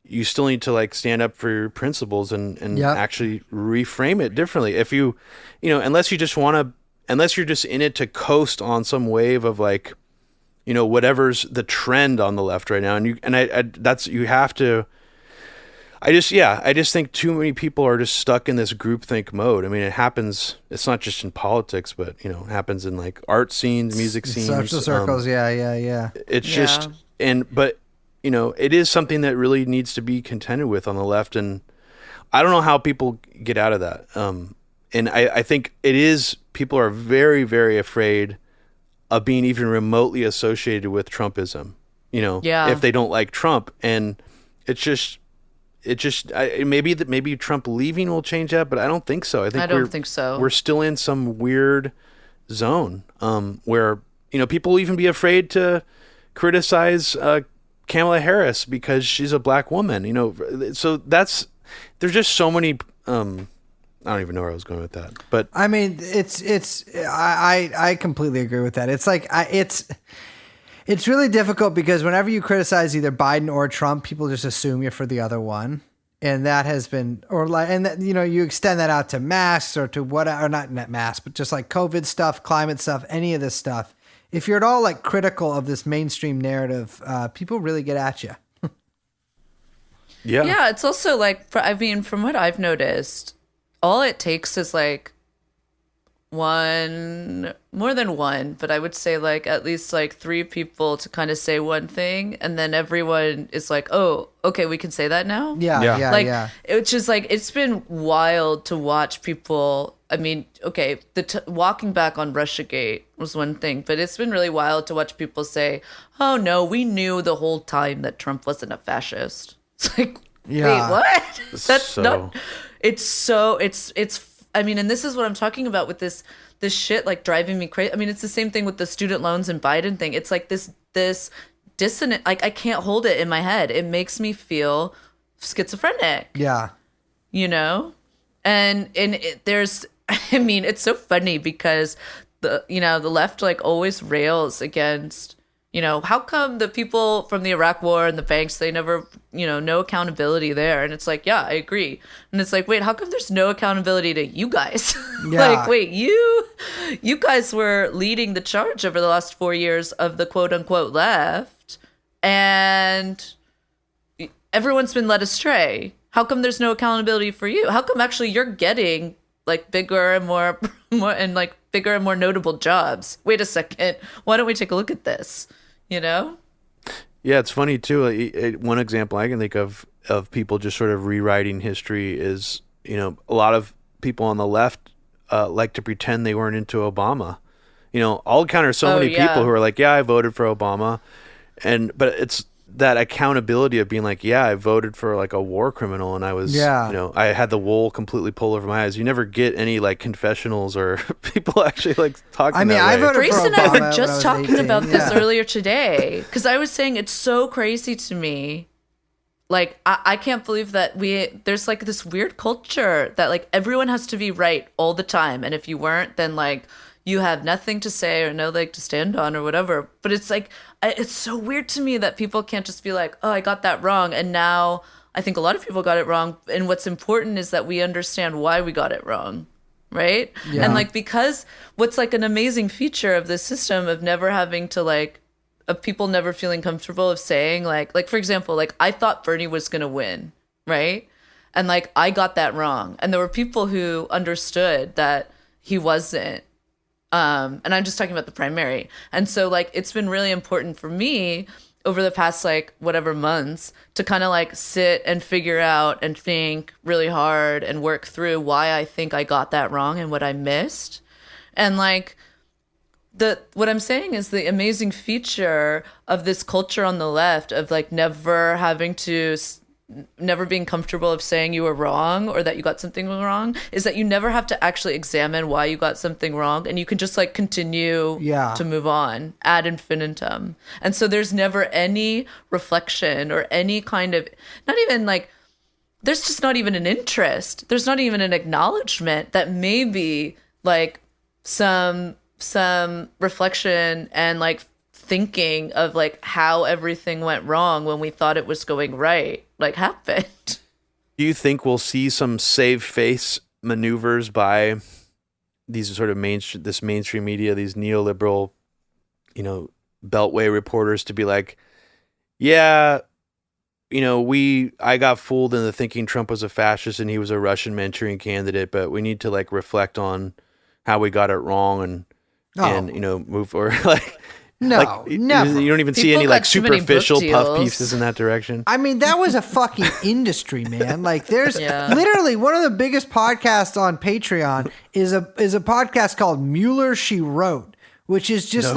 You still need to stand up for your principles and actually reframe it differently. If unless you're just in it to coast on some wave of whatever's the trend on the left right now. I just think too many people are just stuck in this groupthink mode. I mean, it happens, it's not just in politics, but it happens in art scenes, music scenes. Social circles. Yeah. It's just, but it is something that really needs to be contended with on the left. And I don't know how people get out of that. And I think people are very, very afraid of being even remotely associated with Trumpism, if they don't like Trump. And maybe Trump leaving will change that, but I don't think so. I don't think so. We're still in some weird zone where, people will even be afraid to criticize Kamala Harris because she's a black woman, so there's just so many, I don't even know where I was going with that, but I mean, I completely agree with that. It's really difficult because whenever you criticize either Biden or Trump, people just assume you're for the other one. And that has been, you extend that out to masks or to or not masks, but just COVID stuff, climate stuff, any of this stuff. If you're at all critical of this mainstream narrative, people really get at you. Yeah. Yeah. It's also from what I've noticed, all it takes is more than one, but I would say at least three people to kind of say one thing, and then everyone is oh, okay, we can say that now. Yeah. It's just it's been wild to watch people. I mean, okay, walking back on Russiagate was one thing, but it's been really wild to watch people say, "Oh no, we knew the whole time that Trump wasn't a fascist." It's wait, what? That's not. It's I mean, and this is what I'm talking about with this shit driving me crazy. I mean, it's the same thing with the student loans and Biden thing. It's this dissonant, I can't hold it in my head. It makes me feel schizophrenic. Yeah. And there's, I mean, it's so funny because the left always rails against, You know, how come the people from the Iraq war and the banks, they never, you know, no accountability there? And it's like, yeah, I agree. And it's like, wait, how come there's no accountability to you guys? Yeah. Like, wait, you guys were leading the charge over the last 4 years of the quote unquote left, and everyone's been led astray. How come there's no accountability for you? How come actually you're getting like bigger and more and like bigger and more notable jobs? Wait a second. Why don't we take a look at this? You know? Yeah, it's funny too. One example I can think of people just sort of rewriting history is, you know, a lot of people on the left like to pretend they weren't into Obama. You know, I'll encounter so many people who are like, yeah, I voted for Obama. But it's that accountability of being like, yeah, I voted for like a war criminal, and I was, you know, I had the wool completely pulled over my eyes. You never get any like confessionals or people actually like talking. I mean, I voted Grace for and Obama I were just talking about this earlier today, because I was saying it's so crazy to me. Like, I can't believe that there's like this weird culture that like everyone has to be right all the time, and if you weren't, then like you have nothing to say or no leg to stand on or whatever. But it's like, it's so weird to me that people can't just be like, oh, I got that wrong. And now I think a lot of people got it wrong. And what's important is that we understand why we got it wrong. Right. Yeah. And like, because what's like an amazing feature of this system of never having to like, of people never feeling comfortable of saying like, for example, like I thought Bernie was going to win. Right. And like, I got that wrong. And there were people who understood that he wasn't. And I'm just talking about the primary. And so like, it's been really important for me over the past like whatever months to kind of like sit and figure out and think really hard and work through why I think I got that wrong and what I missed. And like what I'm saying is the amazing feature of this culture on the left of like never being comfortable of saying you were wrong or that you got something wrong is that you never have to actually examine why you got something wrong, and you can just like continue to move on ad infinitum. And so there's never any reflection or any kind of, not even like, there's just not even an interest. There's not even an acknowledgement that maybe like some reflection and like thinking of like how everything went wrong when we thought it was going right like happened. Do you think we'll see some save face maneuvers by these sort of mainstream media, these neoliberal, you know, beltway reporters to be like, yeah, you know, I got fooled into thinking Trump was a fascist and he was a Russian Manchurian candidate, but we need to like reflect on how we got it wrong and you know, move forward. Like, no, never. You don't even see any like superficial puff pieces in that direction. I mean, that was a fucking industry, man. Like, there's literally one of the biggest podcasts on Patreon is a podcast called Mueller She Wrote, which is just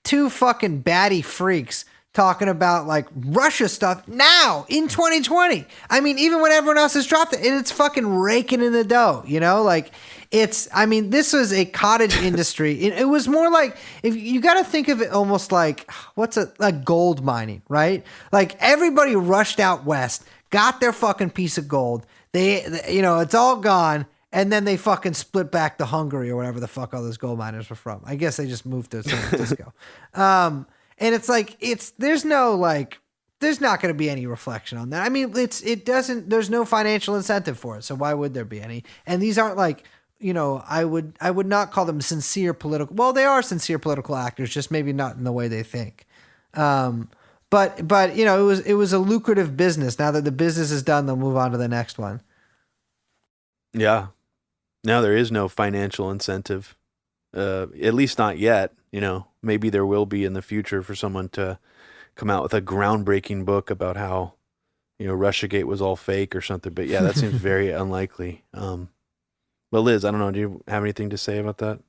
two fucking batty freaks talking about like Russia stuff now in 2020. I mean, even when everyone else has dropped it, it's fucking raking in the dough, you know, like. This was a cottage industry. It was more like, if you got to think of it almost like, like gold mining, right? Like everybody rushed out west, got their fucking piece of gold. They you know, it's all gone. And then they fucking split back to Hungary or whatever the fuck all those gold miners were from. I guess they just moved to San Francisco. And it's like, there's not going to be any reflection on that. I mean, there's no financial incentive for it. So why would there be any? And these aren't like, you know, I would not call them sincere political. Well, they are sincere political actors, just maybe not in the way they think. But you know, it was a lucrative business. Now that the business is done, they'll move on to the next one. Yeah. Now there is no financial incentive, at least not yet. You know, maybe there will be in the future for someone to come out with a groundbreaking book about how, you know, Russiagate was all fake or something. But yeah, that seems very unlikely. But Liz, I don't know. Do you have anything to say about that?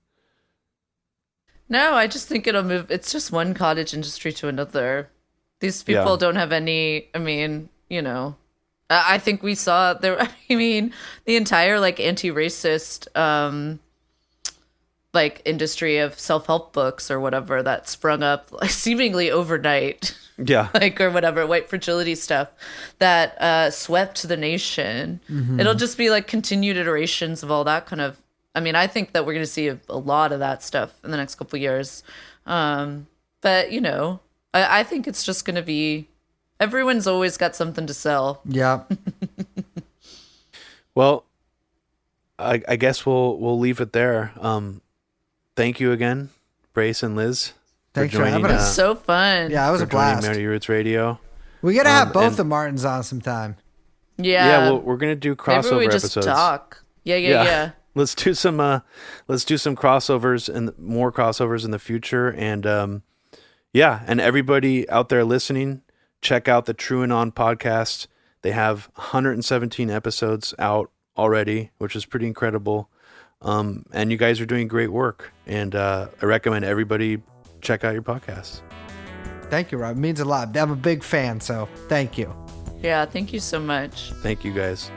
No, I just think it'll move. It's just one cottage industry to another. These people don't have any, I mean, you know, I think we saw there, I mean, the entire like anti-racist, like industry of self-help books or whatever that sprung up like seemingly overnight. Yeah. Like, or whatever, white fragility stuff that swept the nation. Mm-hmm. It'll just be like continued iterations of all that kind of, I mean, I think that we're going to see a lot of that stuff in the next couple of years. But, you know, I think it's just going to be, everyone's always got something to sell. Yeah. Well, I guess we'll leave it there. Thank you again, Brace and Liz. Thanks for joining, having It was us. so fun. Yeah, it was a blast. Mighty Roots Radio. We got to have both and- the Martins on sometime. Yeah. Yeah, well, we're gonna do crossover Maybe we just episodes. talk. Yeah. Let's do some crossovers and more crossovers in the future. And and everybody out there listening, check out the TrueAnon podcast. They have 117 episodes out already, which is pretty incredible. And you guys are doing great work. And I recommend everybody check out your podcast. Thank you, Rob. It means a lot. I'm a big fan, so thank you. Yeah, thank you so much. Thank you, guys.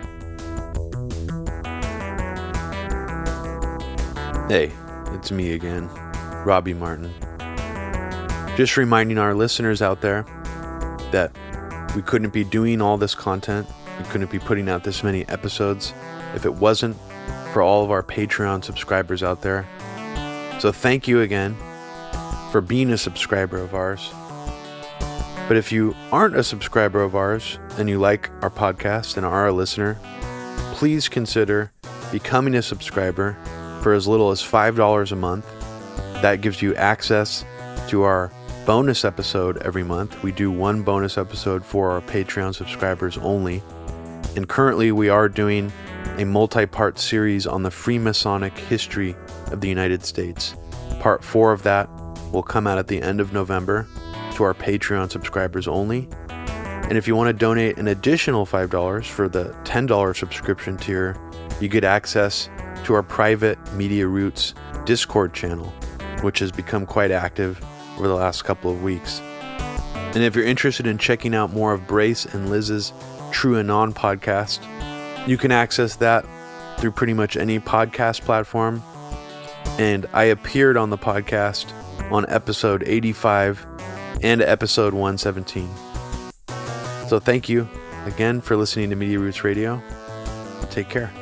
Hey, it's me again, Robbie Martin. Just reminding our listeners out there that we couldn't be doing all this content, we couldn't be putting out this many episodes if it wasn't for all of our Patreon subscribers out there. So thank you again for being a subscriber of ours. But if you aren't a subscriber of ours and you like our podcast and are a listener, please consider becoming a subscriber for as little as $5 a month. That gives you access to our bonus episode every month. We do one bonus episode for our Patreon subscribers only. And currently we are doing a multi-part series on the Freemasonic history of the United States. Part 4 of that will come out at the end of November to our Patreon subscribers only. And if you want to donate an additional $5 for the $10 subscription tier, you get access to our private Media Roots Discord channel, which has become quite active over the last couple of weeks. And if you're interested in checking out more of Brace and Liz's TrueAnon podcast, you can access that through pretty much any podcast platform. And I appeared on the podcast on episode 85 and episode 117. So thank you again for listening to Media Roots Radio. Take care.